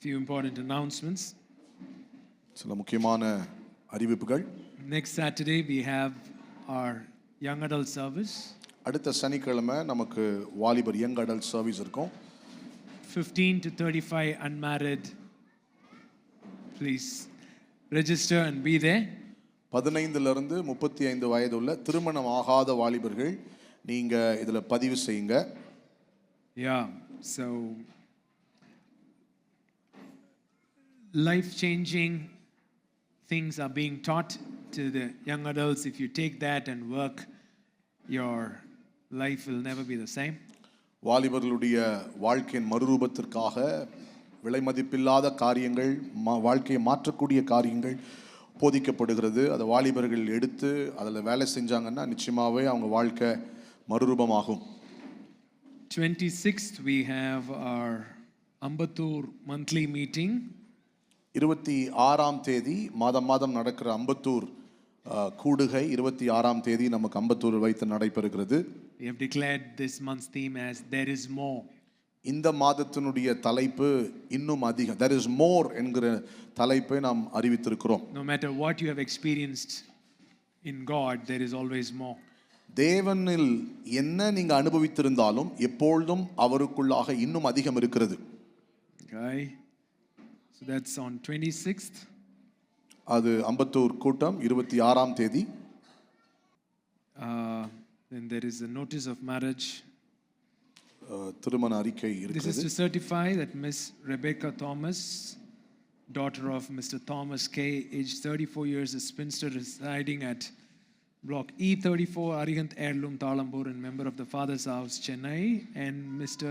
Few important announcements. சில முக்கியமான அறிவிப்புகள். Next Saturday we have our young adult service. அடுத்த சனிக்கிழமை நமக்கு வாலிபர் யங் அடல்ட் சர்வீஸ் இருக்கும். 15 to 35 unmarried, please register and be there. 15 இருந்து 35 வயதுள்ள திருமணம் ஆகாத வாலிபர்கள் நீங்க இதுல பதிவு செய்யுங்க. Yeah, so life changing things are being taught to the young adults. If you take that and work, your life will never be the same. வாலிபர்களுடைய வாழ்க்கையின் மறுரூபத்திற்காக விலைமதிப்பில்லாத காரியங்கள், வாழ்க்கையை மாற்றக்கூடிய காரியங்கள் போதிக்கப்படுகிறது. அதை வாலிபர்கள் எடுத்து அதில் வேலை செஞ்சாங்கன்னா நிச்சயமாகவே அவங்க வாழ்க்கை மறுரூபமாகும். 26th we have our Ambattur monthly meeting. 26ஆம் தேதி மாதம் நடக்கிற அம்பத்தூர் கூடுகை 26ஆம் தேதி நமக்கு அம்பத்தூர் வைத்து நடைபெறுகிறது. We have declared this month's theme as there is more. இந்த மாதத்தினுடைய தலைப்பு இன்னும் அதிகம், there is more என்கிற தலைப்பை நாம் அறிவித்திருக்கிறோம். No matter what you have experienced in God, there is always more. தேவனில் என்ன நீங்க அனுபவித்திருந்தாலும் எப்பொழுதும் அவருக்குள்ளாக இன்னும் அதிகம் இருக்கிறது. Okay, so that's on 26th. அது அம்பத்தூர் கூட்டம் 26ஆம் தேதி. Then there is a notice of marriage. திருமண அறிக்கை இருக்கிறது. This is to certify that Miss Rebecca Thomas, daughter of Mr. Thomas K, aged 34 years, a spinster residing at Block E34, Arihant Heirloom, Talambur, and member of the Father's House, Chennai, and Mr.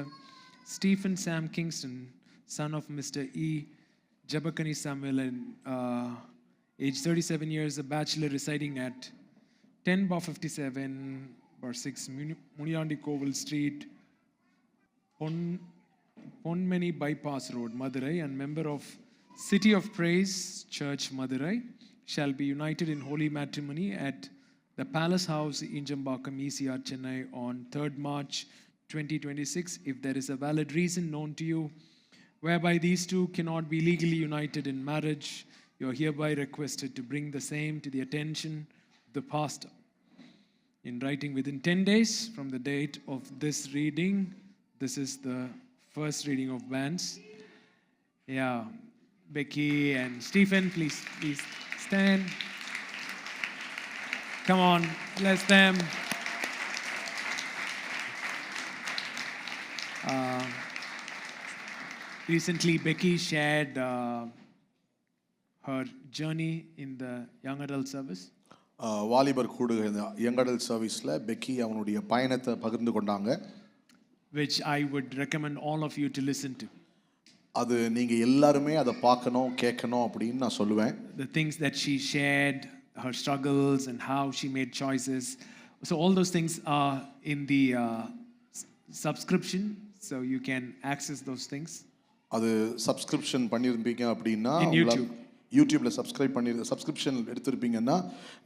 Stephen Sam Kingston, son of Mr. E. Jabakani Samuel, and aged 37 years, a bachelor residing at 10/57/6 Muniyandi Koval Street, Ponmeni Bypass Road, Madurai, and member of City of Praise Church, Madurai, shall be united in holy matrimony at the Palace House, Injambakam, ECR, Chennai, on 3rd March 2026. If there is a valid reason known to you whereby these two cannot be legally united in marriage, you are hereby requested to bring the same to the attention of the pastor in writing within 10 days from the date of this reading. This is the first reading of bands. Yeah, Becky and Stephen, please stand. Come on, bless them. Recently, Becky shared her journey in the young adult service. வாலிபர் கூடுகை young adult சர்வீஸில் Peggy அவனுடைய பயணத்தை பகிர்ந்து கொண்டாங்க. Which I would recommend all of you to listen to. அது நீங்க எல்லாருமே அதை பார்க்கணும் கேட்கணும் அப்படின்னு நான் சொல்லுவேன். The things that she shared, her struggles and how she made choices. So all those things are in the subscription, so you can access those things. அது சப்ஸ்கிரிப்ஷன் பண்ணியிருப்பீங்க அப்படின்னா யூடியூப்ல சப்ஸ்கிரிப்ஷன் எடுத்திருப்பீங்கன்னா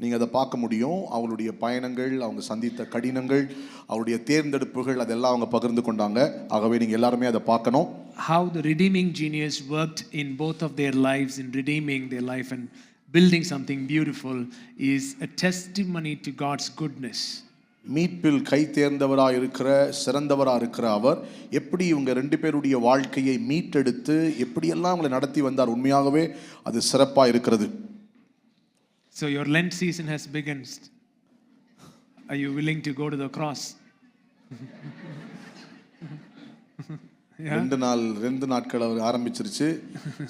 நீங்கள் அதை பார்க்க முடியும். அவங்களுடைய பயணங்கள், அவங்க சந்தித்த கடினங்கள், அவருடைய தேர்ந்தெடுப்புகள் அதெல்லாம் அவங்க பகிர்ந்து கொண்டாங்க. ஆகவே நீங்கள் எல்லாருமே அதை பார்க்கணும். How the redeeming genius worked in both of their lives in redeeming their life and building something beautiful is a testimony to God's goodness. மீட்பில் கை தேர்ந்தவராக இருக்கிற சிறந்தவராக இருக்கிற அவர் எப்படி இவங்க ரெண்டு பேருடைய வாழ்க்கையை மீட்டெடுத்து எப்படியெல்லாம் அவங்களை நடத்தி வந்தார், உண்மையாகவே அது சிறப்பாக இருக்கிறது. So your Lent season has begun. Are you willing to go to the cross? ரெண்டு நாட்கள் அவர் ஆரம்பிச்சிருச்சு.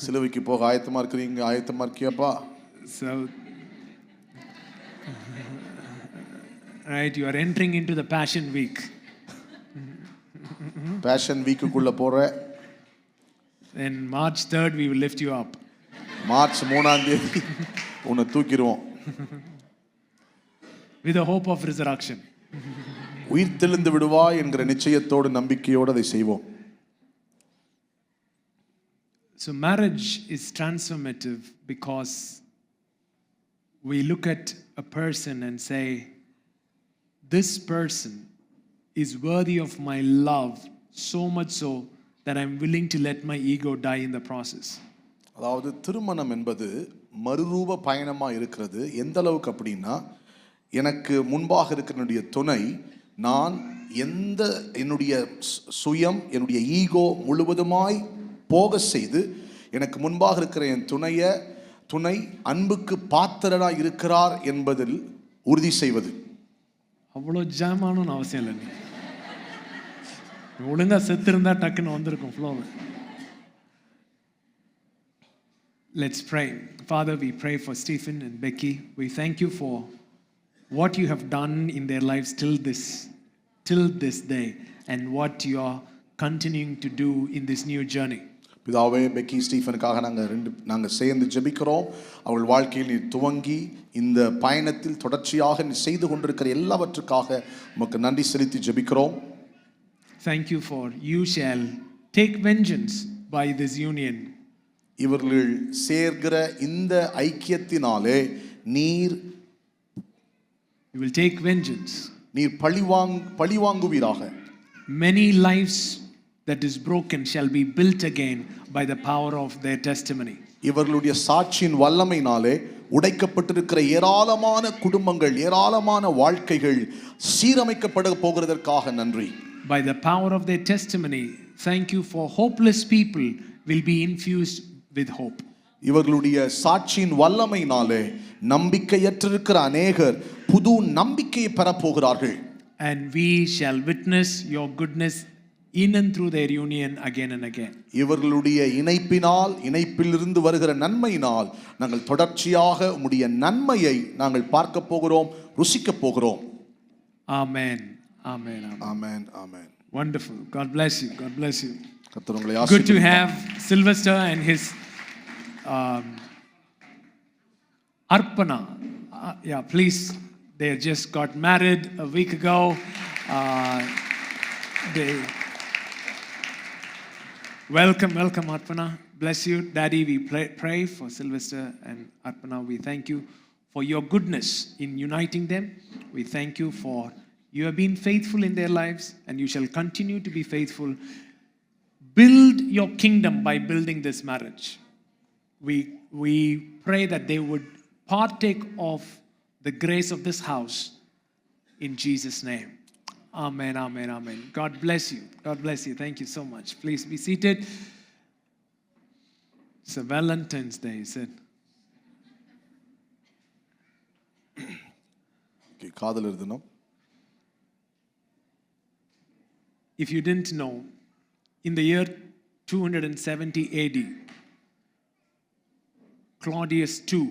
சிலுவைக்கு போக ஆயத்தமா இருக்கிறீங்க, ஆயத்தமா இருக்கியாப்பா? So right, you are entering into the Passion Week. Passion Week குள்ள போற. And March 3rd we will lift you up. March 3ஆம் தேதி உன்னை தூக்கிடுவோம். With the hope of resurrection. உயிர் தெழுந்து விடுவாய் என்கிற நிச்சயத்தோடு நம்பிக்கையோடு அதை செய்வோம். So marriage is transformative because we look at a person and say, this person is worthy of my love, so much so that I'm willing to let my ego die in the process. அதாவது திருமணம் என்பது மறுரூப பயணமா இருக்கிறது. எந்த அளவுக்கு அப்படின்னா, எனக்கு முன்பாக இருக்கிற என்னுடைய துணை, நான் என்னுடைய சுயம், என்னுடைய ஈகோ முழுவதுமாய் போக செய்து, எனக்கு முன்பாக இருக்கிற என் துணை அன்புக்கு பாத்திரராய் இருக்கிறார் என்பதில் உறுதி செய்வது. அவ்வளோ ஜாமானும் அவசியம் இல்லை. ஒழுங்கா செத்திருந்தா டக்குன்னு வந்திருக்கும் ஃப்ளோவில். Let's pray. Father, we pray for Stephen and Becky. We thank you for what you have done in their lives till this day, and what you are continuing to do in this new journey. பிதாவே, Peggy ஸ்டீஃபனுக்காக நாங்கள் சேர்ந்து ஜெபிக்கிறோம். அவள் வாழ்க்கையில் நீ துவங்கி இந்த பயணத்தில் தொடர்ச்சியாக நீ செய்து கொண்டிருக்கிற எல்லாவற்றுக்காக உமக்கு நன்றி செலுத்தி ஜெபிக்கிறோம். Thank you for you shall take vengeance by this union. இவர்கள் சேர்கிற இந்த ஐக்கியத்தினாலே நீர் you will take vengeance. நீர் பழிவாங்குவீராக. Many lives that is broken shall be built again by the power of their testimony. இவர்களுடைய சாட்சியின் வல்லமையினாலே உடைக்கப்பட்டிருக்கிற ஏராளமான குடும்பங்கள், ஏராளமான வாழ்க்கைகள் சீரமைக்கப்பட போகிறதற்காக நன்றி. By the power of their testimony, thank you for hopeless people will be infused with hope. இவர்களுடைய சாட்சியின் வல்லமையினாலே நம்பிக்கையற்றிருக்கிற அநேகர் புது நம்பிக்கையை பெறப்போகிறார்கள். And we shall witness your goodness in and through their union again and again. இவர்களுடைய இணைப்பிலிருந்து வருகிற நன்மையினால் நாங்கள் தொடர்ச்சியாக உம்முடைய நன்மையை நாங்கள் பார்க்க போகிறோம், ருசிக்க போகிறோம். Amen. Amen. Amen. Amen. Wonderful. God bless you. God bless you. Good to have Sylvester and his Arpana. Yeah, please. They just got married a week ago. Welcome, Arpana. Bless you. Daddy, we pray for Sylvester and Arpana. We thank you for your goodness in uniting them. We thank you for you have been faithful in their lives, and you shall continue to be faithful. Build your kingdom by building this marriage. We pray that they would partake of the grace of this house in Jesus' name. Amen, amen, amen. God bless you. God bless you. Thank you so much. Please be seated. It's a Valentine's Day, is it? Okay, காதலர் தினம். If you didn't know, in the year 270 AD, Claudius II,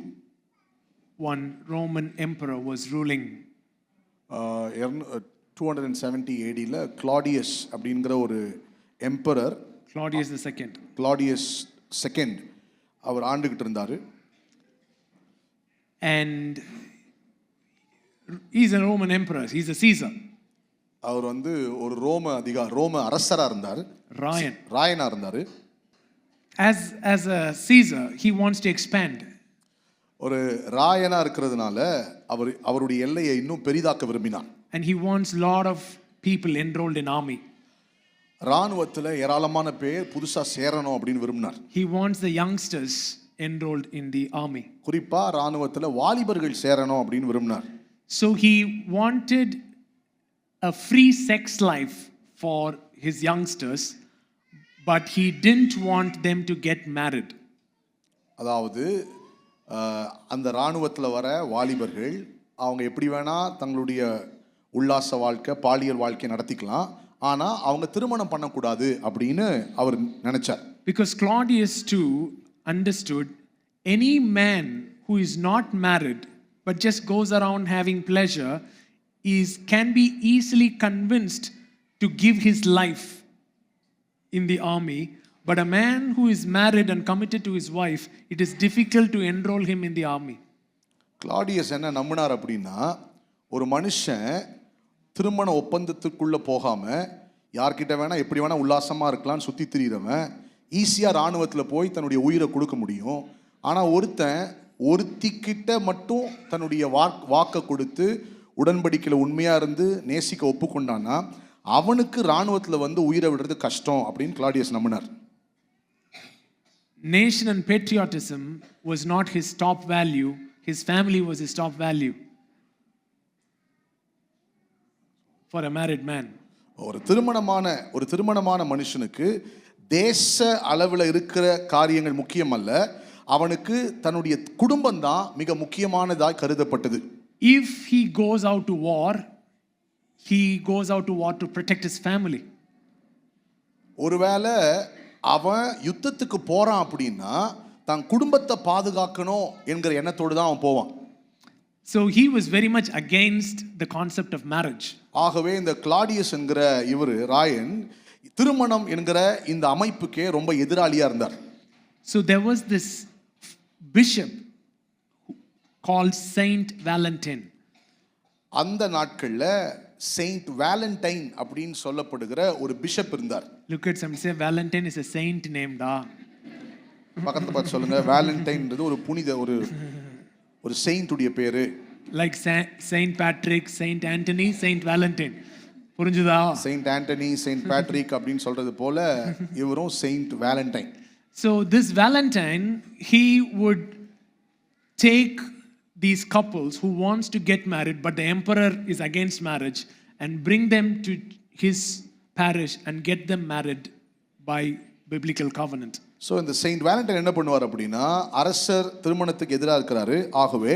one Roman emperor, was ruling. 270 AD-ல Claudius அப்படிங்கிற ஒரு emperor, Claudius second அவர் ஆண்டுகிட்டு இருந்தாரு. And he's a Roman emperor. He's a Caesar. அவர் ஒரு ரோம அரசரா இருந்தார், ராயனா இருந்தாரு. As a Caesar, he wants to expand. ஒரு ராயனா இருக்கிறதுனால அவருடைய எல்லையை இன்னும் பெரிதாக்க விரும்பினார். And he wants lot of people enrolled in army. ராணுவத்துல ஏராளமான பேர் புதுசா சேரணும் அப்படினு விரும்பினார். He wants the youngsters enrolled in the army. குறிப்பா ராணுவத்துல வாலிபர்கள் சேரணும் அப்படினு விரும்பினார். So he wanted a free sex life for his youngsters, but he didn't want them to get married. அதாவது அந்த ராணுவத்துல வர வாலிபர்கள் அவங்க எப்படி வேணா தங்களுடைய உல்லாச வாழ்க்கை, பாலியல் வாழ்க்கை நடத்திக்கலாம், ஆனா அவங்க திருமணம் பண்ணக்கூடாது அப்படின்னு அவர் நினைச்சார். Because Claudius too understood any man who is not married but just goes around having pleasure can be easily convinced to give his life in the army, but a man who is married and committed to his wife, it is difficult to enroll him in the army. Claudius என்ன நம்பினார் அப்படின்னா, ஒரு மனுஷன் திருமண ஒப்பந்தத்துக்குள்ள போகாம யார்கிட்ட வேணா எப்படி வேணா உல்லாசமா இருக்கலாம்னு சுத்தி திரிகிறவன் ஈஸியா ராணுவத்துல போய் தன்னுடைய உயிரை கொடுக்க முடியும். ஆனா ஒருத்திக்கிட்ட மட்டும் தன்னுடைய வாக்கை கொடுத்து உடன்படிக்கையில உண்மையா இருந்து நேசிக்க ஒப்புக்கொண்டானா அவனுக்கு இராணுவத்தில் வந்து உயிரை விடுறது கஷ்டம் அப்படின்னு கிளாடியஸ் நம்பினார். Nation and patriotism was not his top value. His family was his top value for a married man. ஒரு திருமணமான மனுஷனுக்கு தேச அளவில் இருக்கிற காரியங்கள் முக்கியம் அல்ல, அவனுக்கு தன்னுடைய குடும்பம் தான் மிக முக்கியமானதாக கருதப்பட்டது. If he goes out to war, he goes out to war to protect his family. ஒருவேளை அவன் யுத்தத்துக்கு போறான் அப்படின்னா தன் குடும்பத்தை பாதுகாக்கணும் என்கிற எண்ணத்தோடு தான் அவன் போவான். So he was very much against the concept of marriage. ஆகவே இந்த கிளாடியஸ் என்கிற ராயன் திருமணம் என்கிற இந்த அமைப்புக்கே ரொம்ப எதிராளியா இருந்தார். So there was this bishop called Saint Valentine. அந்த நாட்கள்ல செயின்ட் வேலண்டைன் அப்படின்னு சொல்லப்படுகிற ஒரு பிஷப் இருந்தார். Look at some say Valentine is a saint name da. பக்கத்துல பார்த்து சொல்லுங்க, வேலண்டைன்ன்றது ஒரு புனித ஒரு செயின்ட் உடைய பேரு. Like Saint Patrick, Saint Anthony, Saint Valentine. புரிஞ்சுதா? Saint Anthony, Saint Patrick அப்படின்னு சொல்றது போல இவரும் Saint Valentine. So this Valentine, he would take these couples who wants to get married but the emperor is against marriage and bring them to his parish and get them married by biblical covenant. So இந்த Saint Valentine என்ன பண்ணுவார் அப்படின்னா, அரசர் திருமணத்துக்கு எதிராக இருக்கிறாரு, ஆகவே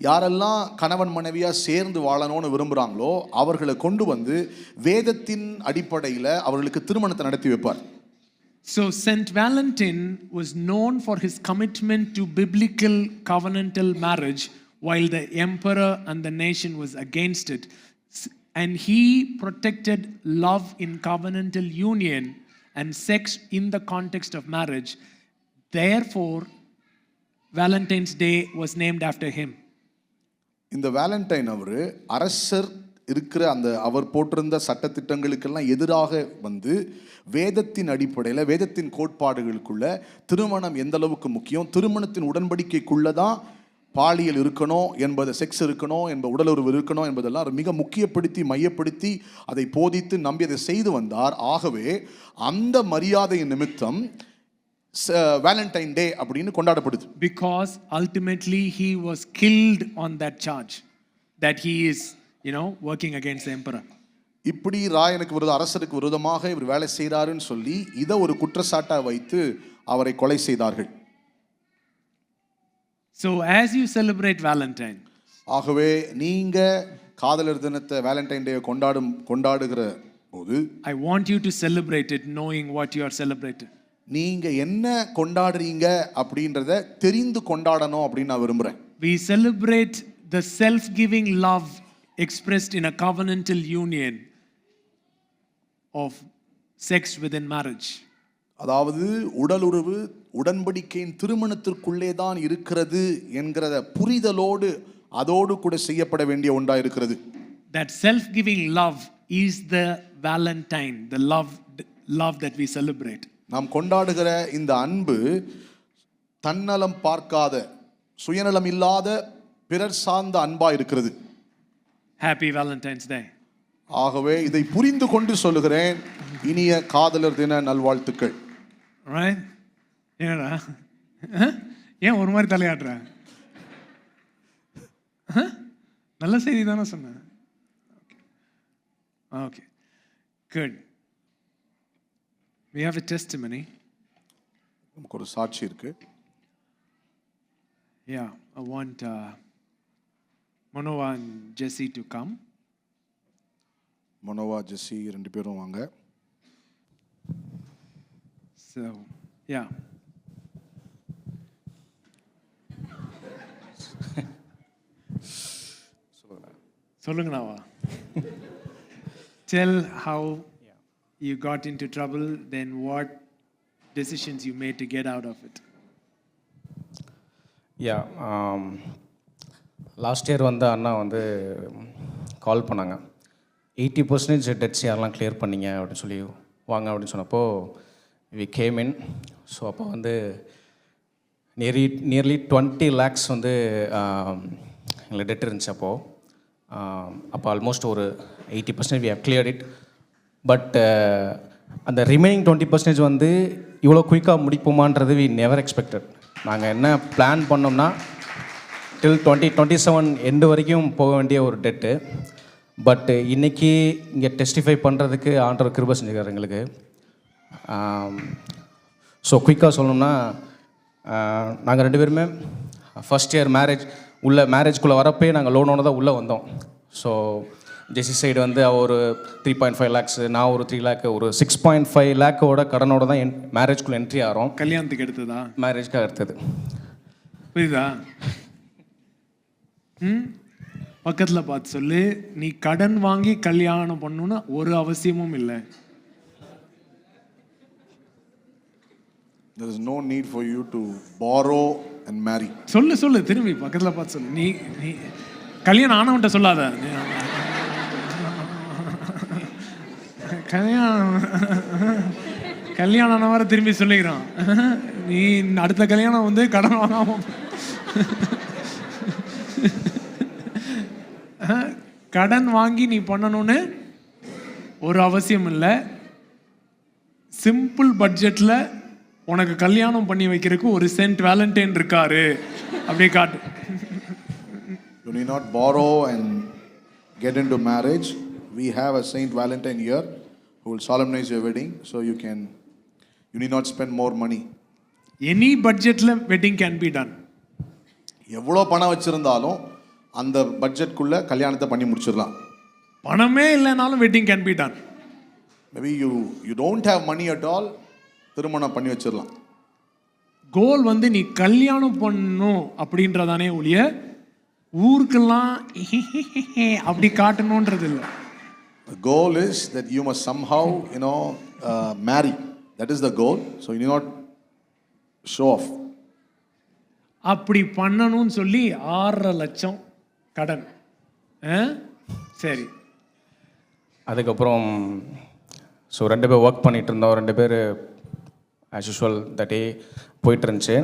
யாரெல்லாம் கணவன் மனைவியா சேர்ந்து வாழணும்னு விரும்புறாங்களோ அவர்களை கொண்டு வந்து வேதத்தின் அடிப்படையில் அவர்களுக்கு திருமணத்தை நடத்தி வைப்பார். So Saint Valentine was known for his commitment to biblical covenantal marriage while the emperor and the nation was against it, and he protected love in covenantal union and sex in the context of marriage. Therefore Valentine's Day was named after him. இந்த Valentine அவரு அரசர் இருக்கிற அந்த அவர் போட்டிருந்த சட்டத்திட்டங்களுக்கெல்லாம் எதிராக வந்து வேதத்தின் அடிப்படையில் வேதத்தின் கோட்பாடுகளுக்குள்ள திருமணம் எந்த அளவுக்கு முக்கியம், திருமணத்தின் உடன்படிக்கைக்குள்ள தான் பாலியல் இருக்கணும் என்பது, செக்ஸ் இருக்கணும் என்பது, உடலுறவு இருக்கணும் என்பதெல்லாம் மிக முக்கியப்படுத்தி மையப்படுத்தி அதை போதித்து நம்பி அதை செய்து வந்தார். ஆகவே அந்த மரியாதையின் நிமித்தம் வேலண்டைன் டே அப்படின்னு கொண்டாடப்படுது. Because ultimately he was killed on that charge that he is, working against the emperor. இப்படி ராயனுக்கு அரசருக்கு விரோதமாக இவர் வேலை செய்கிறாருன்னு சொல்லி இதை ஒரு குற்றச்சாட்டா வைத்து அவரை கொலை செய்தார்கள். So as you celebrate Valentine, ஆகவே நீங்க காதலர் தினத்தை வேலண்டைன் டே கொண்டாடுகிற போது I want you to celebrate it knowing what you are celebrating. நீங்க என்ன கொண்டாடுறீங்க அப்படின்றத தெரிந்து கொண்டாடணும் அப்படின்னு நான் விரும்புறேன். We celebrate the self-giving love expressed in a covenantal union of sex within marriage. அதாவது உடலுறவு உடன்படிக்கையின் திருமணத்திற்குள்ளே தான் இருக்கிறது என்கிற புரிதலோடு அதோடு கூட செய்யப்பட வேண்டிய ஒன்றா இருக்கிறது. That self-giving love is the Valentine, the love that we celebrate. நாம் கொண்டாடுகிற இந்த அன்பு தன்னலம் பார்க்காத, சுயநலம் இல்லாத, பிறர் சார்ந்த அன்பா இருக்கிறது. Happy Valentine's Day. ஆகவே இதை புரிந்து கொண்டு சொல்லுகிறேன், இனிய காதலர் தின நல்வாழ்த்துக்கள். Right? ஏடா ஏன் ஒரு மாதிரி தலையாடுற? நல்ல செய்தி தானே சொன்னேன். Okay. Good. We have a testimony. நமக்கு ஒரு சாட்சி இருக்கு. Yeah, I want Monova and Jesse to come. Manova Jesse ரெண்டு பேரும் வாங்க. So, yeah. சொல்லுங்கண்ணாவா. Tell how you got into trouble, then what decisions you made to get out of it. Yeah, last year வந்து அண்ணா வந்து கால் பண்ணாங்க. 80% டெட்ஸ் யாரெல்லாம் clear பண்ணீங்க அப்படின்னு சொல்லி வாங்க அப்படின்னு சொன்னப்போ வி கேம் இன். ஸோ அப்போ வந்து நியர்லி 20 lakhs வந்து எங்களுக்கு டெட் இருந்துச்சு. அப்போ ஆல்மோஸ்ட் ஒரு 80% we have cleared it. But அந்த ரிமைனிங் 20% வந்து இவ்வளோ குயிக்காக முடிப்போமான்றது வி நெவர் எக்ஸ்பெக்டட். நாங்கள் என்ன பிளான் பண்ணோம்னா டில் 2027 எண்டு வரைக்கும் போக வேண்டிய ஒரு டெட்டு. பட் இன்றைக்கி இங்கே டெஸ்டிஃபை பண்ணுறதுக்கு ஆண்டவர் கிருபை செஞ்சுக்கார் எங்களுக்கு. ஸோ குயிக்காக சொல்லணும்னா நாங்கள் 2 பேருமே ஃபஸ்ட் இயர் மேரேஜ்குள்ளே வரப்பே நாங்கள் லோனோட தான் உள்ளே வந்தோம். ஸோ ஜெசி சைடு வந்து ஒரு 3.5 lakhs, நான் ஒரு 3 lakh, ஒரு 6.5 lakh கடனோட தான் மேரேஜ்குள்ளே என்ட்ரி ஆகிறோம். கல்யாணத்துக்கு எடுத்ததா? மேரேஜ்க்காக எடுத்தது. புரியுதா? பக்கத்தில் பார்த்து சொல்லு, நீ கடன் வாங்கி கல்யாணம் பண்ணணும்னு ஒரு அவசியமும் இல்லை. There is no need for you to borrow and marry. சொல்லு திரும்பி பக்கத்தில் பார்த்து சொல்லு. நீ கல்யாணம் ஆனவன்ட்ட சொல்லாத. கல்யாணம் ஆனவரை திரும்பி சொல்லிக்கிறான். நீ அடுத்த கல்யாணம் வந்து கடன் வாங்காம கடன் வாங்கி நீ பண்ணணும்னு ஒரு அவசியம் இல்லை. சிம்பிள் பட்ஜெட்டில் உனக்கு கல்யாணம் பண்ணி வைக்கிறதுக்கு ஒரு சென்ட் வேலண்டைன் இருக்காரு, அப்படியே காட்டு. You need not borrow and get into marriage. We have a Saint Valentine here who will solemnize your wedding, so you need not spend more money. Any budgetல wedding can be done. எவ்வளோ பணம் வச்சிருந்தாலும் அந்த பட்ஜெட்குள்ள கல்யாணத்தை பண்ணி முடிச்சிடலாம். பணமே இல்லைனாலும் wedding can be done. Maybe you don't have money at all, திருமணம் பண்ணி வச்சிடலாம். கோல் வந்து நீ கல்யாணம் பண்ணணும் அப்படின்றதானே ஒழிய ஊருக்கெல்லாம் அப்படி காட்டணுன்றது இல்லை. The goal is that you must somehow, marry. That is the goal. So you need not show off. அப்படி பண்ணணும்னு சொல்லி 6.5 லட்சம் கடன். சரி, அதுக்கப்புறம் ஸோ 2 பேர் ஒர்க் பண்ணிகிட்டு இருந்தோம். 2 பேர் ஆஸ் யூஷுவல் த டே போயிட்டு இருந்துச்சு.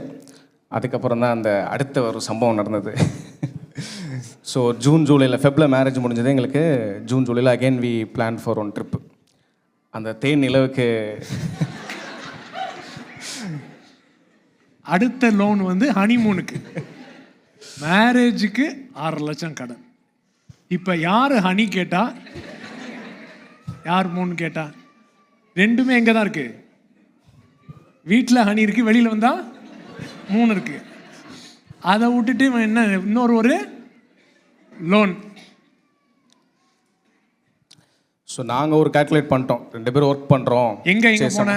அதுக்கப்புறம் தான் அந்த அடுத்த ஒரு சம்பவம் நடந்தது. ஸோ ஜூன் ஜூலையில் ஃபெப்ல மேரேஜ் முடிஞ்சது எங்களுக்கு. ஜூன் ஜூலையில் again we plan for one trip. அந்த தேன் நிலவுக்கு அடுத்த லோன் வந்து ஹனிமூனுக்கு. மேரேஜுக்கு 6 லட்சம் கடன். இப்போ யார் ஹனி கேட்டா, யார் மூணு கேட்டா? ரெண்டுமே எங்கே தான் இருக்கு. வீட்டில் ஹனி இருக்கு, வெளியில் வந்தால் 3 இருக்கு. அதை விட்டுட்டு என்ன ஒரு லோன். ஸோ நாங்கள் ஒரு கால்குலேட் பண்ணிட்டோம். 2 பேரும் ஒர்க் பண்ணுறோம். எங்கே போன?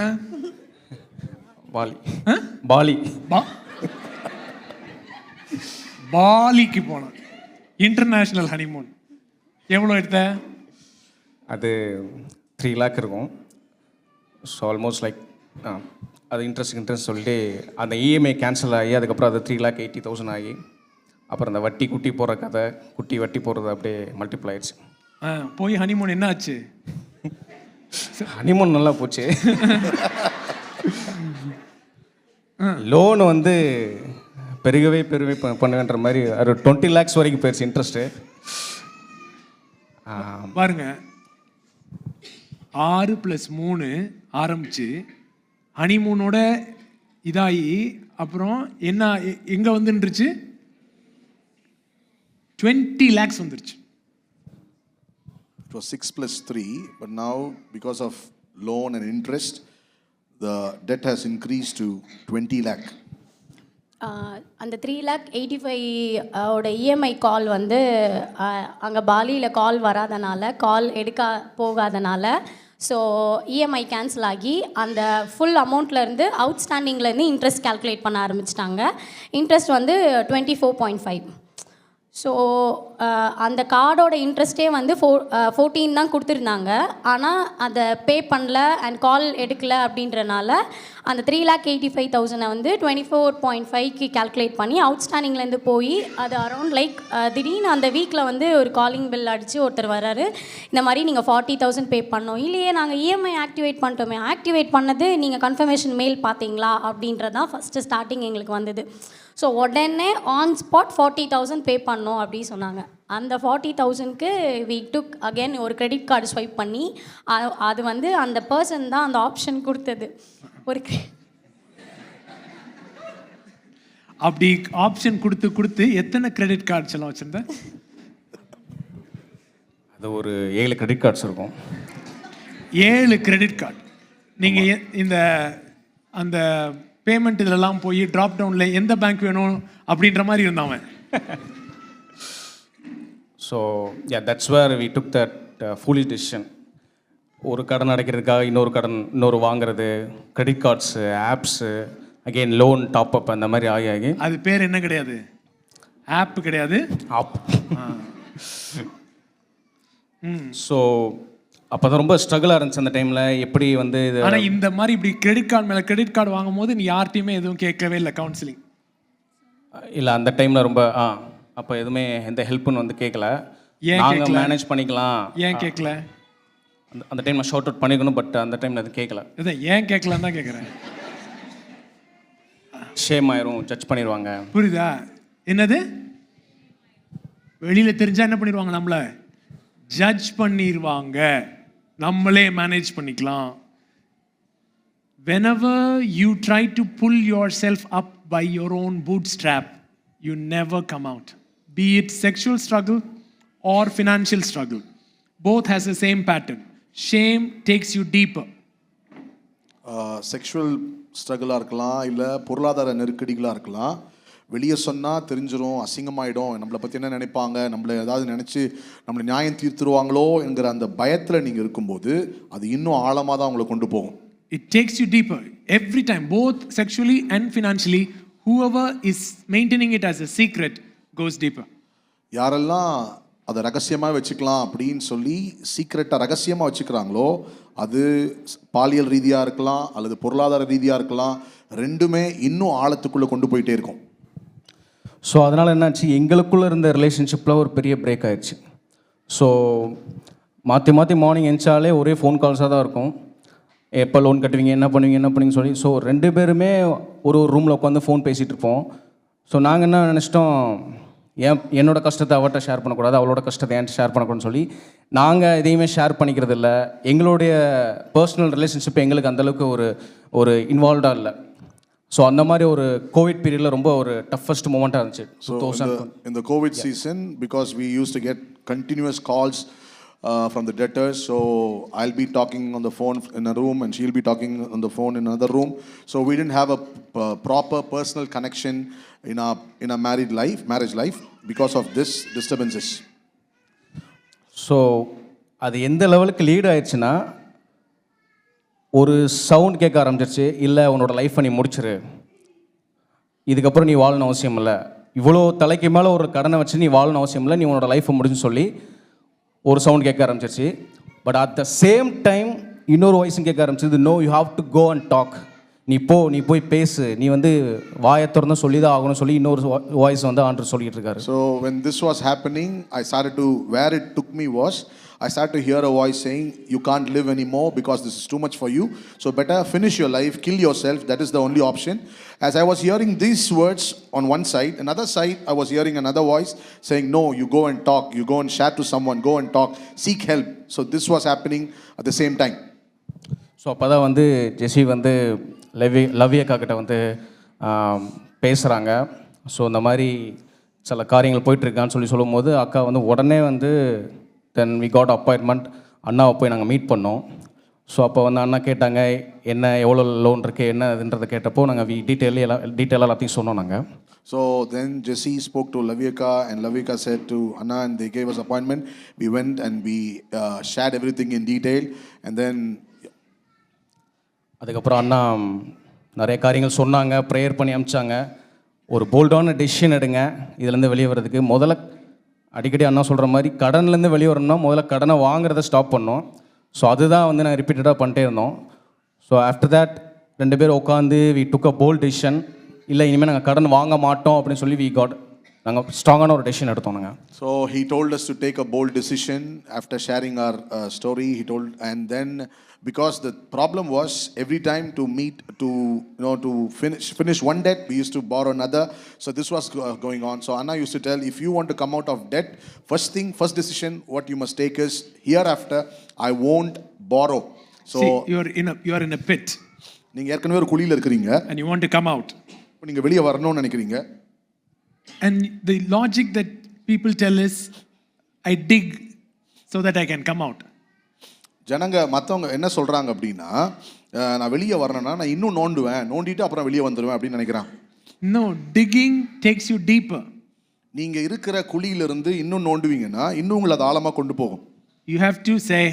பாலிக்கு போனோம். International honeymoon. எவ்வளோ எடுத்த? அது 3 lakh இருக்கும். ஸோ ஆல்மோஸ்ட் லைக் அது இன்ட்ரெஸ்ட் சொல்லிட்டு அந்த இஎம்ஐ கேன்சல் ஆகி அதுக்கப்புறம் அது 3,80,000 ஆகி அப்புறம் அந்த வட்டி குட்டி போடுற கதை, வட்டி போடுறது அப்படியே மல்டிப்ளை ஆயிடுச்சு. போய் ஹனிமூன் என்ன ஆச்சு? ஹனிமூன் நல்லா போச்சு. லோன் வந்து பெருகவே பண்ணுவேன்ற மாதிரி ஒரு 20 lakhs வரைக்கும் போயிடுச்சு இன்ட்ரெஸ்ட்டு. பாருங்க, 6+3 ஆரம்பிச்சு ஹனிமூனோட இதாகி அப்புறம் என்ன எங்கே வந்துருச்சு? 20 lakhs வந்துருச்சு. It was 6+3, but now because of loan and interest, the debt has increased to 20 lakh. அந்த 3,85,000 ஓட இஎம்ஐ கால் வந்து அங்கே பாலியில் கால் வராதனால, கால் எடுக்க போகாதனால, ஸோ இஎம்ஐ கேன்சல் ஆகி அந்த ஃபுல் அமௌண்ட்லேருந்து அவுட்ஸ்டாண்டிங்லேருந்து இன்ட்ரெஸ்ட் கால்குலேட் பண்ண ஆரம்பிச்சிட்டாங்க. இன்ட்ரெஸ்ட் வந்து 24.5. ஸோ அந்த கார்டோட இன்ட்ரெஸ்ட்டே வந்து 14 தான் கொடுத்துருந்தாங்க. ஆனால் அதை பே பண்ணல அண்ட் கால் எடுக்கல அப்படின்றனால அந்த 3,85,000 வந்து 24.5க்கு கால்குலேட் பண்ணி அவுட்ஸ்டாண்டிங்லேருந்து போய் அது அரௌண்ட் லைக் திடீர்னு அந்த வீக்கில் வந்து ஒரு காலிங் பில் அடித்து ஒருத்தர் வராரு, இந்த மாதிரி நீங்கள் 40,000 பே பண்ணோம். இல்லையே, நாங்கள் இஎம்ஐ ஆக்டிவேட் பண்ணிட்டோமே. ஆக்டிவேட் பண்ணது நீங்கள் கன்ஃபர்மேஷன் மெயில் பார்த்தீங்களா அப்படின்றதான் ஃபஸ்ட்டு ஸ்டார்டிங் எங்களுக்கு வந்தது. ஸோ உடனே ஆன் ஸ்பாட் 40,000 பே பண்ணோம் அப்படின்னு சொன்னாங்க. அந்த 40,000க்கு வி டுக் அகெயின் ஒரு கிரெடிட் கார்டு ஸ்வைப் பண்ணி அது வந்து அந்த பர்சன் தான் அந்த ஆப்ஷன் கொடுத்தது. ஒரு அப்படி ஆப்ஷன் கொடுத்து எத்தனை கிரெடிட் கார்ட்ஸ் எல்லாம் வச்சிருந்த? அது ஒரு 7 கிரெடிட் கார்ட்ஸ் இருக்கும். 7 கிரெடிட் கார்டு. நீங்கள் இந்த அந்த பேமெண்ட் இதெல்லாம் போய் ட்ராப் டவுனில் எந்த பேங்க் வேணும் அப்படின்ற மாதிரி இருந்தான். So that's where we took that foolish decision. ஒரு கடன் அடைக்கிறதுக்காக இன்னொரு வாங்குறது, credit cards, apps, again loan top up, அந்த மாதிரி ஆகி அது பேர் என்ன கிடையாது, ஆப் கிடையாது, ஆப். ஸோ அப்போ தான் ரொம்ப ஸ்ட்ரகிளாக இருந்துச்சு அந்த டைமில். எப்படி வந்து இது ஆனால் இந்த மாதிரி இப்படி கிரெடிட் கார்டு மேலே கிரெடிட் கார்டு வாங்கும் போது நீ யார்ட்டையுமே எதுவும் கேட்கவே இல்லை கவுன்சிலிங்? இல்லை, அந்த டைமில் ரொம்ப அப்போ எதுவுமே எந்த ஹெல்ப்புன்னு வந்து கேட்கல. நாங்கள் மேனேஜ் பண்ணிக்கலாம். ஏன் கேட்கல? அந்த டைமில் ஷார்ட் அவுட் பண்ணிக்கணும், பட் அந்த டைமில் அது கேட்கல. இதான் ஏன் கேட்கலன்னு தான் கேட்குறேன். ஷேம் ஆயிரும், ஜட்ஜ் பண்ணிடுவாங்க. புரியுதா? என்னது வெளியில் தெரிஞ்சால் என்ன பண்ணிடுவாங்க, நம்மளை ஜட்ஜ் பண்ணிடுவாங்க, நம்மளே மேனேஜ் பண்ணிக்கலாம். Whenever you try to pull yourself up by your own bootstrap, you never come out. Be it sexual struggle or financial struggle, both has the same pattern. Shame takes you deeper. Sexual ஸ்ட்ரகிளாக இருக்கலாம், இல்லை பொருளாதார நெருக்கடிகளாக இருக்கலாம். வெளியே சொன்னால் தெரிஞ்சிடும், அசிங்கமாயிடும், நம்மளை பற்றி என்ன நினைப்பாங்க, நம்மளை ஏதாவது நினச்சி நம்மளை நியாயம் தீர்த்துருவாங்களோ என்கிற அந்த பயத்தில் நீங்கள் இருக்கும்போது அது இன்னும் ஆழமாக தான் உங்களை கொண்டு போகும். It takes you deeper every time, both sexually and financially. Whoever is maintaining it as a secret goes deeper. யாரெல்லாம் அதை ரகசியமாக வச்சுக்கலாம் அப்படின்னு சொல்லி சீக்ரெட்டாக ரகசியமாக வச்சுக்கிறாங்களோ அது பாலியல் ரீதியாக இருக்கலாம் அல்லது பொருளாதார ரீதியாக இருக்கலாம், ரெண்டுமே இன்னும் ஆழத்துக்குள்ளே கொண்டு போயிட்டே இருக்கும். ஸோ அதனால் என்னாச்சு, எங்களுக்குள்ளே இருந்த ரிலேஷன்ஷிப்பில் ஒரு பெரிய பிரேக் ஆயிடுச்சு. ஸோ மாற்றி மார்னிங் எந்திச்சாலே ஒரே ஃபோன் கால்ஸாக தான் இருக்கும். எப்போ லோன் கட்டுவீங்க, என்ன பண்ணுவீங்கன்னு சொல்லி. ஸோ 2 பேருமே ஒரு ரூமில் உட்காந்து ஃபோன் பேசிகிட்டு இருப்போம். ஸோ நாங்கள் என்ன நினச்சிட்டோம், என்னோட கஷ்டத்தை அவட்ட ஷேர் பண்ணக்கூடாது, அவளோட கஷ்டத்தை என்கிட்ட ஷேர் பண்ணக்கூடாதுன்னு சொல்லி நாங்கள் எதையுமே ஷேர் பண்ணிக்கிறது இல்லை. எங்களுடைய பர்சனல் ரிலேஷன்ஷிப் எங்களுக்கு அந்தளவுக்கு ஒரு இன்வால்வ்டாக இல்லை. ஸோ அந்த மாதிரி ஒரு கோவிட் பீரியடில் ரொம்ப ஒரு டஃபஸ்ட் மூமெண்ட்டாக இருந்துச்சு. இந்த covid season, because we used to get continuous calls from the debtors, so I'll be talking on the phone in a room and she'll be talking on the phone in another room. So we didn't have a proper personal connection in our marriage life because of this disturbances. So அது எந்த லெவலுக்கு lead ஆயிடுச்சுன்னா, ஒரு sound கேட்க ஆரம்பிச்சிருச்சு, இல்லை உன்னோட லைஃப்பை நீ முடிச்சிரு, இதுக்கப்புறம் நீ வாழணும் அவசியம் இல்லை, இவ்வளோ தலைக்கு மேலே ஒரு கடனை வச்சு நீ வாழணும் அவசியம் இல்லை, நீ உன்னோட லைஃப்பை முடிச்சுன்னு சொல்லி ஒரு சவுண்ட் கேட்க ஆரம்பிச்சிருச்சு. But at the same time இன்னொரு வாய்ஸும் கேட்க ஆரம்பிச்சது, no you have to go and talk, நீ போய் பேசு, நீ வந்து வாயை திறந்து சொல்லி தான் ஆகணும்னு சொல்லி இன்னொரு வாய்ஸ் வந்து ஆண்டர் சொல்லிட்டு இருக்காரு. So when this was happening, where it took me was, I started to hear a voice saying, you can't live anymore because this is too much for you, so better finish your life, kill yourself, that is the only option. As I was hearing these words on one side, another side I was hearing another voice saying, no, you go and talk, you go and share to someone, go and talk, seek help. So this was happening at the same time. So அப்போ தான் வந்து ஜெஸி வந்து லவ்வி அக்கா கிட்ட வந்து பேசுகிறாங்க. So இந்த மாதிரி சில காரியங்கள் போயிட்டுருக்கான்னு சொல்லும் போது அக்கா வந்து உடனே வந்து தென் வி காட் அப்பாயின்மெண்ட், அண்ணாவை போய் நாங்கள் மீட் பண்ணோம். ஸோ அப்போ வந்து அண்ணா கேட்டாங்க, என்ன எவ்வளோ லோன் இருக்குது என்ன இதுன்றதை கேட்டப்போ நாங்கள் டீட்டெயிலாக எல்லாத்தையும் சொன்னோம் நாங்கள். So then Jesse spoke to Lavika and Lavika said to Anna and they gave us appointment. We went and we shared everything in detail and then அதுக்கப்புறம் அண்ணா நிறைய காரியங்கள் சொன்னாங்க, ப்ரேயர் பண்ணி அனுப்பிச்சாங்க. ஒரு போல்டான டெசிஷன் எடுங்க இதுலேருந்து வெளியே வர்றதுக்கு. முதல்ல அடிக்கடி அண்ணா சொல்கிற மாதிரி கடன்லேருந்து வெளியே வரணும்னா முதல்ல கடனை வாங்குறத ஸ்டாப் பண்ணோம். ஸோ அதுதான் வந்து நாங்கள் ரிப்பீட்டடாக பண்ணிட்டே இருந்தோம். ஸோ ஆஃப்டர் தேட் 2 பேரும் உட்காந்து we took a bold decision, இல்லை இனிமேல் நாங்கள் கடன் வாங்க மாட்டோம் அப்படின்னு சொல்லி வி காட் நாங்கள் ஸ்ட்ராங்கான ஒரு டெசிஷன் எடுத்தோம். So he told us to take a bold decision after sharing our story. He told, and then because the problem was every time to meet to finish one debt, we used to borrow another. So this was going on. So Anna used to tell, if you want to come out of debt, first decision what you must take is, hereafter I won't borrow. So See, you are in a pit நீங்க ஏற்கனவே ஒரு குழியில இருக்கீங்க, and you want to come out. இப்போ நீங்க வெளியே வரணும்னு நினைக்கிறீங்க. And the logic that people tell is, I dig so that I can come out. ஜனங்க மற்றவங்க என்ன சொல்றாங்க அப்படின்னா, நான் வெளியே வரணும்னா நான் இன்னும் நோண்டிட்டு அப்புறம் வெளியே வந்துடுவேன் அப்படின்னு நினைக்கிறான். No, digging takes you deeper. நீங்க இருக்கிற குழியிலிருந்து இன்னும் நோண்டுவீங்கன்னா இன்னும் உங்களை அது ஆழமா கொண்டு போகும். You have to say,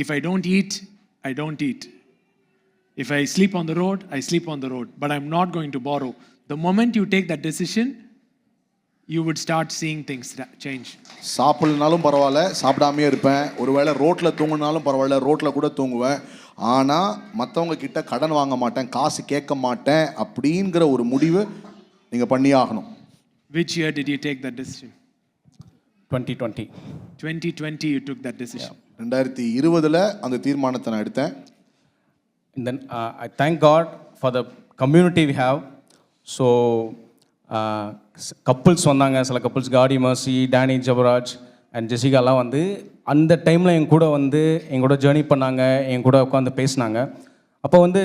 if I don't eat, I don't eat. If I sleep on the road, I sleep on the road. But I'm not going to borrow. The moment you take that decision, you would start seeing things change. சாப்பிடனாலும் பரவாயில்ல, சாப்பிடாமே இருப்பேன். ஒருவேளை ரோட்டில் தூங்கினாலும் பரவாயில்ல, ரோட்டில் கூட தூங்குவேன். ஆனால் மற்றவங்க கிட்ட கடன் வாங்க மாட்டேன், காசு கேட்க மாட்டேன் அப்படிங்கிற ஒரு முடிவு நீங்கள் பண்ணி ஆகணும். Which year did you take that decision? 2020. 2020 you took that decision. 2020 அந்த தீர்மானத்தை நான் எடுத்தேன். And then I thank God for the community we have. So couples வந்தாங்க, சில couples காடி மர்சி, டேனி ஜபராஜ் அண்ட் ஜெசிகாலாம் வந்து அந்த டைமில் என் கூட வந்து எங்கூட ஜேர்னி பண்ணாங்க, என் கூட உட்காந்து பேசினாங்க. அப்போ வந்து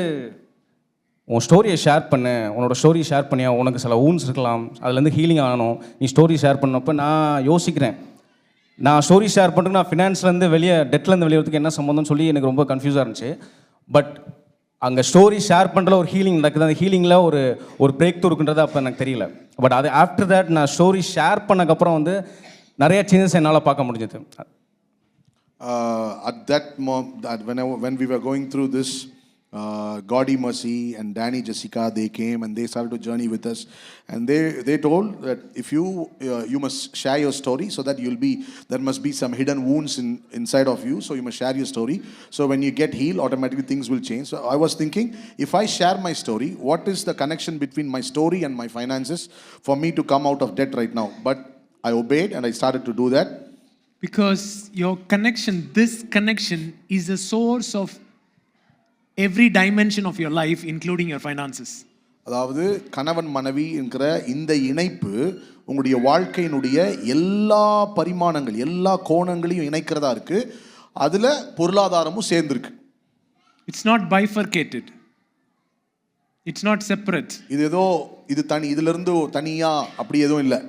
உன் ஸ்டோரியை ஷேர் பண்ணு, உன்னோட ஸ்டோரி ஷேர் பண்ணியா, உனக்கு சில ஊன்ஸ் இருக்கலாம், அதுலேருந்து ஹீலிங் ஆகணும், நீ ஸ்டோரி ஷேர் பண்ணப்போ நான் யோசிக்கிறேன், நான் ஸ்டோரி ஷேர் பண்ணுறதுக்கு நான் ஃபினான்ஸ்லேருந்து டெட்லேருந்து வெளியே வரதுக்கு என்ன சம்மந்தம்னு சொல்லி எனக்கு ரொம்ப கன்ஃபியூஸாக இருந்துச்சு. பட் அங்கே ஸ்டோரி ஷேர் பண்ணுற ஒரு ஹீலிங் நடக்குது, அந்த ஹீலிங்கில் ஒரு பிரேக் த்ரூ இருக்குன்றது அப்போ எனக்கு தெரியல. பட் அது ஆஃப்டர் தட் நான் ஸ்டோரி ஷேர் பண்ணக்கப்புறம் வந்து நிறைய சேஞ்சஸ் என்னால் பார்க்க முடிஞ்சது. At that when we were going through this, Gaudi Mercy and Danny Jessica, they came and they started to journey with us, and they told that if you must share your story, so that there must be some hidden wounds inside of you, so you must share your story, so when you get healed automatically things will change. So I was thinking, if I share my story, what is the connection between my story and my finances for me to come out of debt right now? But I obeyed and I started to do that. Because this connection is the source of every dimension of your life, including your finances. அதாவது கணவன் மனைவி என்கிற இந்த இணைப்பு உங்களுடைய வாழ்க்கையினுடைய எல்லா பரிமாணங்கள், எல்லா கோணங்களையும் இணைக்கிறதா இருக்கு. அதுல பொருளாதாரமும் சேர்ந்திருக்கு. It's not bifurcated. It's not separate. இது தனி, இதுல இருந்து தனியா அப்படி எதுவும் இல்லை.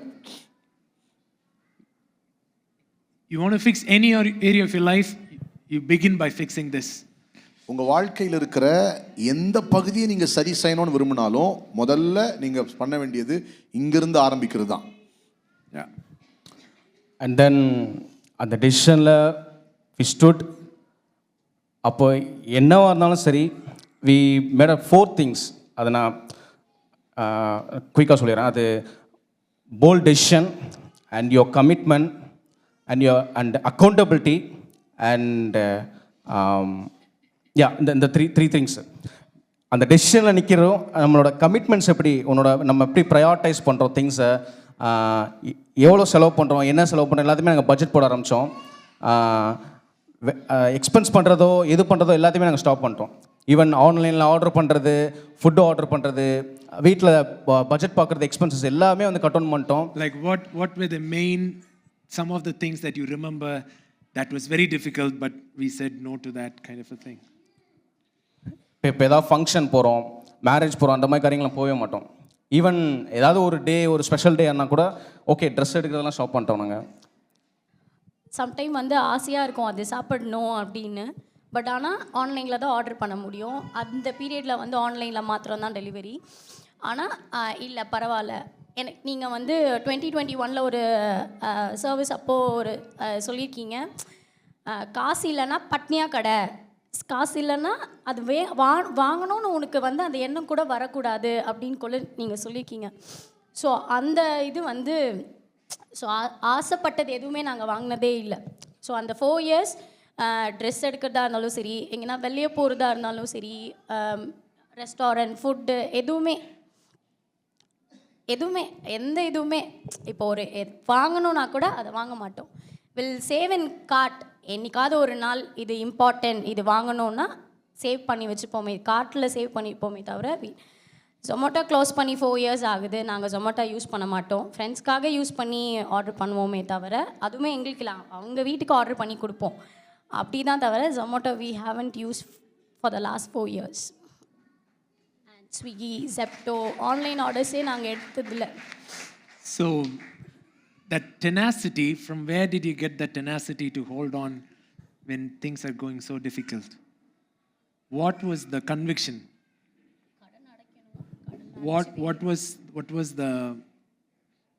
You want to fix any area of your life, you begin by fixing this. உங்க வாழ்க்கையில் இருக்கிற எந்த பகுதியை நீங்க சரி செய்யணும்னு விரும்பினாலும் முதல்ல நீங்க பண்ண வேண்டியது இங்கிருந்து ஆரம்பிக்கிறது தான். அண்ட் தென் அந்த டெசிஷனில் வி ஸ்டுட். அப்போ என்னவாக இருந்தாலும் சரி, வி மேட் 4 திங்ஸ். அதை நான் குயிக்காக சொல்லிடுறேன். அது bold decision and your commitment and accountability and இந்த த்ரீ திங்ஸ். அந்த டெசிஷனில் நிற்கிறோம், நம்மளோட கமிட்மெண்ட்ஸ் நம்ம எப்படி ப்ரையாரிட்டைஸ் பண்ணுறோம் திங்ஸை, எவ்வளோ செலவு பண்ணுறோம், என்ன செலவு பண்ணுறோம், எல்லாத்தையுமே நாங்கள் பட்ஜெட் போட ஆரம்பித்தோம். எக்ஸ்பென்ஸ் பண்ணுறதோ எது பண்ணுறதோ எல்லாத்தையுமே நாங்கள் ஸ்டாப் பண்ணிட்டோம். ஈவன் ஆன்லைனில் ஆர்டர் பண்ணுறது, ஃபுட்டு ஆர்டர் பண்ணுறது, வீட்டில் பட்ஜெட் பார்க்குறது, எக்ஸ்பென்சஸ் எல்லாமே வந்து கட் டவுன் பண்ணிட்டோம். Like what were the main, some of the things that you remember that was very difficult but we said no to that kind of a thing? இப்போ ஏதாவது function போகிறோம், marriage போகிறோம், அந்த மாதிரி காரியங்களாம் போகவே மாட்டோம். ஈவன் ஏதாவது ஒரு ஸ்பெஷல் டே ஆனால் கூட ஓகே ட்ரெஸ் எடுக்கிறதெல்லாம் ஸ்டாப் பண்ணிட்டோம் நாங்கள். சம்டைம் வந்து ஆசையாக இருக்கும் அது சாப்பிடணும் அப்படின்னு, பட் ஆனால் ஆன்லைனில் தான் ஆர்டர் பண்ண முடியும். அந்த பீரியடில் வந்து ஆன்லைனில் மாத்திரம் தான் டெலிவரி. ஆனால் இல்லை பரவாயில்ல, எனக்கு நீங்கள் வந்து 2021 ஒரு சர்வீஸ் அப்போது சொல்லியிருக்கீங்க, காசு இல்லைன்னா பட்னியாக கடை, காசு இல்லைன்னா அது வாங்கணும்னு உனக்கு வந்து அந்த எண்ணம் கூட வரக்கூடாது அப்படின்னு கூட நீங்கள் சொல்லியிருக்கீங்க. ஸோ அந்த இது வந்து ஸோ ஆசைப்பட்டது எதுவுமே நாங்கள் வாங்கினதே இல்லை. ஸோ அந்த 4 இயர்ஸ் ட்ரெஸ் எடுக்கிறதா இருந்தாலும் சரி, எங்கன்னா வெளியே போகிறதா இருந்தாலும் சரி, ரெஸ்டாரண்ட் ஃபுட்டு எதுவுமே எதுவுமே எந்த இதுவுமே இப்போ ஒரு வாங்கணும்னா கூட அதை வாங்க மாட்டோம். Will save in card. என்னைக்காவது ஒரு நாள் இது இம்பார்ட்டன்ட், இது வாங்கணுன்னா சேவ் பண்ணி வச்சுப்போமே, கார்ட்டில் சேவ் பண்ணிப்போமே தவிர. ஜொமேட்டோ க்ளோஸ் பண்ணி 4 இயர்ஸ் ஆகுது. நாங்கள் ஜொமேட்டோ யூஸ் பண்ண மாட்டோம். ஃப்ரெண்ட்ஸ்க்காக யூஸ் பண்ணி ஆர்டர் பண்ணுவோமே தவிர, அதுவுமே எங்களுக்கு இல்லை, அவங்க வீட்டுக்கு ஆர்டர் பண்ணி கொடுப்போம். அப்படி தான் தவிர Zomato we haven't use for the last 4 years. And Swiggy, Zepto online ஆர்டர்ஸே நாங்கள் எடுத்ததில்லை. So, that tenacity, from where did you get that tenacity to hold on when things are going so difficult? What was the conviction? What was the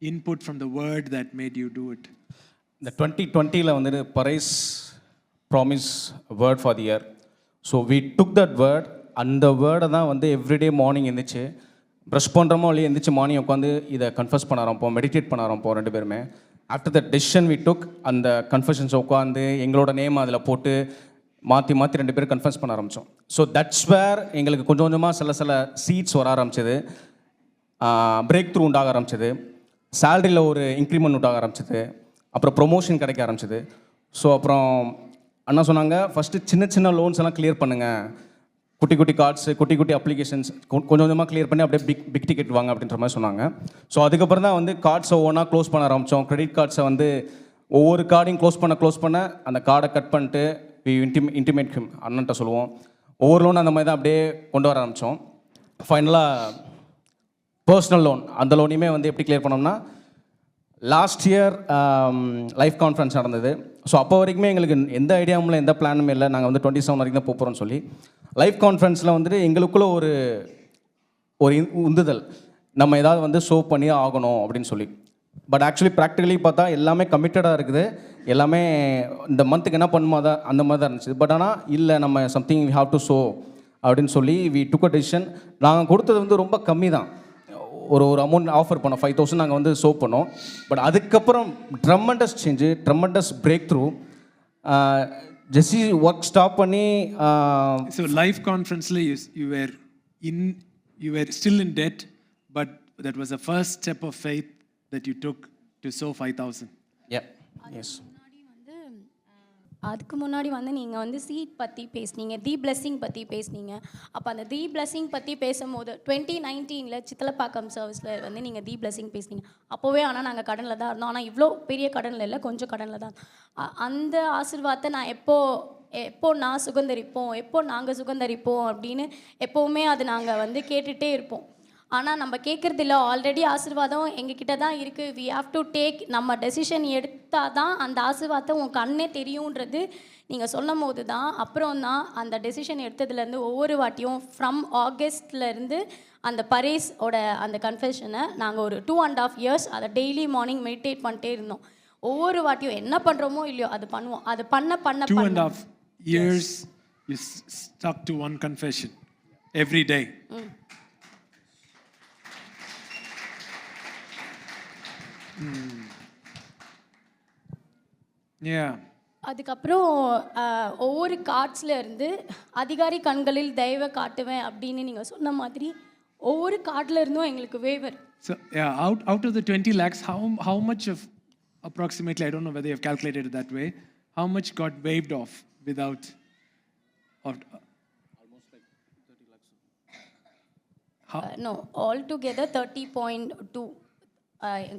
input from the word that made you do it? இந்த 2020ல் வந்துட்டு praise promise word for the year. So we took that word. அந்த வேர்டை தான் வந்து everyday morning எழுந்திரிச்சு brush பண்ணுறோமோ இல்லையா எழுந்திரிச்சு மார்னிங் உட்காந்து இதை கன்ஃபஸ் பண்ண ஆரம்பிப்போம், மெடிடேட் பண்ண ஆரம்பிப்போம் 2 பேருமே. After the decision we took, அந்த கன்ஃபஷன்ஸை உட்காந்து எங்களோட நேம் அதில் போட்டு மாற்றி 2 பேரும் கன்ஃபர்ஸ் பண்ண ஆரம்பித்தோம். ஸோ தட்ஸ் வேர் எங்களுக்கு கொஞ்சம் கொஞ்சமாக சில சீட்ஸ் வர ஆரம்பிச்சது, பிரேக் த்ரூ உண்டாக ஆரம்பிச்சது, சேலரியில் ஒரு இன்க்ரிமெண்ட் உண்டாக ஆரம்பிச்சது, அப்புறம் ப்ரொமோஷன் கிடைக்க ஆரம்பிச்சது. ஸோ அப்புறம் அண்ணா சொன்னாங்க, ஃபஸ்ட்டு சின்ன லோன்ஸ் எல்லாம் கிளியர் பண்ணுங்கள், குட்டி கார்ட்ஸு, குட்டி அப்ளிகேஷன்ஸ் கொஞ்சம் கொஞ்சமாக கிளியர் பண்ணி அப்படியே பிக் டிக்கெட் வாங்க அப்படின்ற மாதிரி சொன்னாங்க. ஸோ அதுக்கப்புறம் தான் வந்து கார்ட்ஸை ஒவ்வொன்றா க்ளோஸ் பண்ண ஆரம்பித்தோம். கிரெடிட் கார்ட்ஸை வந்து ஒவ்வொரு கார்டையும் க்ளோஸ் பண்ண அந்த கார்டை கட் பண்ணிட்டு இன்டிமேட் அண்ணன்ட்ட சொல்லுவோம். ஒவ்வொரு லோன் அந்த மாதிரி தான் அப்படியே கொண்டு வர ஆரம்பித்தோம். ஃபைனலாக பர்சனல் லோன், அந்த லோனையுமே வந்து எப்படி கிளியர் பண்ணோம்னா, லாஸ்ட் இயர் லைஃப் கான்ஃபரன்ஸ் நடந்தது. ஸோ அப்போ வரைக்குமே எங்களுக்கு எந்த ஐடியாவும் இல்லை, எந்த பிளானுமே இல்லை. நாங்கள் வந்து 27 வரைக்கும் தான் போகிறோம்னு சொல்லி லைஃப் கான்ஃபரன்ஸில் வந்துட்டு எங்களுக்குள்ள ஒரு உந்துதல், நம்ம ஏதாவது வந்து ஷோ பண்ணி ஆகணும் அப்படின்னு சொல்லி. பட் ஆக்சுவலி ப்ராக்டிகலி பார்த்தா எல்லாமே கமிட்டடாக இருக்குது, எல்லாமே இந்த மந்த்துக்கு என்ன பண்ணுமோ அதை அந்த மாதிரி தான் இருந்துச்சு. பட் ஆனால் இல்லை, நம்ம something we have to show அப்படின்னு சொல்லி வி டுக் அ டெசிஷன். நாங்கள் கொடுத்தது வந்து ரொம்ப கம்மி தான், ஒரு அமௌண்ட் ஆஃபர் பண்ணோம், 5,000 நாங்கள் வந்து ஷோ பண்ணோம். பட் அதுக்கப்புறம் tremendous change, tremendous breakthrough. Jessie work stop பண்ணி So life conference you were still in debt, but that was the first step of faith that you took to sow 5,000. Yeah. Yes. அதுக்கு முன்னாடி வந்து நீங்கள் வந்து seat பற்றி பேசுனீங்க, தி blessing பற்றி பேசுனீங்க. அப்போ அந்த தி பிளெஸ்ஸிங் பற்றி பேசும்போது 2019 சித்தலப்பாக்கம் சர்வீஸில் வந்து நீங்கள் தி பிளெஸ்ஸிங் பேசுனீங்க. அப்போவே ஆனால் நாங்கள் கடனில் தான் இருந்தோம். ஆனால் இவ்வளோ பெரிய கடனில் இல்லை, கொஞ்சம் கடனில் தான். அந்த ஆசீர்வாதத்தை நான் எப்போ நான் சுகந்தரிப்போம், எப்போ நாங்கள் சுகந்தரிப்போம் அப்படின்னு எப்போவுமே அது நாங்கள் வந்து கேட்டுகிட்டே இருப்போம். ஆனால் நம்ம கேட்குறதில்ல, ஆல்ரெடி ஆசீர்வாதம் எங்ககிட்ட தான் இருக்குது. வி ஹாவ் டு டேக், நம்ம டெசிஷன் எடுத்தால் தான் அந்த ஆசீர்வாதம் உன் கண்ணே தெரியுன்றது நீங்கள் சொல்லும் போது தான், அப்புறம் தான் அந்த டெசிஷன் எடுத்ததுலேருந்து ஒவ்வொரு வாட்டியும் ஃப்ரம் ஆகஸ்ட்லேருந்து அந்த பரேஸோட அந்த கன்ஃபெஷனை நாங்கள் ஒரு 2.5 years அதை டெய்லி மார்னிங் மெடிடேட் பண்ணிட்டே இருந்தோம். ஒவ்வொரு வாட்டியும் என்ன பண்ணுறோமோ இல்லையோ அது பண்ணுவோம். அது பண்ண 2.5 years you stuck to one confession every day. Yeah. அதுக்கப்புறம் ஒவ்வொரு கார்ட்ஸில் இருந்து அதிகாரி கண்களில் தெய்வ காட்டுவேன் அப்படின்னு நீங்கள் சொன்ன மாதிரி ஒவ்வொரு கார்டில் இருந்தும் எங்களுக்கு waiver. So yeah, out of the 20 lakhs, how much of approximately, I don't know whether you have calculated it that way, how much got waived off without almost like 30 lakhs. No, all together 30.2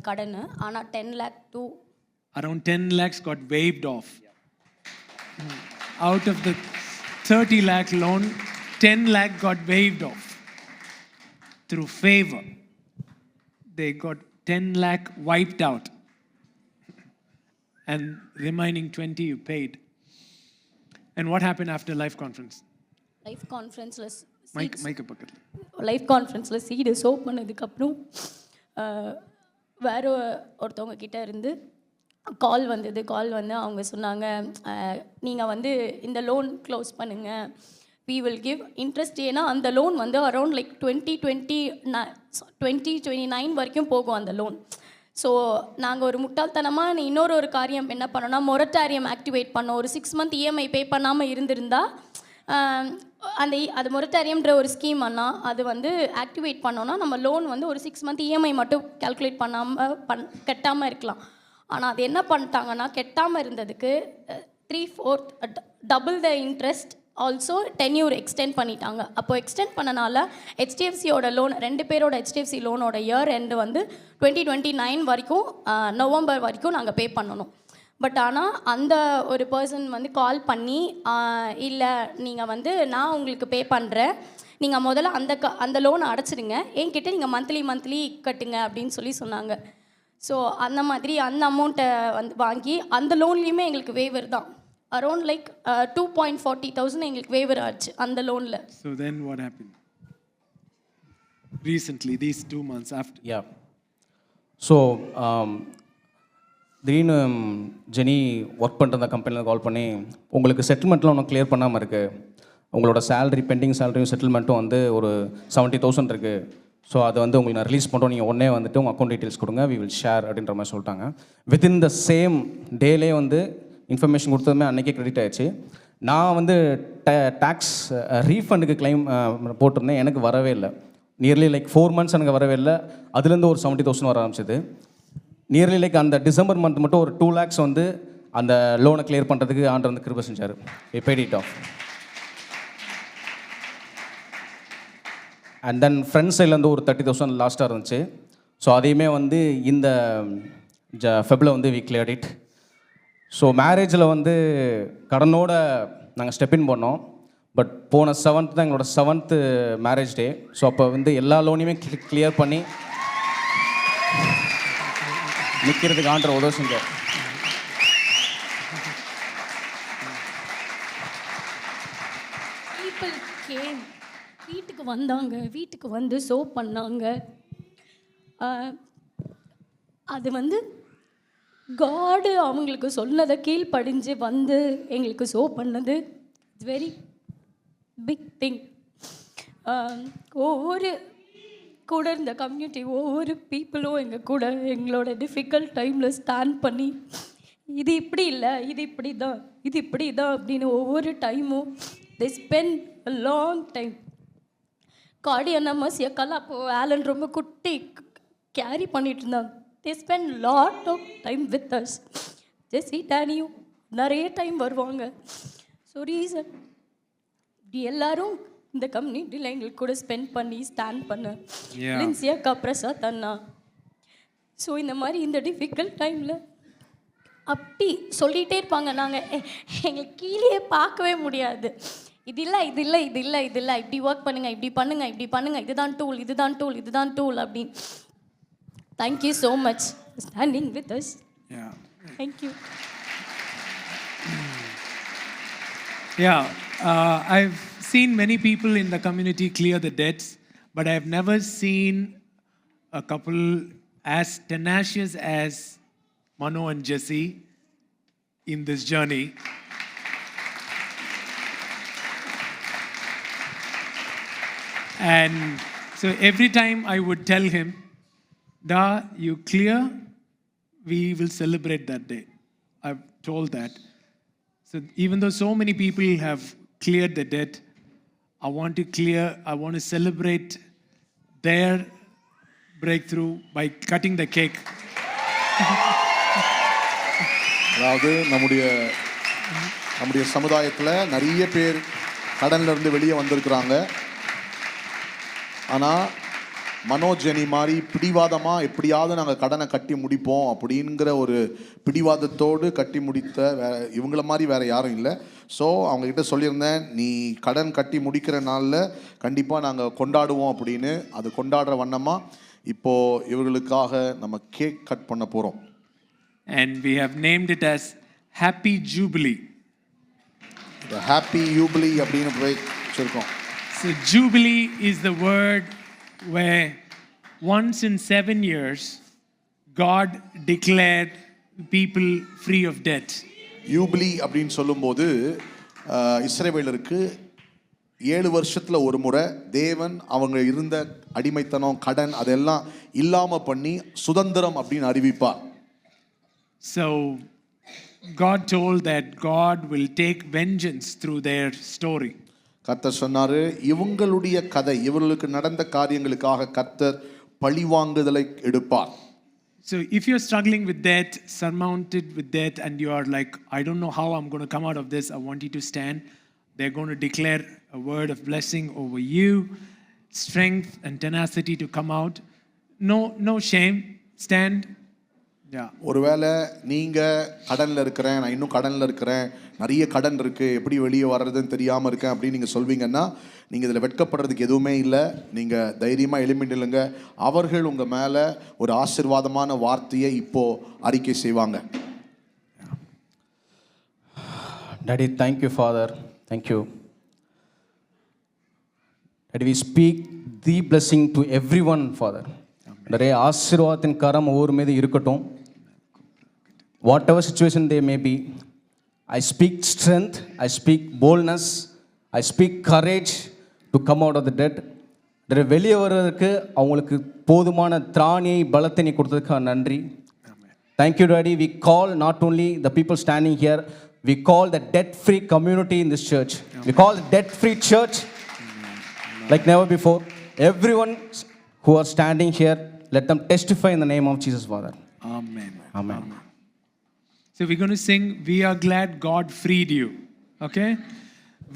கடன். ஆனால் 10 lakh to around 10 lakhs got waived off. Out of the 30 lakh loan, 10 lakh got waived off through favor. They got 10 lakh wiped out, and remaining 20 you paid. And what happened after life conference? Life கான்ஃபரன்ஸில் Mike பக்கத்துல. Life கான்ஃபரன்ஸில் seed sow பண்ணதுக்கப்புறம் வேறு ஒருத்தவங்க கிட்ட இருந்து கால் வந்தது. கால் வந்து அவங்க சொன்னாங்க, நீங்கள் வந்து இந்த லோன் க்ளோஸ் பண்ணுங்கள், we will give interest. ஏன்னா அந்த லோன் வந்து அரௌண்ட் லைக் 2029 வரைக்கும் போகும் அந்த லோன். ஸோ நாங்கள் ஒரு முட்டாள்தனமாக இன்னொரு காரியம் என்ன பண்ணோன்னா, மொரட்டாரியம் ஆக்டிவேட் பண்ணோம். ஒரு 6 month EMI பே பண்ணாமல் இருந்திருந்தா அது மொரட்டோரியம்ன்ற ஒரு ஸ்கீம் அண்ணா. அது வந்து ஆக்டிவேட் பண்ணோன்னா நம்ம லோன் வந்து ஒரு 6 மந்த் இஎம்ஐ மட்டும் கால்குலேட் கட்டாமல் இருக்கலாம். ஆனால் அது என்ன பண்ணிட்டாங்கன்னா, கெட்டாமல் இருந்ததுக்கு 3/4 double the interest also tenure extend பண்ணிட்டாங்க. அப்போ எக்ஸ்டெண்ட் பண்ணனால ஹெச்டிஎஃப்சியோட லோன் 2 பேரோட ஹெச்டிஎஃப்சி லோனோட இயர் எண்டு வந்து 2029 வரைக்கும் நவம்பர் வரைக்கும் நாங்கள் பே பண்ணணும். பட் ஆனால் அந்த ஒரு பர்சன் வந்து கால் பண்ணி இல்லை நீங்கள் வந்து நான் உங்களுக்கு பே பண்ணுறேன், நீங்கள் முதல்ல அந்த லோனை அடைச்சிடுங்க, என்கிட்ட நீங்கள் மந்த்லி கட்டுங்க அப்படின்னு சொன்னாங்க. ஸோ அந்த மாதிரி அந்த அமௌண்ட்டை வந்து வாங்கி அந்த லோன்லேயுமே எங்களுக்கு வேவர் தான். அரௌண்ட் லைக் 2,40,000 எங்களுக்கு வேவர் ஆச்சு அந்த லோனில். So then what happened? Recently, these 2 months after. Yeah. So, திடீர்னு ஜெனி ஒர்க் பண்ணுற அந்த கம்பெனியில் கால் பண்ணி, உங்களுக்கு செட்டில்மெண்ட்லாம் ஒன்றும் கிளியர் பண்ணாமல் இருக்குது, உங்களோட சேலரி பெண்டிங் சேலரியும் செட்டில்மெண்ட்டும் வந்து ஒரு 70,000 இருக்குது, ஸோ அதை வந்து உங்களுக்கு நான் ரிலீஸ் பண்ணுறோம், நீங்கள் உடனே வந்துட்டு உங்கள் அக்கௌண்ட் டீட்டெயில்ஸ் கொடுங்க, வி வில் ஷேர் அப்படின்ற மாதிரி சொல்லிட்டாங்க. வித்தின் த சேம் டேலே வந்து இன்ஃபர்மேஷன் கொடுத்ததுமே அன்றைக்கே கிரெடிட் ஆயிடுச்சு. நான் வந்து டேக்ஸ் ரீஃபண்டுக்கு கிளைம் போட்டிருந்தேன், எனக்கு வரவே இல்லை. நியர்லி லைக் 4 months எனக்கு வரவே இல்லை. அதுலேருந்து ஒரு 70,000 வர ஆரம்பிச்சது. நியர்லி லைக் அந்த டிசம்பர் மந்த் மட்டும் ஒரு 2 lakhs வந்து அந்த லோனை கிளியர் பண்ணுறதுக்கு ஆண்டர் வந்து கிருபை செஞ்சார். paid it off. And then friends சைட்லேருந்து ஒரு 30,000 லாஸ்ட்டாக இருந்துச்சு. ஸோ அதையுமே வந்து இந்த ஃபெப்ரில் வந்து வி கிளியர்ட் இட். ஸோ மேரேஜில் வந்து கடனோட நாங்கள் ஸ்டெப்பின் பண்ணோம். பட் போன 7th தான் எங்களோட 7th மேரேஜ் டே. ஸோ அப்போ வந்து எல்லா லோனையுமே கிளியர் பண்ணி நிற்கிறதுக்கு ஆண்டர் உதவி செஞ்சார். பீப்புள் கேம், வீட்டுக்கு வந்து ஷோ பண்ணாங்க. அது வந்து காடு அவங்களுக்கு சொன்னதை கீழ்ப்படிஞ்சு வந்து எங்களுக்கு ஷோ பண்ணது இட்ஸ் வெரி பிக் திங். ஒவ்வொரு கூட இருந்த கம்யூனிட்டி, ஒவ்வொரு பீப்புளும் எங்கள் கூட எங்களோட டிஃபிகல்ட் டைமில் ஸ்டாண்ட் பண்ணி இது இப்படி இல்லை, இது இப்படி தான் அப்படின்னு ஒவ்வொரு டைமும் they spend a long time. கார்டியனமஸ் எக்கெல்லாம் அப்போது ஆலன் ரொம்ப குட்டி கேரி பண்ணிட்டு இருந்தாங்க. they spend lot of time with us. ஜெஸி டேனியும் நிறைய டைம் வருவாங்க. ஸோ ரீசன் இப்படி எல்லாரும் இந்த கம்யூனிட்டியில் எங்களுக்கு கூட ஸ்பெண்ட் பண்ணி ஸ்டாண்ட் பண்ண லின்சி அக்கா, பிரசாத் அண்ணா. ஸோ இந்த மாதிரி இந்த டிஃபிகல்ட் டைமில் அப்படி சொல்லிகிட்டே இருப்பாங்க. நாங்கள் எங்களுக்கு கீழே பார்க்கவே முடியாது. இது இல்லை இப்படி ஒர்க் பண்ணுங்க, இதுதான் டூல் அப்படின்னு. Thank you so much standing with us. Thank you. I've seen many people in the community clear the debts, but I've never seen a couple as tenacious as Mano and Jesse in this journey. And so every time I would tell him, Da, you clear, we will celebrate that day. I've told that. So even though so many people have cleared the debt, I want to celebrate their breakthrough by cutting the cake. அதாவது நம்முடைய சமுதாயத்தில் நிறைய பேர் கடன்ல இருந்து வெளியே வந்திருக்கிறாங்க. ஆனால் மனோஜெனி மாதிரி பிடிவாதமாக எப்படியாவது நாங்கள் கடனை கட்டி முடிப்போம் அப்படிங்கிற ஒரு பிடிவாதத்தோடு கட்டி முடித்த இவங்கள மாதிரி வேறு யாரும் இல்லை. ஸோ அவங்கக்கிட்ட சொல்லியிருந்தேன், நீ கடன் கட்டி முடிக்கிற நாளில் கண்டிப்பாக நாங்கள் கொண்டாடுவோம் அப்படின்னு. அது கொண்டாடுற வண்ணமாக இப்போது இவர்களுக்காக நம்ம கேக் கட் பண்ண போகிறோம். And we have named it as Happy Jubilee. The Happy Jubilee அப்படின்னு வச்சிருக்கோம். So Jubilee is the word where once in 7 years God declared people free of debt. யூபிலி அப்படின்னு சொல்லும்போது இஸ்ரவேலருக்கு 7 வருஷத்துல ஒரு முறை தேவன் அவங்க இருந்த அடிமைத்தனம், கடன் அதெல்லாம் இல்லாம பண்ணி சுதந்திரம் அப்படின்னு அறிவிப்பார். So God told that God will take vengeance through their story. கர்த்தர் சொன்னாரு, இவங்களுடைய கதை, இவர்களுக்கு நடந்த காரியங்களுக்காக கர்த்தர் பழிவாங்குதலை எடுப்பார். So if you're struggling with debt, surmounted with debt, and you are like, I don't know how I'm going to come out of this, I want you to stand. They're going to declare a word of blessing over you, strength and tenacity to come out. No shame. Stand. Yeah. ஒருவேளை நீங்க கடன்ல இருக்கிறேன், நான் இன்னும் கடன்ல இருக்கிறேன், நிறைய கடன் இருக்கு, எப்படி வெளியே வர்றதுன்னு தெரியாம இருக்கேன் அப்படின்னு நீங்க சொல்வீங்கன்னா, நீங்க இதுல வெட்கப்படுறதுக்கு எதுவுமே இல்லை. நீங்க தைரியமா எழும்பி நில்லுங்க. அவர்கள் உங்க மேல ஒரு ஆசீர்வாதமான வார்த்தையை இப்போ அறிக்கை செய்வாங்க. Daddy, thank you, Father. Thank you. Daddy, we speak the blessing to everyone, Father. நிறைய ஆசீர்வாதத்தின் கரம் ஒவ்வொரு மீது இருக்கட்டும். Whatever situation they may be, I speak strength, I speak boldness, I speak courage to come out of the dead. வெளியே வர்றதுக்கு அவங்களுக்கு போதுமான திராணியை பலத்தை நீ கொடுத்ததுக்காக நன்றி. Thank you, Daddy. We call not only the people standing here, we call the debt-free community in this church. We call the debt-free church like never before. Everyone who are standing here, let them testify in the name of Jesus, Father. Amen. Amen. So we're going to sing, We Are Glad God Freed You. Okay?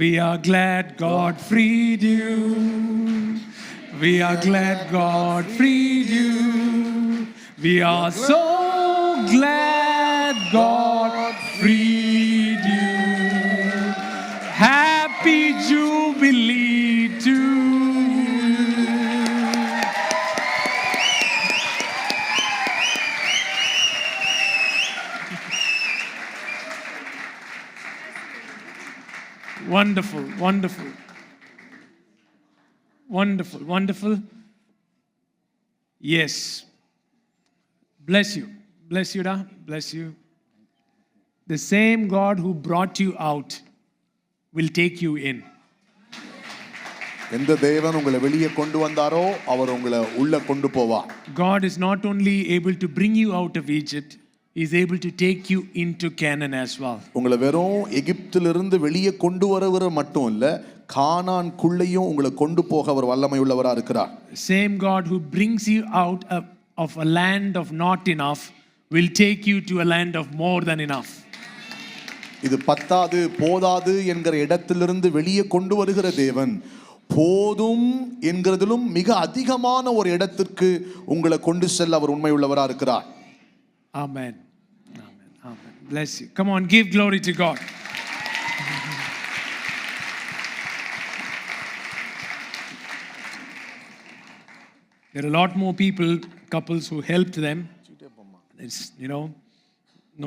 We are glad God freed you. We are glad God freed you. We are so glad God freed you. Happy Jubilee to you. Wonderful, wonderful. Wonderful, wonderful. Yes. Bless you. Bless you, da. Bless you. The same God who brought you out will take you in. எந்த தேவன் உங்களை வெளியே கொண்டு வந்தாரோ அவர் உங்களை உள்ள கொண்டு போவார். God is not only able to bring you out of Egypt, He is able to take you into Canaan as well. உங்களை வெறும் எகிப்திலிருந்து வெளியே கொண்டு வரவர் மட்டும் இல்ல, கானான்குள்ளேயும் உங்களை கொண்டு போக அவர் வல்லமை உள்ளவரா இருக்கிறார். Same God who brings you out of a land of not enough will take you to a land of more than enough. இது பத்தாது போதாது என்கிற இடத்திலிருந்து வெளியே கொண்டு வருகிற தேவன் போதும் என்கிறதிலும் மிக அதிகமான ஒரு இடத்திற்கு உங்களை கொண்டு செல்ல அவர் உண்மை உள்ளவரா இருக்கிறார். Amen. Amen. Amen. Bless you. Come on, give glory to God. There are a lot more people, couples who helped them. It's,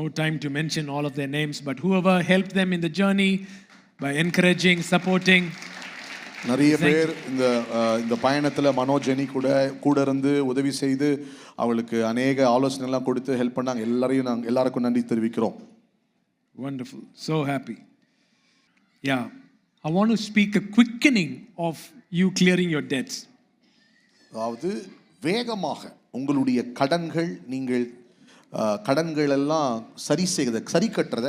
no time to mention all of their names, but whoever helped them in the journey by encouraging, supporting. நிறைய பேர் இந்த பயணத்துல மனோஜெனி கூட இருந்து உதவி செய்து அவளுக்கு அநேக ஆலோசனை எல்லாம் கொடுத்து ஹெல்ப் பண்ணாங்க. எல்லாருக்கும் நன்றி தெரிவிக்கிறோம். Wonderful. So happy. Yeah. I want to speak a quickening of you clearing your debts. அதாவது வேகமாக உங்களுடைய நீங்கள் கடன்கள் எல்லாம் சரி கட்டுறத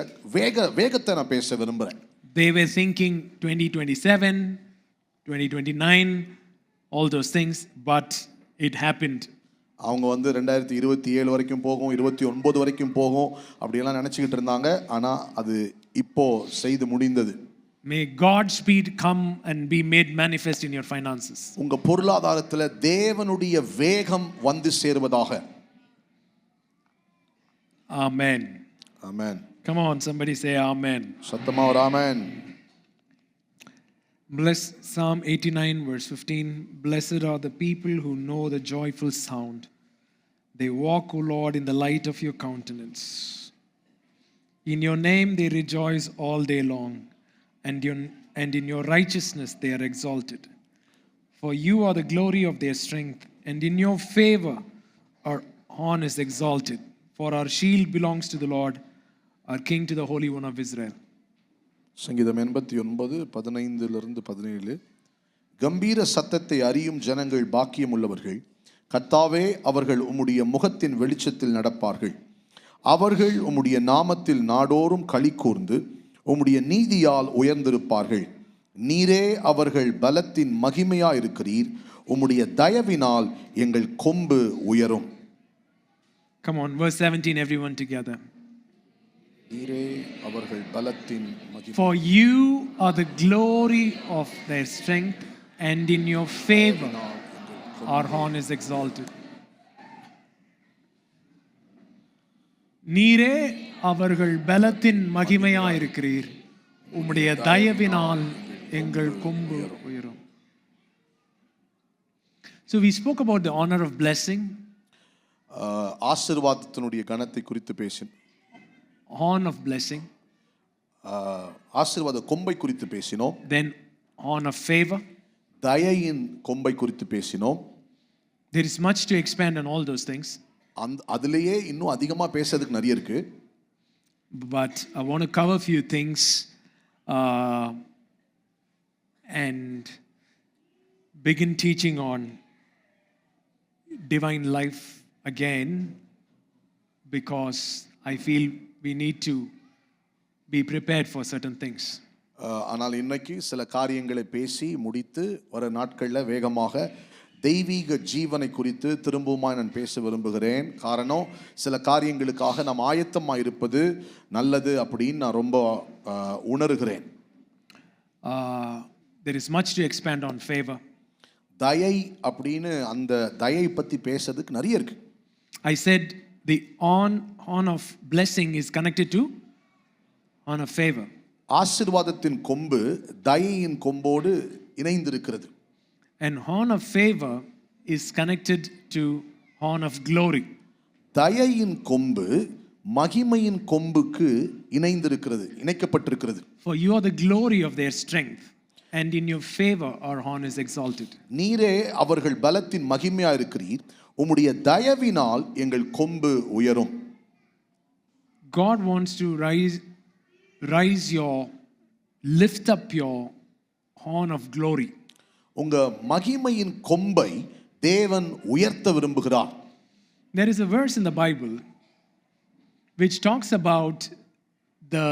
வேகத்தை நான் பேச விரும்புறேன். They were thinking 2027, 2029, all those things, but it happened. அவங்க 2027 வரைக்கும் போகும், 29 வரைக்கும் போகும் அப்படியெல்லாம் நினைச்சுக்கிட்டு இருந்தாங்க. ஆனா அது இப்போ செய்து முடிந்தது. May God's speed come and be made manifest in your finances. உங்க பொருளாதாரத்துல தேவனுடைய வேகம் வந்து சேருவதாக. Amen. Amen. Come on, somebody say amen. சத்தமா ஒரு ஆமென். Bless Psalm 89 verse 15. Blessed are the people who know the joyful sound. They walk, O Lord, in the light of your countenance. In your name they rejoice all day long, and in your righteousness they are exalted. For you are the glory of their strength, and in your favor our horn is exalted. For our shield belongs to the Lord, our King, to the Holy One of Israel. சங்கீதம் 89 15-17. கம்பீர சத்தத்தை அறியும் ஜனங்கள் பாக்கியம் உள்ளவர்கள். கர்த்தாவே, அவர்கள் உம்முடைய முகத்தின் வெளிச்சத்தில் நடப்பார்கள். அவர்கள் உம்முடைய நாமத்தில் நாடோறும் களி கூர்ந்து உம்முடைய நீதியால் உயர்ந்திருப்பார்கள். நீரே அவர்கள் பலத்தின் மகிமையா இருக்கிறீர், உம்முடைய தயவினால் எங்கள் கொம்பு உயரும். Come on, verse 17, everyone together. நீரே அவர்கள் பலத்தின் மகிமை. For you are the glory of their strength, and in your favor our horn is exalted. நீரே அவர்கள் பலத்தின் மகிமையா இருக்கிறீர், உம்முடைய தயவினால் எங்கள் கொம்பு உயரும். So we spoke about the honor of blessing, ஆசீர்வாதத்தினுடைய கனத்தை குறித்து பேசினோம். horn of blessing, ஆசீர்வாத கொம்பை குறித்து பேசினோம். then horn of favor. தயையின் கொம்பை குறித்து பேசினோம். There is much to expand on all those things, அதிலேயே இன்னும் அதிகமா பேசுறதுக்கு நிறைய இருக்கு. but I want to cover a few things and begin teaching on divine life again, because I feel we need to be prepared for certain things. ஆனால் இன்னைக்கு சில காரியங்களை பேசி முடித்து வர நாட்களில் வேகமாக தெய்வீக ஜீவனை குறித்து திரும்பவுமாய் நான் பேச விரும்புகிறேன். காரணம், சில காரியங்களுக்காக நாம் ஆயத்தமாக இருப்பது நல்லது அப்படின்னு நான் ரொம்ப உணர்கிறேன். There is much to expand on favor. தயை அப்படின்னு அந்த தயை பற்றி பேசுறதுக்கு நிறைய இருக்கு. I said the horn of blessing is connected to horn of favor. ஆசீர்வாதத்தின் கொம்பு தயையின் கொம்போடு இணைந்திருக்கிறது. And horn of favor is connected to horn of glory. தயையின் கொம்பு மகிமையின் கொம்புக்கு இணைந்திருக்கிறது, இணைக்கப்பட்டிருக்கிறது. For you are the glory of their strength, and in your favor our horn is exalted. நீரே அவர்கள் பலத்தின் மகிமையா இருக்கிறீர், உம்முடைய தயவினால் எங்கள் கொம்பு உயரும். God wants to lift up your horn of glory. உங்க மகிமையின் கொம்பை தேவன் உயர்த்த விரும்புகிறார். There is a verse in the Bible which talks about the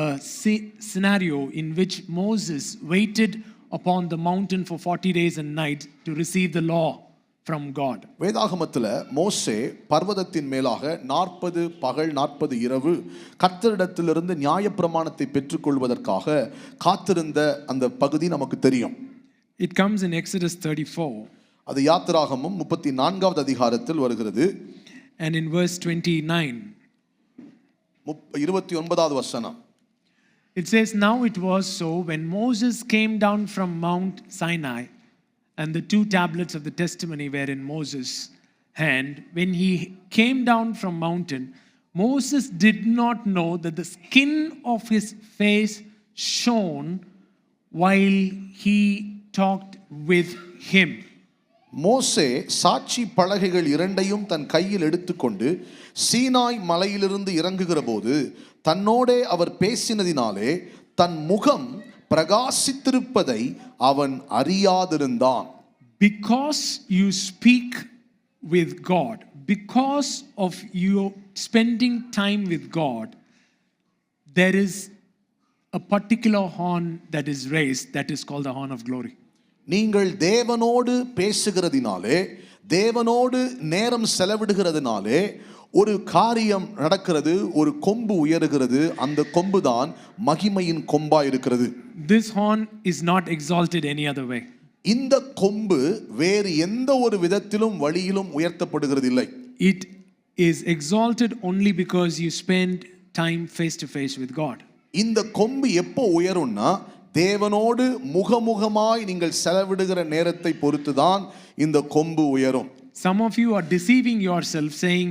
scenario in which Moses waited upon the mountain for 40 days and nights to receive the law from God. வேதாகமத்தில் மோசே பர்வதத்தின் மேலாக 40 பகல் 40 இரவு கர்த்தரிடத்திலிருந்து நியாயப்பிரமாணத்தை பெற்றுக்கொள்வதற்காக காத்திருந்த அந்த பகுதி நமக்கு தெரியும். It comes in Exodus 34. அது யாத்திராகமம் 34வது அதிகாரத்தில் வருகிறது. And in verse 29. 29வது வசனம். It says, now it was so when Moses came down from Mount Sinai, and the 2 tablets of the testimony were in Moses' hand. When he came down from mountain, Moses did not know that the skin of his face shone while he talked with him. மோசே சாட்சி பலகைகள் இரண்டையும் தன் கையில் எடுத்துக்கொண்டு சீனாய் மலையிலிருந்து இறங்குகிற போது தன்னோடே அவர் பேசினதினாலே தன் முகம் பிரகாசித்திருப்பதை அவன் அறியாதிருந்தான். Because you speak with God, because of you spending time with God, there is a particular horn that is raised that is called the horn of glory. நீங்கள் தேவனோடு பேசுகிறதினாலே, தேவனோடு நேரம் செலவிடுகிறதினாலே ஒரு காரியம் நடக்கிறது, ஒரு கொம்பு உயருகிறது. அந்த கொம்பு தான் மகிமையின் கொம்பா இருக்கிறது. This horn is not exalted any other way. இந்த கொம்பு வேறு எந்த ஒரு விதத்திலும் வழியிலும் உயர்த்தப்படுகிறது இல்லை. It is exalted only because you spend time face to face with God. இந்த கொம்பு எப்போ உயரும்னா தேவனோடு முகமுகமாய் நீங்கள் செலவிடுகிற நேரத்தை பொறுத்துதான் இந்த கொம்பு உயரும். Some of you are deceiving yourself saying,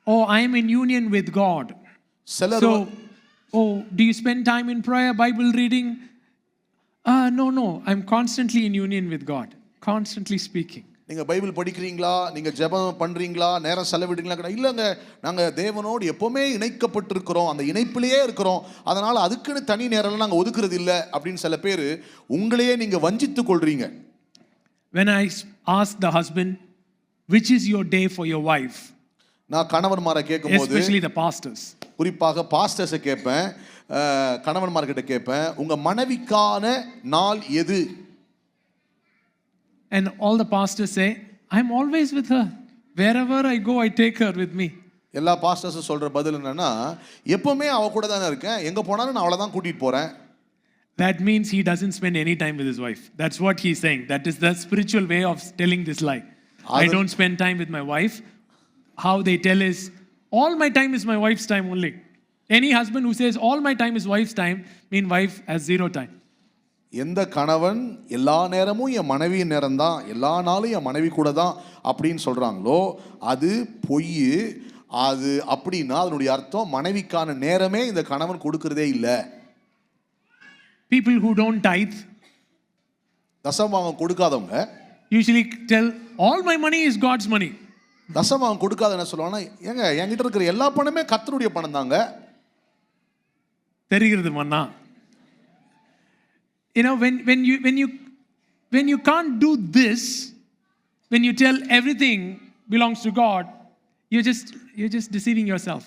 oh, I am in union with God. So, oh, do you spend time in prayer, Bible reading? No, I'm constantly in union with God, constantly speaking. நீங்க Bible படிக்கிறீங்களா, நீங்க ஜெபம் பண்றீங்களா, நேரம் செலவிடுறீங்களா? இல்லங்க, நாங்க தேவனோடு எப்பவுமே இணைக்கப்பட்டிருக்கிறோம், அந்த இணைப்பிலேயே இருக்கிறோம், அதனால அதுக்குன்னு தனி நேரம் நாங்க ஒதுக்குறது இல்லை அப்படின்னு சில பேர் உங்களையே நீங்க வஞ்சித்துக் கொள்றீங்க. When I ask the husband, which is your day for your wife? நான் கணவன்மாரை கேட்கும்போது, especially the pastors. குறிப்பாக பாஸ்டர்ஸை கேட்பேன், கணவன்மார்கிட்ட கேட்பேன், உங்க மனைவிக்கான நாள் எது? And all the pastors say, I'm always with her. Wherever I go, I take her with me. எல்லா பாஸ்டர்ஸும் சொல்ற பதில் என்னன்னா, எப்பவுமே அவ கூட தானே இருக்கேன், எங்க போனாலும் நான் அவளை தான் கூட்டிட்டு போறேன். That means he doesn't spend any time with his wife. That's what he's saying. That is the spiritual way of telling this lie. I don't spend time with my wife. How they tell is, all my time is my wife's time only. Any husband who says all my time is wife's time, mean wife has zero time. எந்த கணவன் எல்லா நேரமும் என் மனைவியின் நேரம் தான், எல்லா நாளும் என் மனைவி கூட தான் அப்படின்னு சொல்றாங்களோ அது பொய். அது அப்படின்னா அதனுடைய அர்த்தம் மனைவிக்கான நேரமே இந்த கணவன் கொடுக்கறதே இல்லை. People who don't tithe, தசமபாகம் கொடுக்காதவங்க usually tell all my money is God's money. தசமபாகம் கொடுக்காத என்ன சொல்லுவாங்கன்னா, ஏங்க என்கிட்ட இருக்கிற எல்லா பணமே கர்த்தருடைய பணம் தாங்க. தெரிகிறது மன்னா. You know, when you can't do this, when you tell everything belongs to God, you're just deceiving yourself.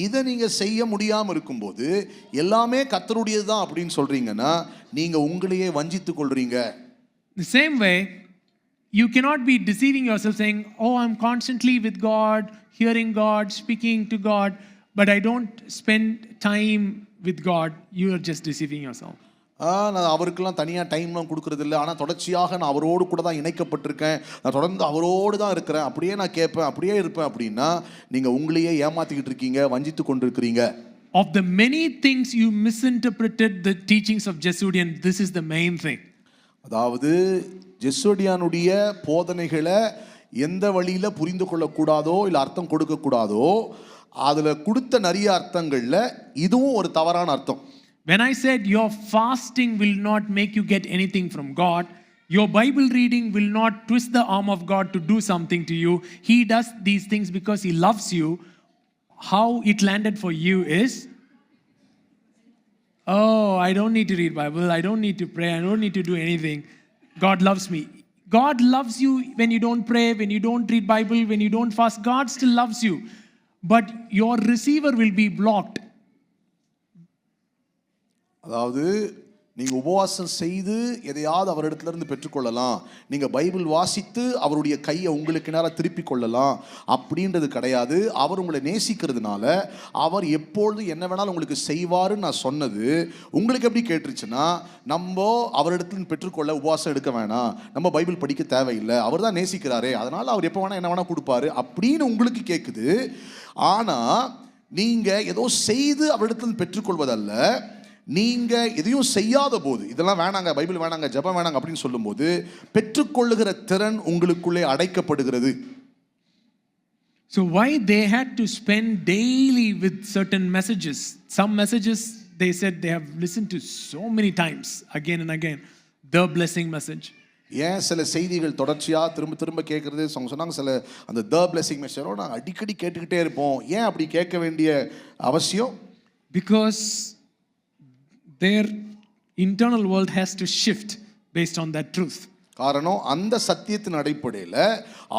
இதை நீங்க செய்ய முடியாம இருக்கும்போது எல்லாமே கர்த்தருடையது தான் அப்படின்னு சொல்றீங்கன்னா நீங்க உங்களையே வஞ்சித்துக் கொள்றீங்க. The same way, you cannot be deceiving yourself saying, oh, I'm constantly with God, hearing God, speaking to God, but I don't spend time with God. You are just deceiving yourself. நான் அவருக்கெல்லாம் தனியாக டைம்லாம் கொடுக்கறது இல்லை, ஆனால் தொடர்ச்சியாக நான் அவரோடு கூட தான் இணைக்கப்பட்டிருக்கேன், நான் தொடர்ந்து அவரோடு தான் இருக்கிறேன், அப்படியே நான் கேட்பேன், அப்படியே இருப்பேன் அப்படின்னா நீங்கள் உங்களையே ஏமாற்றிக்கிட்டு இருக்கீங்க, வஞ்சித்து கொண்டு இருக்கிறீங்க. Of the many things you misinterpreted the teachings of Jesudian, this is the main thing. அதாவது ஜெசுடியானுடைய போதனைகளை எந்த வழியில் புரிந்து கொள்ளக்கூடாதோ இல்லை அர்த்தம் கொடுக்கக்கூடாதோ அதில் கொடுத்த நிறைய அர்த்தங்களில் இதுவும் ஒரு தவறான அர்த்தம். When I said your fasting will not make you get anything from God, your Bible reading will not twist the arm of God to do something to you. He does these things because He loves you. How it landed for you is, oh, I don't need to read Bible, I don't need to pray, I don't need to do anything. God loves me. God loves you when you don't pray, when you don't read Bible, when you don't fast. God still loves you. But your receiver will be blocked. அதாவது நீங்கள் உபவாசம் செய்து எதையாவது அவரிடத்துலேருந்து பெற்றுக்கொள்ளலாம், நீங்கள் Bible வாசித்து அவருடைய கையை உங்களுக்கு நேராக திருப்பி கொள்ளலாம் அப்படின்றது கிடையாது. அவர் உங்களை நேசிக்கிறதுனால அவர் எப்பொழுது என்ன வேணாலும் உங்களுக்கு செய்வாருன்னு நான் சொன்னது உங்களுக்கு எப்படி கேட்டுருச்சுன்னா, நம்ம அவரிடத்துல பெற்றுக்கொள்ள உபவாசம் எடுக்க வேணாம், நம்ம பைபிள் படிக்க தேவையில்லை, அவர் தான் நேசிக்கிறாரே, அதனால் அவர் எப்போ வேணால் என்ன வேணால் கொடுப்பாரு அப்படின்னு உங்களுக்கு கேட்குது. ஆனால் நீங்கள் ஏதோ செய்து அவரிடத்துல பெற்றுக்கொள்வதல்ல, நீங்க எதையும் செய்யாத போது, இதெல்லாம் வேணாங்க, பைபிள் வேணாங்க, ஜெபம் வேணாங்க அப்படின்னு சொல்லும்போது பெற்றுக்கொள்ளுகிற திறன் உங்களுக்குள்ளே அடைக்கப்படுகிறது. So why they had to spend daily with certain messages? Some messages they said they have listened to so many times, again and again, the blessing message. ஏன் சில செய்திகள் தொடர்ச்சியாக திரும்ப திரும்ப கேட்குறது சொன்னாங்க, சில அந்த த பிளெஸிங் மெசேஜோட நாங்கள் அடிக்கடி கேட்டுக்கிட்டே இருப்போம். ஏன் அப்படி கேட்க வேண்டிய அவசியம்? Because their internal world has to shift based on that truth. காரணம் அந்த சத்தியத்தின் அடிப்படையில்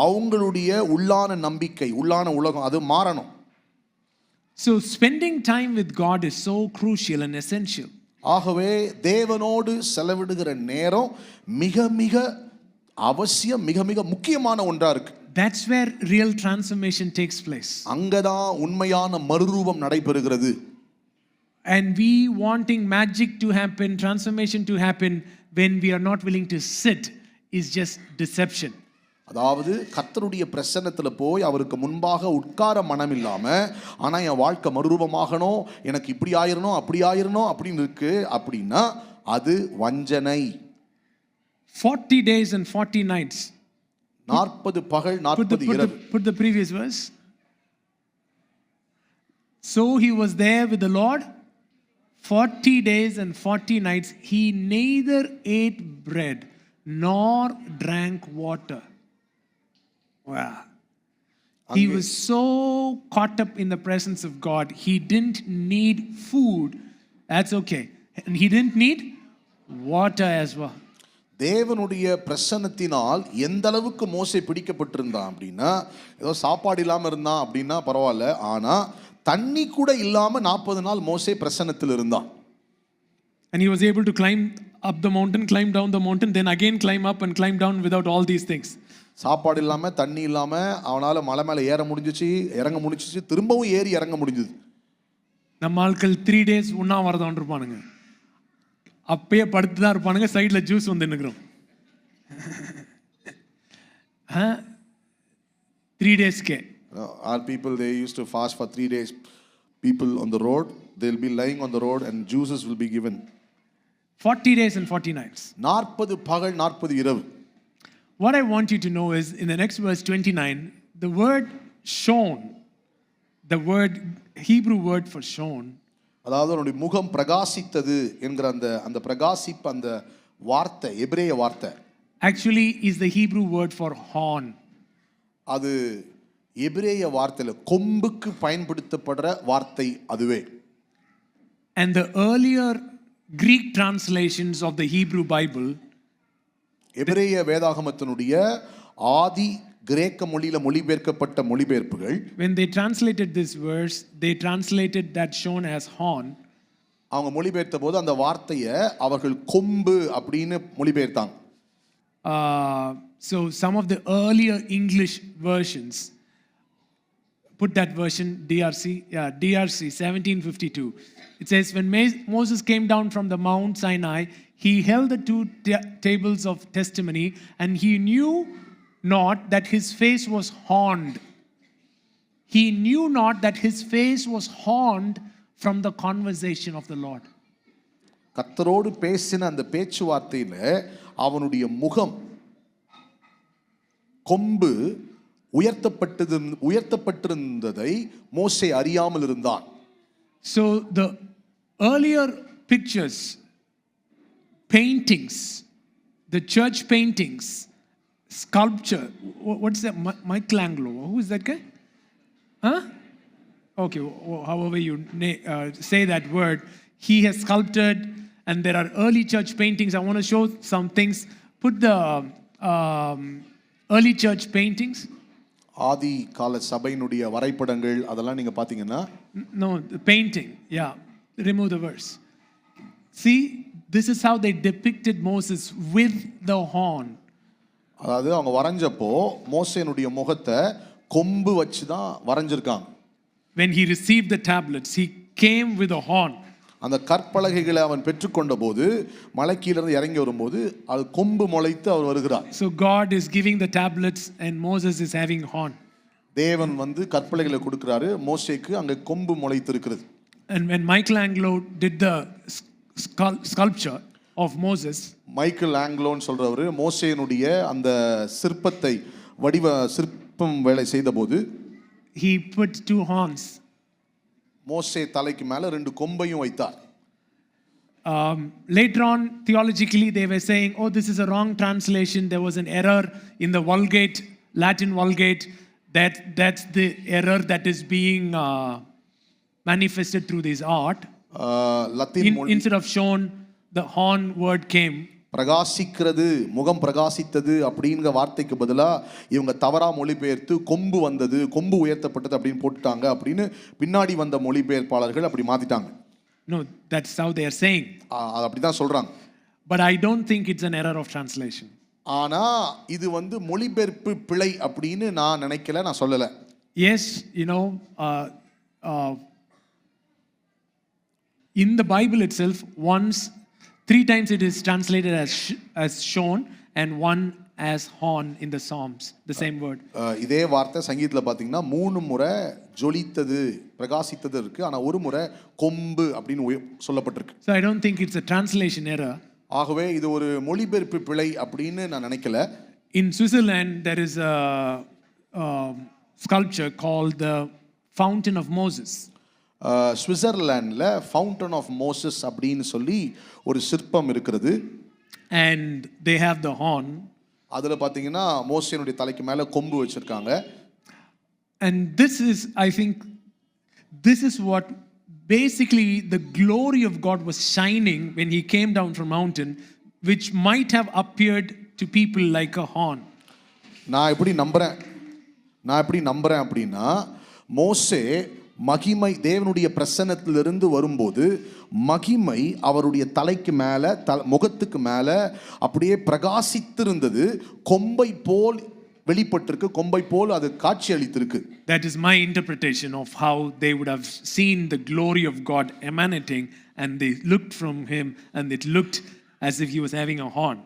அவங்களுடைய உள்ளான நம்பிக்கை, உள்ளான உலகம் அது மாறணும். So spending time with God is so crucial and essential. ஆகவே தேவனோடு செலவிடுகிற நேரம் மிக மிக அவசியம், மிக மிக முக்கியமான ஒன்றா இருக்கு. That's where real transformation takes place. அங்கதான் உண்மையான மறுரூபம் நடைபெறுகிறது. And we wanting magic to happen, transformation to happen when we are not willing to sit is just deception. அதாவது கர்த்தருடைய பிரசன்னத்தில் போய் அவருக்கு முன்பாக உட்கார மனம் இல்லாம, ஆனா என் வாழ்க்கை மறுரூபமாகணும், எனக்கு இப்படி ஆயிரணும் அப்படி ஆயிரணும் அப்படின்னு இருக்கு அப்படின்னா அது வஞ்சனை. 40 days and 40 nights. 40 பகல் 40 இரவு. Put the previous verse. So he was there with the Lord 40 days and 40 nights. He neither ate bread nor drank water. Wow. He was so caught up in the presence of God. He didn't need food. That's okay. And he didn't need water as well. தேவனுடைய பிரசன்னத்தினால் எந்த அளவுக்கு மோசே பிடிக்கப்பட்டிருந்தான் அப்படின்னா, ஏதோ சாப்பாடு இல்லாமல் இருந்தான் அப்படின்னா பரவாயில்ல, ஆனா தண்ணி கூட இல்லாம 40 நாள் மோசே பிரசன்னத்தில் இருந்தான். And he was able to climb up the mountain, climb down the mountain, then again climb up and climb down without all these things. சாப்பாடு இல்லாம தண்ணி இல்லாம அவனால மலை மேல ஏற முடிஞ்சிச்சு, இறங்க முடிஞ்சிச்சு, திரும்பவும் ஏறி இறங்க முடிஞ்சது. நம்ம ஆட்கள் 3 days உண்ணாவிரதம் இருப்பானுங்க, அப்பயே படுத்து தான் இருப்பானுங்க, சைடில் ஜூஸ் வந்து நிற்கிறோம். 3 daysக்கே Our people, they used to fast for 3 days. People on the road, they'll be lying on the road and juices will be given. 40 days and 40 nights. 40 பகல் 40 இரவு. What I want you to know is in the next verse 29, the word shone, the word Hebrew word for shone, அதாவது அவனுடைய முகம் பிரகாசித்தது என்கிற அந்த பிரகாசிப்பு, அந்த வார்த்தை எபிரேய வார்த்தை actually is the Hebrew word for horn. அது எபிரேய வார்த்தையில கொம்புக்கு பயன்படுத்தப்படுற வார்த்தை அதுவே. And the earlier Greek translations of the Hebrew Bible, எபிரேய வேதாகமத்தினுடைய ஆதி கிரேக்க மொழியில மொழிபெயர்க்கப்பட்ட மொழிபெயர்ப்புகள், when they translated this verse, they translated that shone as horn. அவங்க மொழிபெயர்த்த போது அந்த வார்த்தையை அவர்கள் கொம்பு அப்படின்னு மொழிபெயர்த்தாங்க. So some of the earlier English versions put that version DRC 1752. It says, when Moses came down from the Mount Sinai, he held the 2 tables of testimony, and he knew not that his face was horned. He knew not that his face was horned from the conversation of the Lord. கர்த்தரோடு பேசின அந்த பேச்சுவார்த்தையில அவனுடைய முகம் கொம்பு உயர்த்தப்பட்டிருந்ததை மோசே அறியாமல் இருந்தான். So the earlier pictures, paintings, the church paintings, sculpture, what's that? Michelangelo, who is that guy? Huh? Okay, however you say that word, he has sculpted, and there are early church paintings. I want to show some things. Put the early church paintings. ஆதி கால சபையினுடைய வரைபடங்கள் அதெல்லாம் நீங்க பாத்தீங்கன்னா, no, the painting, yeah, remove the verse. See, this is how they depicted Moses with the horn. அதாவது அவங்க வரைஞ்சப்போ மோசேனுடைய முகத்தை கொம்பு வச்சு தான் வரைஞ்சிருக்காங்க. When he received the tablets, he came with a horn. அந்த கற்பலகைகளை அவன் பெற்றுக்கொண்ட போது மலைக்கீழிருந்து இறங்கி வரும்போது அது கொம்பு முளைத்து அவர் வருகிறார். So God is giving the tablets and Moses is having horn. தேவன் வந்து கற்பலகைகளை கொடுக்கிறாரு, மோசேக்கு அங்க கொம்பு முளைத்து இருக்கிறது. And when Michelangelo did the sculpture of Moses, Michael ஆங்கிலோன்னு சொல்றவர் மோசேனுடைய அந்த சிற்பத்தை சிற்பம் வேலை செய்தபோது he put 2 horns. மோசே தலைக்கு மேல 2 கொம்பையும் வைத்தார். Later on, theologically, they were saying, oh, this is a wrong translation. There was an error in the Vulgate, Latin Vulgate. That's the error that is being manifested through this art. Instead of shown, the horn word came. பிரகாசிக்கிறது, முகம் பிரகாசித்தது அப்படிங்கிற வார்த்தைக்கு பதிலா இவங்க தவறா மொழிபெயர்த்து கொம்பு வந்தது, கொம்பு உயர்த்தப்பட்டது அப்படின்னு போட்டுட்டாங்க அப்படின்னு பின்னாடி வந்த மொழிபெயர்ப்பாளர்கள் அப்படி மாத்திட்டாங்க. No, that's how they are saying. அது அப்படிதான் சொல்றாங்க. But I don't think it's an error of translation. ஆனா இது வந்து மொழிபெயர்ப்பு பிழை அப்படின்னு நான் நினைக்கல, நான் சொல்லல. Yes, you know, in the Bible itself, 3 times it is translated as shown and 1 as horn in the Psalms, the same word. இதே வார்த்தை சங்கீதத்துல பாத்தீங்கன்னா 3 முறை ஜொலித்தது, பிரகாசித்தது இருக்கு, ஆனா ஒரு முறை கொம்பு அப்படின்னு சொல்லப்பட்டிருக்கு. So I don't think it's a translation error. ஆகவே இது ஒரு மொழிபெயர்ப்பு பிழை அப்படின்னு நான் நினைக்கல. In Switzerland there is a sculpture called the Fountain of Moses. சுவிட்சர்லாண்டில் ஃபவுண்டன் ஆஃப் மோசஸ் அப்படின்னு சொல்லி ஒரு சிற்பம் இருக்கிறது. And they have the horn. அதில் பார்த்தீங்கன்னா மோசேனுடைய தலைக்கு மேலே கொம்பு வச்சிருக்காங்க. And this is, I think, this is what basically the glory of God was shining when he came down from mountain, which might have appeared to people like a horn. நான் எப்படி நம்புறேன் அப்படின்னா, மோசே மகிமை தேவனுடைய பிரசன்னத்திலிருந்து வரும்போது மகிமை அவருடைய தலைக்கு மேலே முகத்துக்கு மேலே அப்படியே பிரகாசித்திருந்தது. கொம்பை போல் வெளிப்பட்டிருக்கு, கொம்பை போல் அது காட்சி அளித்திருக்கு. That is my interpretation of how they would have seen the glory of God emanating, and they looked from him and it looked as if he was having a horn.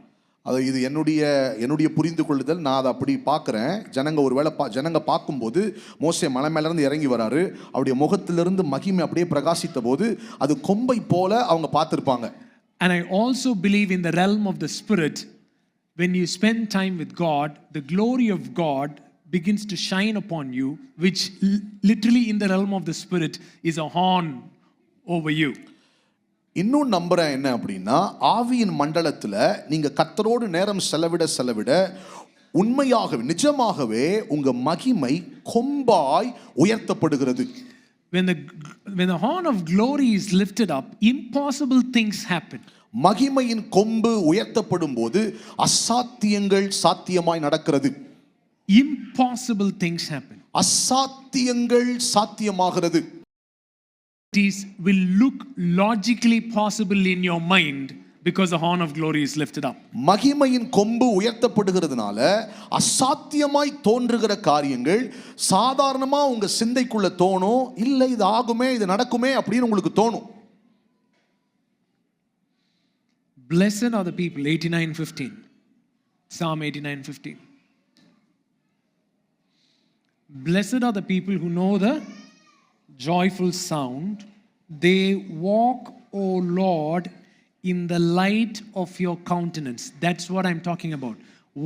அது இது என்னுடைய புரிந்து கொள்ளுதல். நான் அதை அப்படி பார்க்குறேன். ஜனங்க பார்க்கும்போது மோசே மலை மேலேருந்து இறங்கி வராரு, அவருடைய முகத்திலிருந்து மகிமை அப்படியே பிரகாசித்த போது அது கொம்பை போல அவங்க பார்த்துருப்பாங்க. And I also believe in the realm of the spirit, when you spend time with God, the glory of God begins to shine upon you, which literally in the realm of the spirit is a horn over you. இன்னும் நம்புறேன் என்ன அப்படின்னா, ஆவியின் மண்டலத்தில் நீங்க கர்த்தரோடு நேரம் செலவிட உண்மையாகவே நிஜமாகவே உங்க மகிமை கொம்பாய் உயர்த்தப்படுகிறது. When the horn of glory is lifted up, impossible things happen. மகிமையின் கொம்பு உயர்த்தப்படும் போது அசாத்தியங்கள் சாத்தியமாய் நடக்கிறது. Impossible things happen. அசாத்தியங்கள் சாத்தியமாகிறது. Will look logically possible in your mind because the horn of glory is lifted up. மகிமையின் கொம்பு உயர்த்தப்படுகிறதுனால அசாத்தியமாய் தோன்றுகிற காரியங்கள் சாதாரணமா உங்க சிந்தைக்குள்ள தோணும். இல்லை இது ஆகுமே, இது நடக்குமே அப்படின்னு உங்களுக்கு தோணும். Blessed are the people, 89:15. Psalm 89:15. Blessed are the people who know the joyful sound. They walk, O Lord, in the light of your countenance. That's what I'm talking about.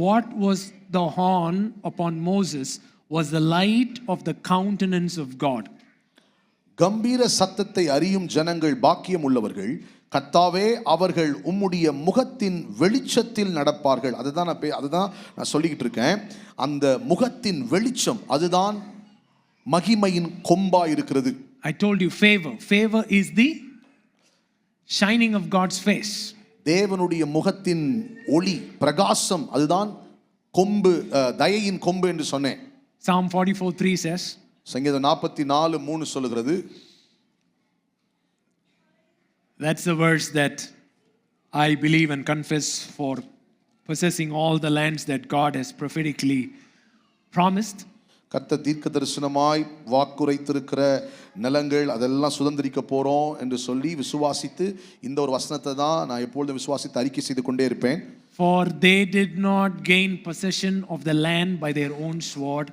What was the horn upon Moses was the light of the countenance of God. கம்பீர சத்தத்தை அறியும் ஜனங்கள் பாக்கியம் உள்ளவர்கள், கர்த்தாவே அவர்கள் உம்முடைய முகத்தின் வெளிச்சத்தில் நடப்பார்கள். அதுதான் நான் சொல்லிக்கிட்டு இருக்கேன். அந்த முகத்தின் வெளிச்சம் அதுதான் மகிமையின் கொம்பா இருக்கிறது. I told you favor is the shining of God's face. தேவனுடைய முகத்தின் ஒளி பிரகாசம் அதுதான் கொம்பு, தயையின் கொம்பு என்று சொன்னேன். Psalm 44:3 says, சங்கீதம் 44:3 சொல்லுகிறது. That's the verse that I believe and confess for possessing all the lands that God has prophetically promised. கர்த்தர் தீர்க்க தரிசனமாய் வாக்குரைத்திருக்கிற நிலங்கள் அதெல்லாம் சுதந்திரிக்க போறோம் என்று சொல்லி விசுவாசித்து இந்த ஒரு வசனத்தை தான் நான் எப்பொழுதும் விசுவாசித்து அறிக்கை செய்து கொண்டே இருப்பேன். For they did not gain possession of the land by their own sword,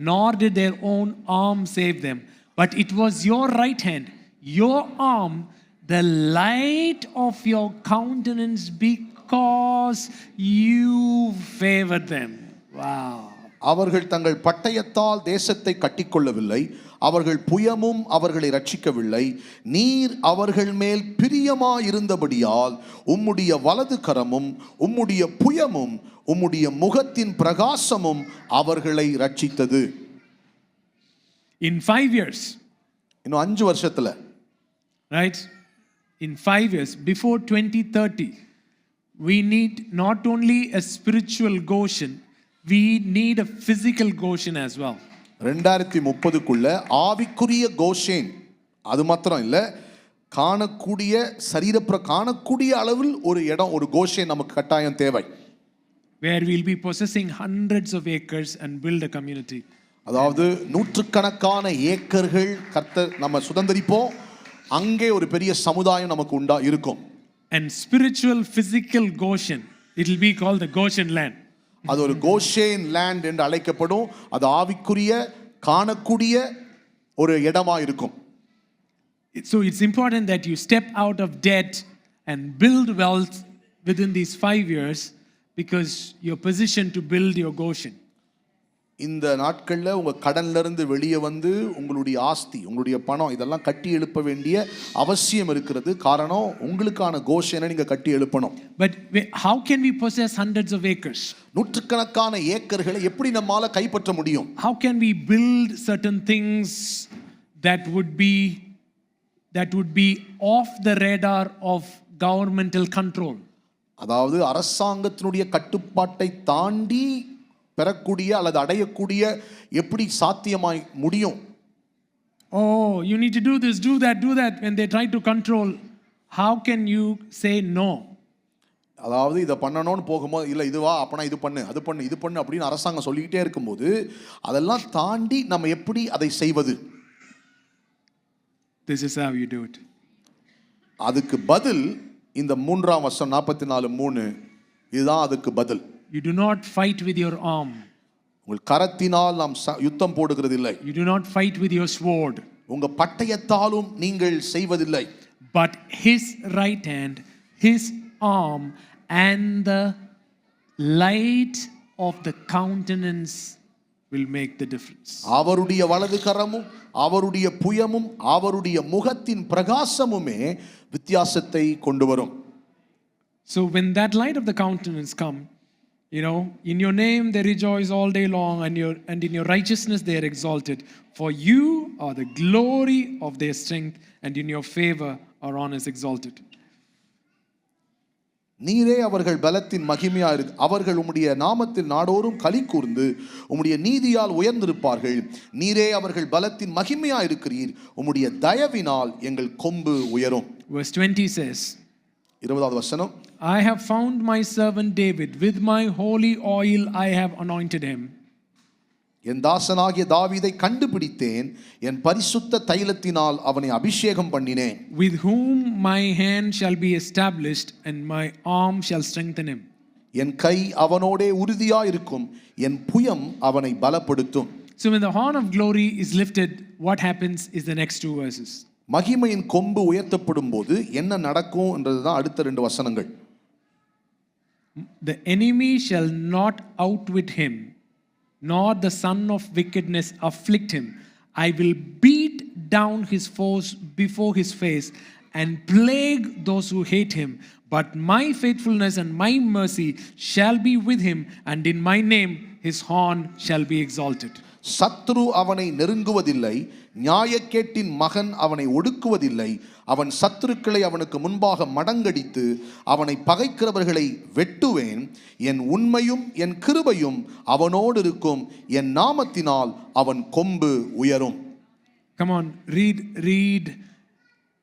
nor did their own arm save them, but it was your right hand, your arm, the light of your countenance, because you favored them. Wow. அவர்கள் தங்கள் பட்டயத்தால் தேசத்தை கட்டிக்கொள்ளவில்லை, அவர்கள் புயமும் அவர்களை ரட்சிக்கவில்லை. நீர் அவர்கள் மேல் பிரியமாயிருந்தபடியால் உம்முடைய வலது கரமும் உம்முடைய புயமும் உம்முடைய முகத்தின் பிரகாசமும் அவர்களை ரட்சித்தது. In 5 years, இன்னும் 5 வருஷத்துல, right? In 5 years, before 2030, we need not only a spiritual Goshen, we need a physical Goshen as well. 2030க்குள்ள ஆவிக்குரிய கோஷேன் அது மாத்திரம் இல்லை, காணக்கூடிய காணக்கூடிய அளவில் ஒரு இடம், ஒரு கோஷேன் நமக்கு கட்டாயம் தேவை. Where we'll be possessing hundreds of acres and build a community. அதாவது நூற்றுக்கணக்கான ஏக்கர்கள் கர்த்தர் நம்ம சுதந்திரிப்போம், அங்கே ஒரு பெரிய சமுதாயம் நமக்கு இருக்கும். And spiritual physical Goshen, it will be called the Goshen land. அது ஒரு கோஷேன் லேண்ட் என்று அழைக்கப்படும். அது ஆவிக்குரிய காணக்கூடிய ஒரு இடமா இருக்கும். So it's important that you step out of debt and build wealth within these 5 years, because you're positioned to build your Goshen. இந்த நாட்களில் உங்க கடன்ல இருந்து வெளியே வந்து உங்களுடைய ஆஸ்தி, உங்களுடைய பணம் இதெல்லாம் கட்டி எழுப்ப வேண்டிய அவசியம் இருக்கிறது. காரணம் உங்களுக்கான கோஷனை நீங்க கட்டி எழுப்பணும். But how can we possess hundreds of acres? நூற்றுக்கணக்கான ஏக்கர்களை எப்படி நம்மால கைப்பற்ற முடியும்? How can we build certain things that would be off the radar of governmental control? அதாவது அரசாங்கத்தினுடைய கட்டுப்பாட்டை தாண்டி பெறக்கூடிய அல்லது அடையக்கூடிய எப்படி சாத்தியமாய் முடியும்? Oh, you need to do this, do that. When they try to control, how can you say no? அதாவது இதை பண்ணணும்னு போகும்போது இல்லை இதுவா அப்பனா இது பண்ணு அது பண்ணு இது பண்ணு அப்படின்னு அரசாங்கம் சொல்லிக்கிட்டே இருக்கும்போது அதெல்லாம் தாண்டி நம்ம எப்படி அதை செய்வது? This is how you do it. அதுக்கு பதில் இந்த 3ஆம் வசனம் 44:3 இதுதான் அதுக்கு பதில். You do not fight with your arm. உங்கள் கரத்தினால் நாம் யுத்தம் போடுகிறதில்லை. You do not fight with your sword. உங்க பட்டயத்தாலும் நீங்கள் செய்வதில்லை. But his right hand, his arm and the light of the countenance will make the difference. அவருடைய வலது கரமும் அவருடைய புயமும் அவருடைய முகத்தின் பிரகாசமுமே வித்தியாசத்தை கொண்டு வரும். So when that light of the countenance come, you know, in your name they rejoice all day long, and in your righteousness they are exalted. For you are the glory of their strength, and in your favor our honor is exalted. நீரே அவர்கள் பலத்தின் மகிமையா அவர்கள் உம்முடைய நாமத்தில் நாடோறும் களி கூர்ந்து உம்முடைய நீதியால் உயர்ந்திருப்பார்கள். நீரே அவர்கள் பலத்தின் மகிமையா இருக்கிறீர். உம்முடைய தயவினால் எங்கள் கொம்பு உயரும். Verse 20 says, 20வது வசனம், I have found my servant David, with my holy oil I have anointed him. என் தாசனாகிய தாவீதை கண்டுபிடித்தேன், என் பரிசுத்த தைலத்தினால் அவனை அபிஷேகம் பண்ணினேன். With whom my hand shall be established and my arm shall strengthen him. என் கை அவனோடே உறுதியா இருக்கும், என் புயம் அவனை பலப்படுத்தும். So when the horn of glory is lifted, what happens is the next two verses. மகிமையின் கொம்பு உயர்த்தப்படும் போது என்ன நடக்கும் என்றதுதான் அடுத்த 2 வசனங்கள். The enemy shall not outwit him, nor the son of wickedness afflict him. I will beat down his foes before his face and plague those who hate him. But my faithfulness and my mercy shall be with him, and in my name his horn shall be exalted. சத்ரு அவனை நெருங்குவதில்லை, நியாயக்கேட்டின் மகன் அவனை ஒடுக்குவதில்லை. அவன் சத்துருக்களை அவனுக்கு முன்பாக மடங்கடித்து அவனை பகைக்கிறவர்களை வெட்டுவேன். என் உண்மையும் என் கிருபையும் அவனோடு இருக்கும், என் நாமத்தினால் அவன் கொம்பு உயரும். Come on, read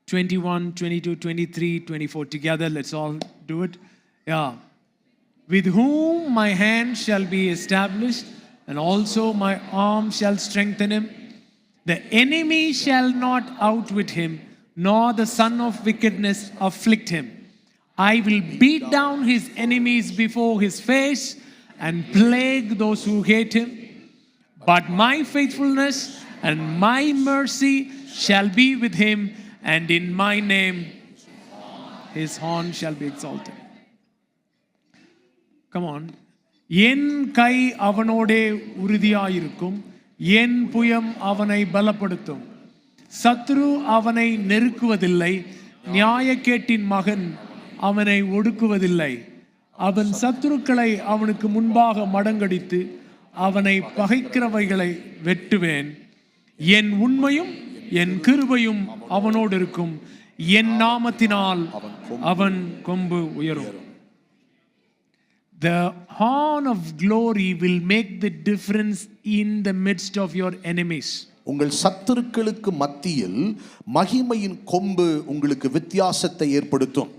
21, 22, 23, 24 together. Let's all do it. Yeah. With whom my hand shall be established, and also my arm shall strengthen him. The enemy shall not outwit him, nor the son of wickedness afflict him. I will beat down his enemies before his face and plague those who hate him. But my faithfulness and my mercy shall be with him, and in my name his horn shall be exalted. Come on. என் கை அவனோடே உறுதியாயிருக்கும், என் புயம் அவனை பலப்படுத்தும். சத்ரு அவனை நெருக்குவதில்லை, நியாயக்கேட்டின் மகன் அவனை ஒடுக்குவதில்லை. அவன் சத்துருக்களை அவனுக்கு முன்பாக மடங்கடித்து அவனை பகைக்கிறவைகளை வெட்டுவேன். என் உண்மையும் என் கிருபையும் அவனோடு இருக்கும், என் நாமத்தினால் அவன் கொம்பு உயரும். The horn of glory will make the difference in the midst of your enemies. உங்கள் சத்துருக்களுக்கு மத்தியில் மகிமையின் கொம்பு உங்களுக்கு வித்தியாசத்தை ஏற்படுத்தும்.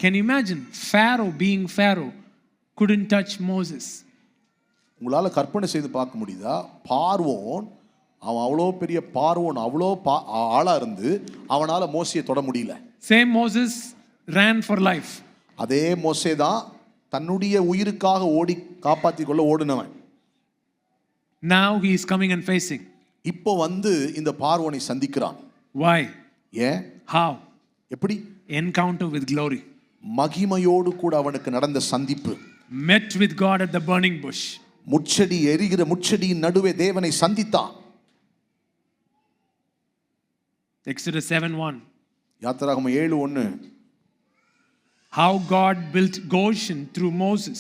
Can you imagine Pharaoh being Pharaoh couldn't touch Moses? உங்களால கற்பனை செய்து பார்க்க முடியுதா? பார்வோன் அவன் அவ்வளோ பெரிய பார்வோன், அவ்வளோ ஆளா இருந்து அவனால மோசையை தொட முடியல. Same Moses ran for life. அதே மோசே தான் தன்னுடைய உயிருக்காக ஓடி காப்பாற்றி கொள்ள ஓடினவன். Now he is coming and facing. இப்போ வந்து இந்த பார்வோனை சந்திக்கிறான். Why? ஏன்? How? எப்படி? Encounter with glory. மகிமையோடு கூட அவனுக்கு நடந்த சந்திப்பு. Met with God at the burning bush. முட்செடி எரிகிற முட்செடியின் நடுவே தேவனை சந்தித்தான். Exodus 7:1. யாத்திராகமம் 7:1. How God built Goshen through Moses.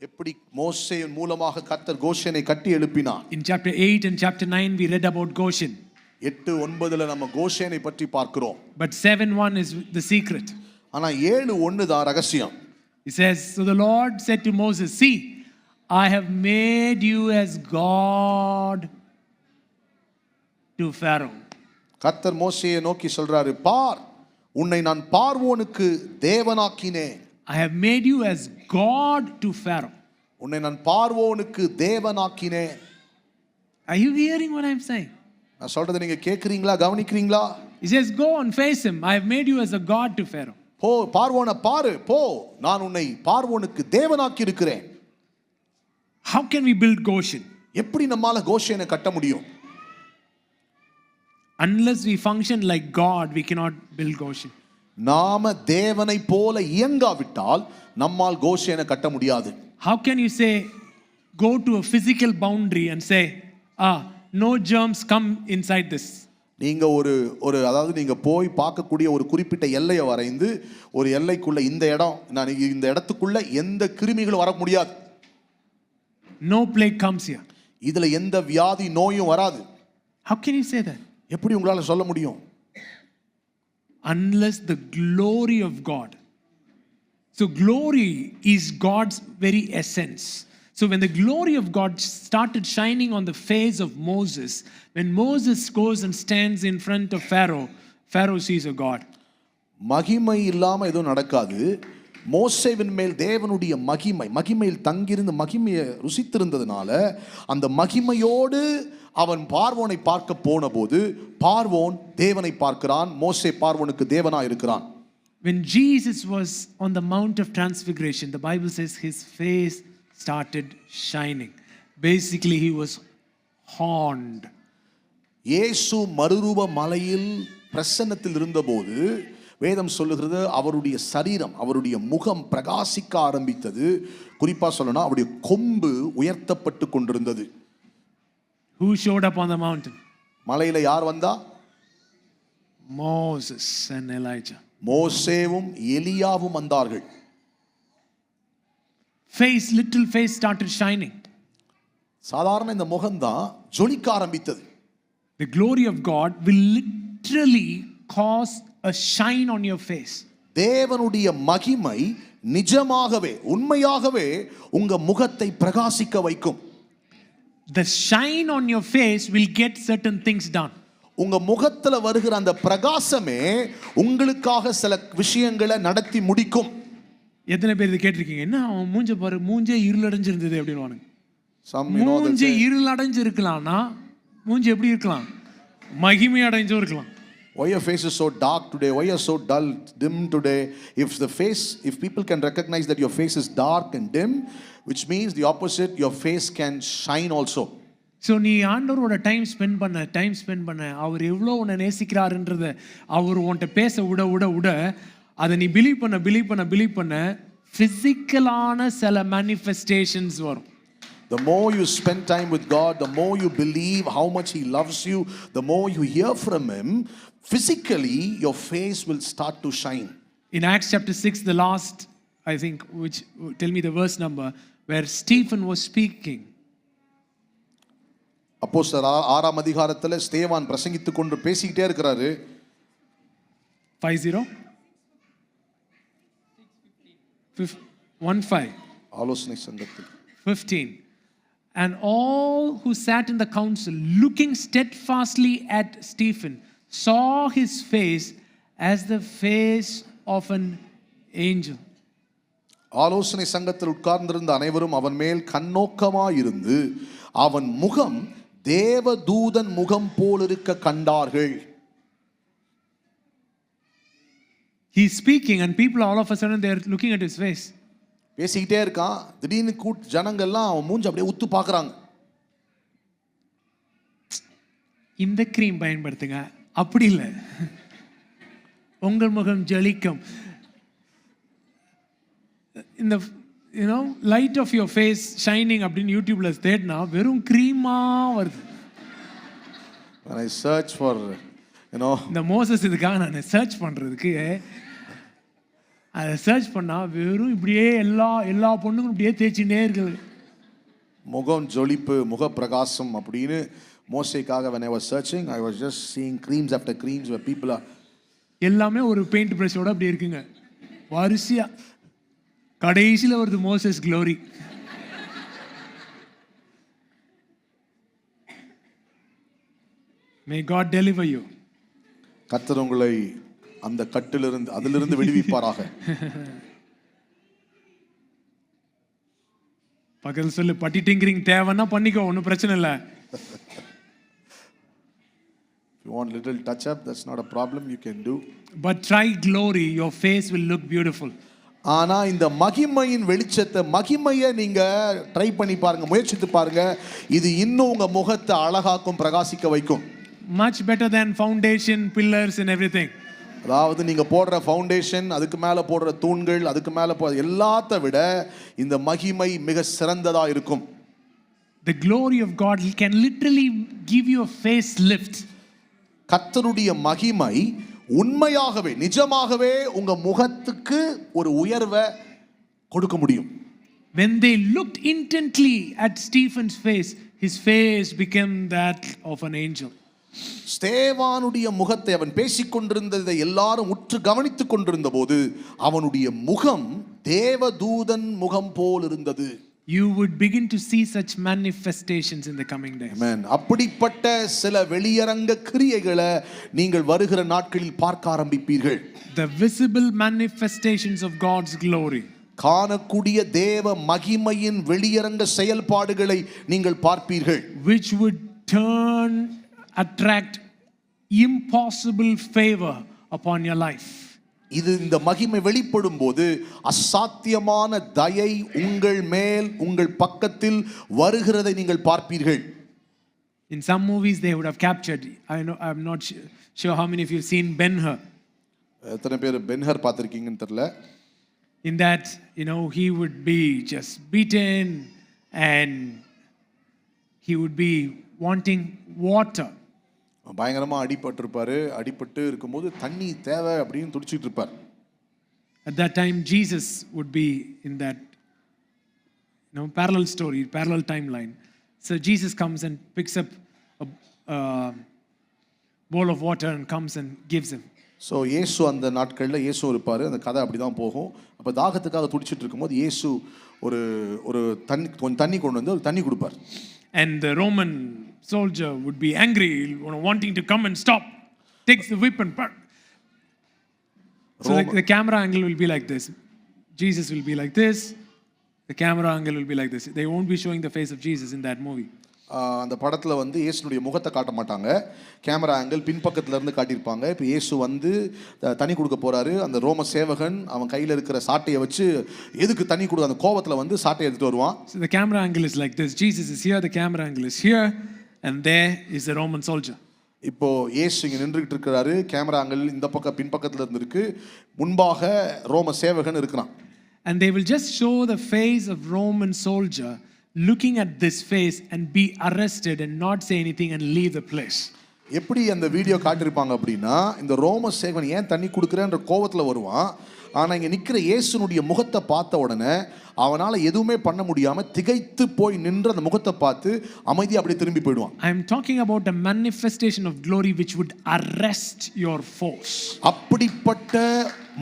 எப்படி மோசேயின் மூலமாக கர்த்தர் கோஷனை கட்டி எழுப்பினார். In chapter 8 and chapter 9 we read about Goshen. 8:9 நம்ம கோஷனை பற்றி பார்க்கிறோம். But 7:1 is the secret. ஆனா 7:1 தான் ரகசியம். It says, so the Lord said to Moses, see, I have made you as God to Pharaoh. கர்த்தர் மோசேயை நோக்கி சொல்றாரு, பார், உன்னை நான் பார்வோனுக்கு தேவனாக்கினேன். I have made you as God to Pharaoh. உன்னை நான் பார்வோனுக்கு தேவனாக்கினேன். Are you hearing what I'm saying? நான் சொல்றதை நீங்க கேக்குறீங்களா, கவனிக்கிறீங்களா? He says, go and face him. I have made you as a God to Pharaoh. போ, பார்வோனை பாரு, போ, நான் உன்னை பார்வோனுக்கு தேவனாக்கி இருக்கிறேன். How can we build Goshen? எப்படி நம்மால கோஷேனை கட்ட முடியும்? Unless we function like God, we cannot build Goshen. நாம தேவனை போல இயங்காவிட்டால் நம்மால் கோஷேனை கட்ட முடியாது. How can you say, go to a physical boundary and say, no germs come inside this? நீங்க ஒரு அதாவது நீங்க போய் பார்க்கக்கூடிய ஒரு குறிப்பிட்ட எல்லையை வரைந்து ஒரு எல்லைக்குள்ள இந்த இடத்துக்குள்ள எந்த கிருமிகளும் வர முடியாது. No plague comes here. இதுல எந்த வியாதி நோயும் வராது. How can you say that? எப்படி உங்களால சொல்ல முடியும்? Unless the glory of God. So glory is God's very essence. So when the glory of God started shining on the face of Moses, when Moses goes and stands in front of Pharaoh, Pharaoh sees a God. மகிமை இல்லாம எதுவும் நடக்காது. மோசேவின் மேல் தேவனுடைய மகிமையில் தங்கியிருந்து மகிமையை ருசித்திருந்ததுனால அந்த மகிமையோடு அவன் பார்வோனை பார்க்க போன போது பார்வோன் தேவனை பார்க்கிறான். மோசே பார்வோனுக்கு தேவனா இருக்கிறான். When Jesus was on the Mount of Transfiguration, the Bible says his face started shining. Basically, he was horned. இயேசு மறுரூப மலையில் பிரசன்னத்தில் இருந்தபோது வேதம் சொல்லுகிறது அவருடைய சரீரம், அவருடைய முகம் பிரகாசிக்க ஆரம்பித்தது. குறிப்பா சொல்லணும், அவருடைய கொம்பு உயர்த்தப்பட்டு கொண்டிருந்தது. Who showed up on the mountain? மலையில யார் வந்தா? Moses and Elijah. மோசேவும் எலியாவும் வந்தார்கள். Little face started shining. சாதாரண இந்த முகம்தான் ஜொலிக்க ஆரம்பித்தது. The glory of God will literally cause a shine on your face. தேவனுடைய மகிமை நிஜமாகவே உண்மையாகவே உங்க முகத்தை பிரகாசிக்க வைக்கும். The shine on your face will get certain things done. உங்க முகத்துல வருகிற அந்த பிரகாசமே உங்களுக்காக சில விஷயங்களை நடத்தி முடிக்கும். எத்தனை பேர் இது கேட்டிருக்கீங்க? என்ன அவன் மூஞ்ச பாரு, மூஞ்சே இருளடைஞ்சிருந்தது அப்படின்னு. மூஞ்சி இருளடைஞ்சு இருக்கலாம்னா மூஞ்சி எப்படி இருக்கலாம்? மகிமை அடைஞ்சும் இருக்கலாம். Why your face is so dark today? Why you are so dull, dim today? If people can recognize that your face is dark and dim, which means the opposite, your face can shine also. So நீ ஆண்டவரோட time spend பண்ண அவர் எவ்வளோ உன்னை நேசிக்கிறாருன்றத அவர் உன்கிட்ட பேச விட அதை நீ பிலீவ் பண்ண ஃபிசிக்கலான சில மேனிஃபெஸ்டேஷன்ஸ் வரும். The more you spend time with God, the more you believe how much He loves you, the more you hear from Him, physically your face will start to shine. In Acts chapter 6, the last, I think, which tell me the verse number, where Stephen was speaking. அப்போஸ்தலர் 6ஆம் அதிகாரத்துல ஸ்தேவான் பிரசங்கித்துக் கொண்டு பேசிக்கிட்டே இருக்கிறாரு. 15 ஆலோசனை சங்கத்தில் 15. And all who sat in the council, looking steadfastly at Stephen, saw his face as the face of an angel. ஆலோசனை சங்கத்தில் உட்கார்ந்திருந்த அனைவரும் அவன் மேல் கண்ணோக்கமாயிருந்து அவன் முகம் தேவதூதன் முகம் போல் இருக்க கண்டார்கள். He's speaking and people all of a sudden they are looking at his face. பேசிக்கிட்டே இருக்கான். திடீர்னு ஜனங்கள்லாம் அவன் மூஞ்சி அப்படியே உத்து பார்க்கறாங்க. இந்த கிரீம் பயன்படுத்துங்க, அப்படி இல்லை, உங்கள் முகம் ஜொலிக்கும். இந்த light of your face shining அப்படின்னு யூடியூப்ல தேடினா வெறும் கிரீமா வருது. When I search for இந்த மோசஸ் இதுக்காக நான் சர்ச் பண்றதுக்கு அதை சர்ச் பண்ணா வெறும் இப்படியே எல்லா பொண்ணுங்களும் இப்படியே தேய்ச்சினே இருக்குது. முகம் ஜொலிப்பு, முக பிரகாசம் அப்படின்னு மோசேக்காக when I was searching, I was just seeing creams after creams where people are எல்லாமே ஒரு பெயிண்ட் பிரஷோட அப்படி இருக்குங்க. வரிசையா கடைசியில் வருது Moses glory. May God deliver you. கர்த்தர் உங்களை அந்த கட்டிலிருந்து அதிலிருந்து விடுவிப்பாராக. பக்கத்தில் சொல்லு, பட்டி டிங்கரிங் தேவைன்னா பண்ணிக்கோ, ஒன்றும் பிரச்சனை இல்லை. If you want little touch up, that's not a problem, you can do. But try glory, your face will look beautiful. ஆனா இந்த மகிமையின் வெளிச்சத்தை, மகிமையை நீங்க ட்ரை பண்ணி பாருங்க, முயற்சித்து பாருங்க. இது இன்னும் உங்க முகத்தை அழகாக்கும், பிரகாசிக்க வைக்கும். Much better than foundation, pillars and everything. அதாவது நீங்க போடுற ஃபவுண்டேஷன், அதுக்கு மேல போடுற தூண்கள், அதுக்கு மேல எல்லாத்த விட இந்த மகிமை மிக சிறந்ததா இருக்கும். The glory of God can literally give you a facelift. கர்த்தருடைய மகிமை உண்மையாகவே நிஜமாகவே உங்க முகத்துக்கு ஒரு உயர்வை கொடுக்க முடியும். When they looked intently at Stephen's face, his face became that of an angel. ஸ்தேவானுடைய முகத்தை, அவன் பேசிக்கொண்டிருந்ததை எல்லாரும் உற்று கவனித்துக் கொண்டிருந்த போது அவனுடைய முகம் தேவதூதன் முகம் போல் இருந்தது. You would begin to see such manifestations in the coming days. Amen. அப்படிப்பட்ட சில வெளியரங்க கிரியைகளை நீங்கள் வருகிற நாட்களில் பார்க்க ஆரம்பிப்பீர்கள். The visible manifestations of God's glory. காணக்கூடிய தேவ மகிமையின் வெளியரங்க செயல்பாடுகளை நீங்கள் பார்ப்பீர்கள். Which would attract impossible favor upon your life. இது இந்த மகிமை வெளிப்படும் போது அசாத்தியமான தயை உங்கள் மேல், உங்கள் பக்கத்தில் வருகிறதை நீங்கள் பார்ப்பீர்கள். In some movies they would have captured, I'm not sure how many of you have seen Ben-Hur. எத்தனை பேர் பென்ஹர் பார்த்திருக்கீங்கன்னு தெரியல. In that, he would be just beaten and he would be wanting water. பயங்கரமா அடிபட்டிருப்பாரு. அடிபட்டு இருக்கும்போது தண்ணி தேவை அப்படின்னு துடிச்சிட்டு இருப்பார். At that time Jesus would be in that parallel story, parallel timeline. So Jesus comes and picks up a bowl of water and comes and gives him. So இயேசு அந்த நாட்களில் இயேசு இருப்பார். அந்த கதை அப்படி தான் போகும். அப்போ தாகத்துக்காக துடிச்சிட்டு இருக்கும்போது இயேசு ஒரு தண்ணி கொண்டு வந்து ஒரு தண்ணி கொடுப்பார். And the Roman soldier would be angry, wanting to come and stop, takes the whip and so the camera angle will be like this. Jesus will be like this. The camera angle will be like this. They won't be showing the face of Jesus in that movie. அந்த படத்தில் வந்து இயேசுனுடைய முகத்தை காட்ட மாட்டாங்க. Camera angle பின்பக்கத்துல இருந்து காட்டியிருப்பாங்க. இப்போ இயேசு வந்து தண்ணி கொடுக்க போறாரு. அந்த ரோம சேவகன் அவன் கையில் இருக்கிற சாட்டையை வச்சு எதுக்கு தண்ணி கொடுக்க, அந்த கோபத்தில் வந்து சாட்டையை எடுத்துட்டு வருவான். So the camera angle is like this. Jesus is here, the camera angle is here, and there is the Roman soldier. இப்போ இயேசு இங்கே நின்றுகிட்டு இருக்கிறாரு. கேமரா ஆங்கிள் இந்த பக்கம் பின்பக்கத்தில் இருந்திருக்கு. முன்பாக ரோம சேவகன் இருக்கிறான். And they will just show the face of Roman soldier looking at this face and be arrested and not say anything and leave the place. எப்படி அந்த வீடியோ காட்டியிருப்பாங்க அப்படின்னா, இந்த ரோம சேவகன் ஏன் தண்ணி கொடுக்குறேன்ற கோவத்தில் வருவான். ஆனால் இங்கே நிற்கிற இயேசுனுடைய முகத்தை பார்த்த உடனே அவனால் எதுவுமே பண்ண முடியாமல் திகைத்து போய் நின்று அந்த முகத்தை பார்த்து அமைதியாக அப்படியே திரும்பி போயிடுவான். I am talking about a manifestation of glory which would arrest your force. அப்படிப்பட்ட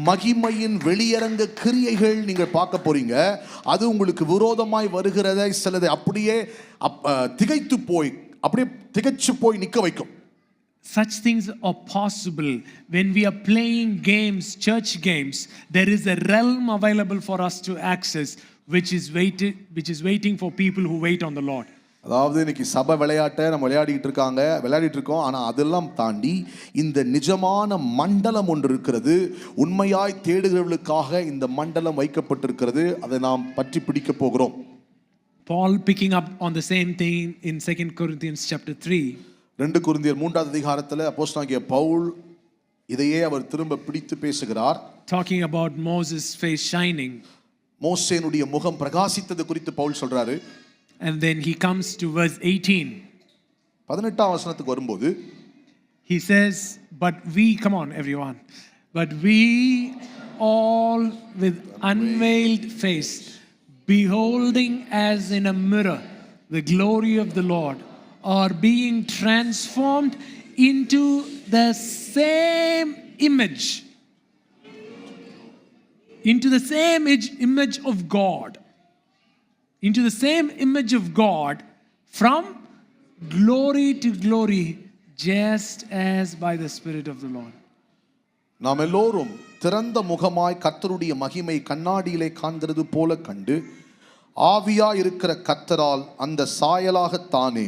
மகிமையின் வெளியரங்க கிரியைகள் நீங்கள் பார்க்க போறீங்க. அது உங்களுக்கு விரோதமாய் வருகிறதை சிலதை அப்படியே திகைச்சு போய் நிற்க வைக்கும். Such things are possible when we are playing games, church games. There is a realm available for us to access, which is waiting for people who wait on the Lord. அதாவது இன்னைக்கு சபை விளையாட்டை நம்ம விளையாடிட்டு இருக்கோம். ஆனால் அதெல்லாம் தாண்டி இந்த நிஜமான மண்டலம் ஒன்று இருக்கிறது. உண்மையாய் தேடுகிறவர்களுக்காக இந்த மண்டலம் வைக்கப்பட்டிருக்கிறது. அதை நாம் பற்றி பிடிக்க போகிறோம். Paul picking up on the same thing in 2 Corinthians chapter 3. 2 கொரிந்தியர் 3வது அதிகாரத்தில் அப்போஸ்தலனாகிய பவுல் இதையே அவர் திரும்ப பிடித்து பேசுகிறார். Talking about Moses' face shining. மோசேனுடைய முகம் பிரகாசித்தது குறித்து பவுல் சொல்றாரு. And then he comes to verse 18. 18ஆம் வசனத்துக்கு வரும்போது he says, but we, come on everyone, but we all with unveiled face, beholding as in a mirror the glory of the Lord, are being transformed into the same image into the same image of God. Into the same image of God from glory to glory, just as by the Spirit of the Lord. நாம் எல்லோரும் திறந்த முகமாய் கர்த்தருடைய மகிமை கண்ணாடியிலே காண்கிறது போல கண்டு ஆவியாய் இருக்கிற கர்த்தரால் அந்த சாயலாகத்தானே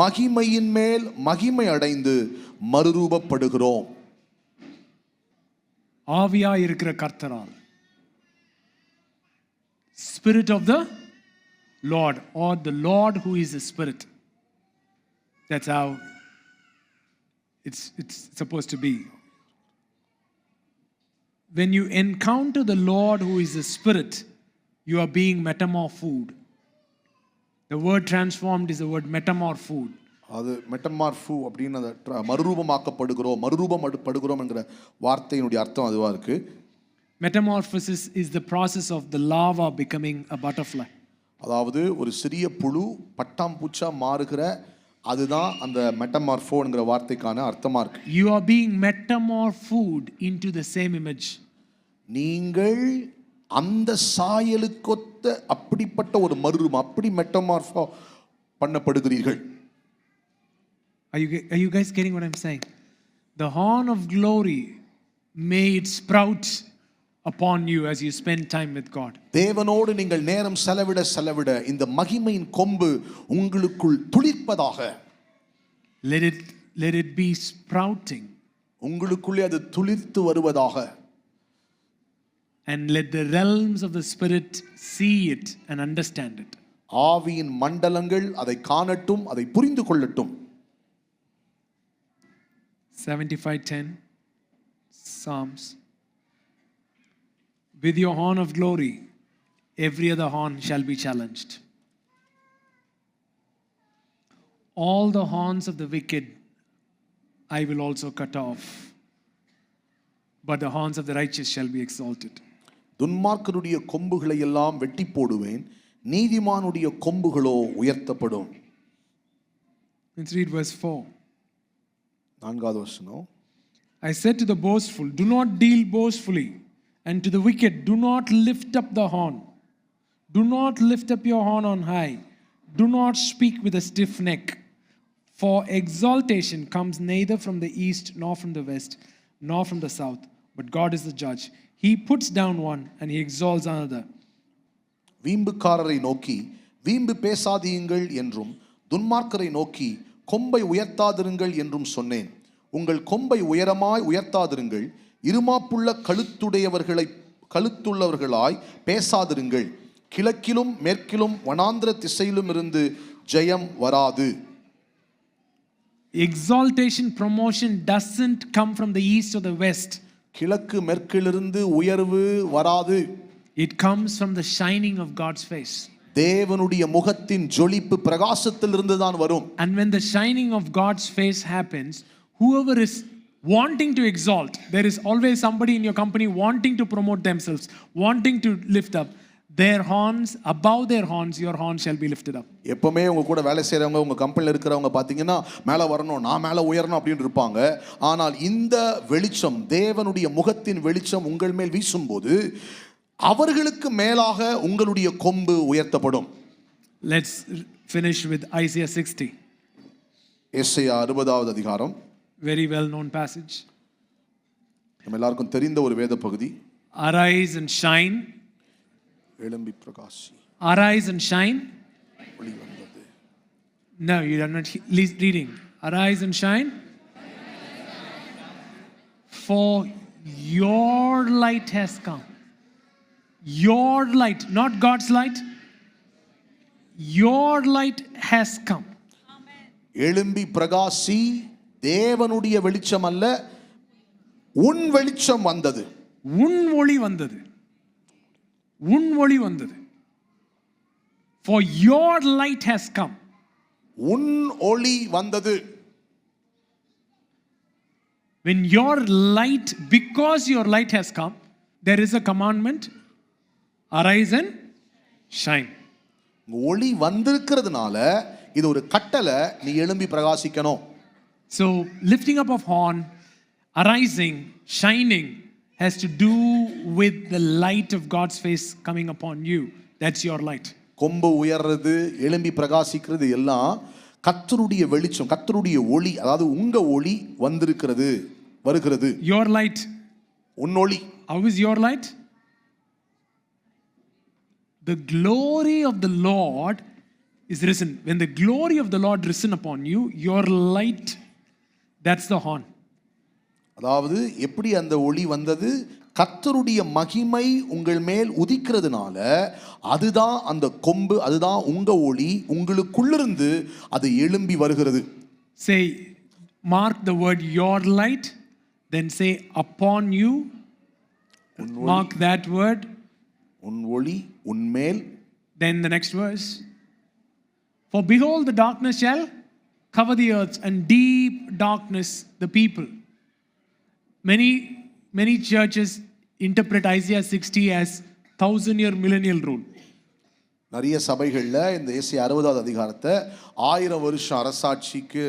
மகிமையின் மேல் மகிமை அடைந்து மறுரூபப்படுகிறோம். ஆவியாய் இருக்கிற கர்த்தரால், Spirit of the Lord, or the Lord who is the Spirit. That's how it's supposed to be. When you encounter the Lord who is the Spirit, you are being metamorphosed. The word transformed is the word metamorphosed. அது மெட்டமார்ஃபு அப்படின்னு மறுரூபமாக்கப்படுகிறோம், மறுரூபப்படுகிறோம் என்கிற வார்த்தையினுடைய அர்த்தம் அதுவா இருக்கு. Metamorphosis is the process of the larva becoming a butterfly. அதாவது ஒரு சிறிய புழு பட்டாம்பூச்சா மாறுகிற அதுதான் அந்த மெட்டமார்ஃபோங்கிற வார்த்தைக்கான அர்த்தமா இருக்கு. You are being metamorphosed into the same image. நீங்கள் அந்த சாயலுக்கொத்த அப்படிப்பட்ட ஒரு மறுரூபம், அப்படி மெட்டமார்ஃபோ பண்ணப்படுகிறீர்கள். Are you guys getting what I'm saying? The horn of glory may it sprout upon you as you spend time with God. தேவனோடு நீங்கள் நேரம் செலவிட இந்த மகிமையின் கொம்பு உங்களுக்குள் துளிர்ப்பதாக. Let it be sprouting. உங்களுக்குள்ளே அது துளிர்த்து வருவதாக. And let the realms of the Spirit see it and understand it. ஆவியின் மண்டலங்கள் அதை காணட்டும், அதை புரிந்து கொள்ளட்டும். 75:10 Psalms. With your horn of glory, every other horn shall be challenged. All the horns of the wicked I will also cut off, but the horns of the righteous shall be exalted. துன்மார்க்கருடைய கொம்புகளை எல்லாம் வெட்டி போடுவேன், நீதிமானுடைய கொம்புகளோ உயர்த்தப்படும். Let's read verse 4. 4வது வசனம். I said to the boastful, do not deal boastfully, and to the wicked, do not lift up the horn. Do not lift up your horn on high. Do not speak with a stiff neck. For exaltation comes neither from the east, nor from the west, nor from the south, but God is the judge. He puts down one and he exalts another. வீம்புக்காரரை நோக்கி வீம்பு பேசாதீங்கள் என்றும், துன்மார்க்கரை நோக்கி கொம்பை உயர்த்தாதிருங்கள் என்றும் சொன்னேன். உங்கள் கொம்பை உயரமாய் உயர்த்தாதிருங்கள், இருமாப்புள்ள கழுத்துள்ளவர்களாய் பேசாதிருங்கள். கிழக்கிலும் மேற்கிலும் வனாந்திர திசையிலும் இருந்து ஜெயம் வராது. Exaltation, promotion doesn't come from the east or the west. கிழக்கு மேற்கிலிருந்து உயர்வு வராது. It comes from the shining of God's face. தேவனுடைய முகத்தின் ஜொலிப்பு பிரகாசத்திலிருந்து தான் வரும். And when the shining of God's face happens, whoever is wanting to exalt, there is always somebody in your company wanting to promote themselves, wanting to lift up their horns, above their horns your horn shall be lifted up. எப்பவுமே உங்க கூட வேலை செய்றவங்க, உங்க கம்பெனில இருக்கிறவங்க பாத்தீங்கன்னா மேல வரணும், நான் மேல உயரணும் அப்படின்னு இருப்பாங்க. ஆனால் இந்த வெளிச்சம், தேவனுடைய முகத்தின் வெளிச்சம் உங்கள் மேல் வீசும்போது அவர்களுக்கு மேலாக உங்களுடைய கொம்பு உயர்த்தப்படும். Let's finish with Isaiah 60. எசேயா 60வது அதிகாரம். Very well known passage. நம்ம எல்லாருக்கும் தெரிந்த ஒரு வேத பகுதி. Arise and shine. எழும்பி பிரகாசி. Arise and shine. ஒளி வந்தது. No, you are not reading. Arise and shine. For your light has come. Your light, not God's light. Your light has come. எழும்பி பிரகாசி, தேவனுடைய வெளிச்சம் அல்ல, உன் வெளிச்சம் வந்தது. உன் ஒளி வந்தது. உன் ஒளி வந்தது. For your light has come. உன் ஒளி வந்தது. When your light, because your light has come, there is a commandment, arise and shine. ஒளி வந்திருக்கிறதுனால இது ஒரு கட்டளை, நீ எழும்பி பிரகாசிக்கணும். So lifting up of horn, arising, shining has to do with the light of God's face coming upon you. That's your light. கொம்பு உயர்றது, எழும்பி பிரகாசிக்கிறது எல்லாம் கர்த்தருடைய வெளிச்சம், கர்த்தருடைய ஒளி, அதாவது உங்க ஒளி வருகிறது. Your light. உன் ஒளி. How is your light? The glory of the Lord is risen. When the glory of the Lord risen upon you, your light, that's the horn. அதாவது எப்படி அந்த ஒளி வந்தது? கர்த்தருடைய மகிமை உங்கள் மேல் உதிக்கிறதுனால அதுதான் அந்த கொம்பு, அதுதான் உங்க ஒளி, உங்களுக்குள்ளிருந்து அது எழும்பி வருகிறது. Say, mark the word your light, then say upon you. Mark that word. உன் ஒளி உன் மேல். Then the next verse. For behold, the darkness shall cover the earth, and deep darkness the people. Many churches interpret Isaiah 60 as 1,000-year millennial rule. நிறைய சபைகளில் இந்த ஏசாயா 60வது அதிகாரத்தை 1000 வருஷம் அரசாட்சிக்கு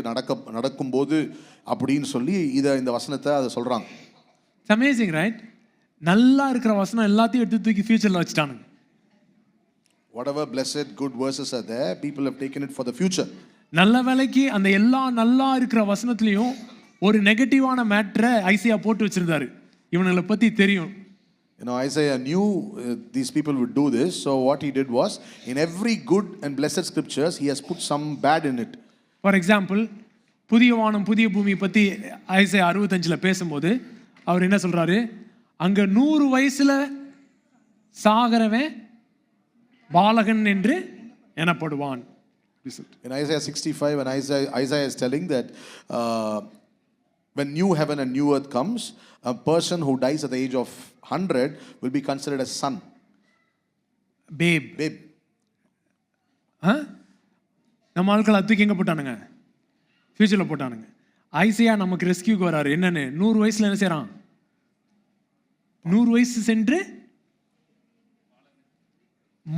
நடக்கும்போது அப்படின்னு சொல்லி இந்த வசனத்தை அதை சொல்றாங்க. It's amazing, right? நல்லா இருக்கிற வசனம் எல்லாத்தையும் எடுத்து தூக்கி ஃபியூச்சர்ல வச்சிட்டானுங்க. Whatever blessed good verses are there, people have taken it for the future. நல்ல வேளைக்கு அந்த எல்லா நல்லா இருக்கிற வசனத்திலையும் ஒரு நெகட்டிவான மேட்டரை ஐசையா போட்டு வச்சிருந்தாரு. இவங்களை பத்தி தெரியும். You know, Isaiah knew these people would do this, so what he did was, in every good and blessed scriptures, he has put some bad in it. For example, புதிய வானம் புதிய பூமி பத்தி ஐசையா 65ல பேசும்போது அவர் என்ன சொல்றாரு? அங்க 100 வயசுல சாகரவன் பாலகன் என்று எனப்படுவான். In Isaiah 65, and Isaiah is telling that when new heaven and new earth comes, a person who dies at the age of 100 will be considered as son. Babe. நம்ம ஆட்கள் அதுக்கு எங்க போட்டானுங்க? ஃபியூச்சர்ல போட்டானுங்க. ஐசையா நமக்கு ரெஸ்கியூக்கு வராரு. என்னன்னு 100 வயசுல என்ன செய்றான்? 100 வயசு சென்று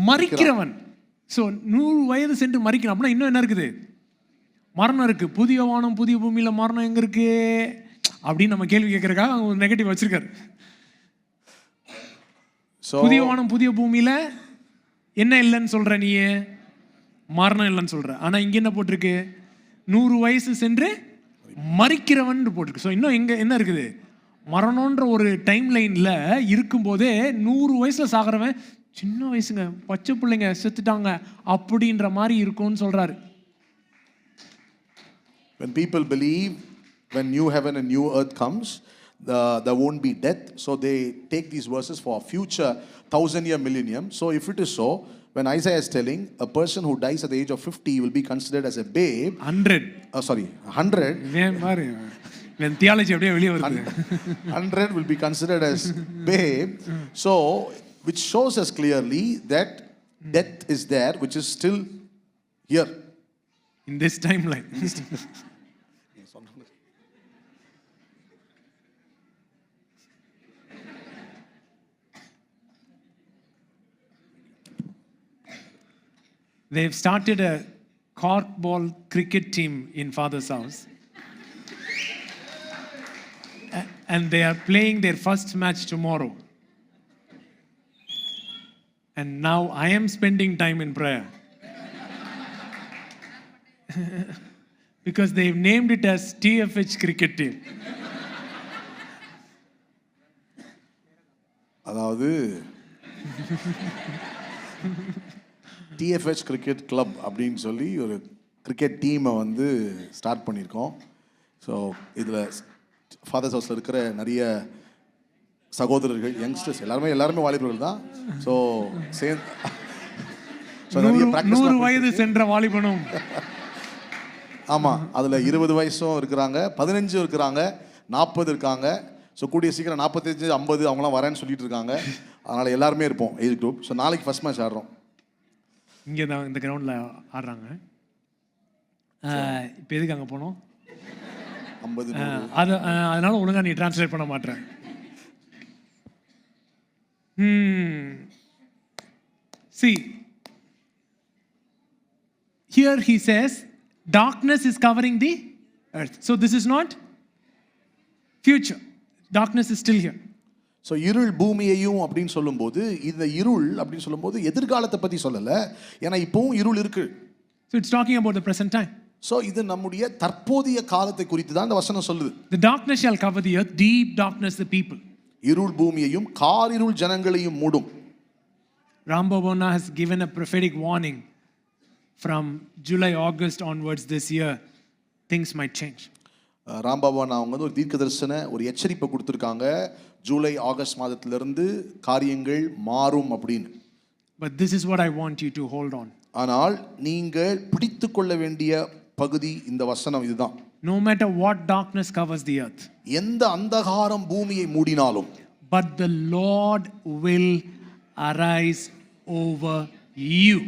மரிக்கிறவன். ஸோ 100 வயது சென்று மரிக்கிறான். அப்படின்னா இன்னும் என்ன இருக்குது? மரணம் இருக்கு. புதிய வானம் புதிய பூமியில மரணம் எங்க இருக்கு அப்படின்னு நம்ம கேள்வி கேட்கறதுக்காக அவங்க நெகட்டிவ் வச்சிருக்காரு. புதிய வானம் புதிய பூமியில என்ன இல்லைன்னு சொல்ற நீ? மரணம் இல்லைன்னு சொல்ற. ஆனா இங்க என்ன போட்டிருக்கு? 100 வயசு சென்று மரிக்கிறவன் போட்டிருக்கு. ஸோ இன்னும் எங்க என்ன இருக்குது? மரணம்ன்ற ஒரு டைம் லைன்ல இருக்கும்போதே 100 வயசுல சாகிறவன் சின்ன வயசுங்க, பச்சை பிள்ளைங்க செத்துட்டாங்க அப்படின்ற மாதிரி இருக்கும்னு சொல்றாரு. When people believe when new heaven and new earth comes, there won't be death, so they take these verses for a future 1,000-year millennium. So if it is so, when Isaiah is telling a person who dies at the age of 50 will be considered as a babe. 100. When theology அப்படியே வெளியே வருது. 100 will be considered as babe. So which shows us clearly that death is there, which is still here in this timeline. They've started a corkball cricket team in Father's house, and they are playing their first match tomorrow. And now I am spending time in prayer because they've named it as TFH cricket team. அதாவது TFH cricket club அப்படின்னு சொல்லி ஒரு cricket டீமை வந்து start பண்ணியிருக்கோம். So இதில் fathers ஹவுஸில் இருக்கிற நிறைய சகோதரர்கள், யங்ஸ்டர்ஸ் எல்லாருமே வாலிபர்கள் தான். ஸோ சேர்ந்து 100 வயது சென்ற வாலிபனும். ஆமாம், அதில் 20 வயசும் இருக்கிறாங்க, 15 இருக்கிறாங்க, 40 இருக்காங்க. ஸோ கூடிய சீக்கிரம் 45, 50 அவங்களாம் வரேன்னு சொல்லிட்டு இருக்காங்க. அதனால் எல்லாருமே இருப்போம் ஏஜ் குரூப். ஸோ நாளைக்கு ஃபர்ஸ்ட் மேட்ச் ஆடுறோம். இங்கே தான் இந்த கிரவுண்டில் ஆடுறாங்க. இப்போ எதுக்கு அங்கே போனோம்? 50. அதனால ஒழுங்காக நீ டிரான்ஸ்லேட் பண்ண மாட்டேன். See, here he says, darkness is covering the earth. So this is not future. Darkness is still here. So இருள் பூமியையும் அப்படின்னு சொல்லும்போது இந்த இருள் அப்படின்னு சொல்லும்போது எதிர்காலத்தை பற்றி சொல்லலை, ஏன்னா இப்போவும் இருள் இருக்கு. So it's talking about the present time. So இது நம்முடைய தற்போதைய காலத்தை குறித்து தான் இந்த வசனம் சொல்லுது. The darkness shall cover the earth, deep darkness the people. இருள் பூமியையும் காரிருள் ஜனங்களையும் மூடும். Ram Babona has given a prophetic warning from July, August onwards this year, things might change. ராம்பாபான் அவங்க வந்து ஒரு தீர்க்க தரிசன ஒரு எச்சரிப்பை கொடுத்துருக்காங்க, ஜூலை ஆகஸ்ட் மாதத்திலிருந்து காரியங்கள் மாறும் அப்படின்னு. But this is what I want you to hold on. ஆனால் நீங்கள் பிடித்து கொள்ள வேண்டிய பகுதி இந்த வசனம் இதுதான். No matter what darkness covers the earth, எந்த அந்தகாரம் பூமியை மூடினாலும், but the Lord will arise over you.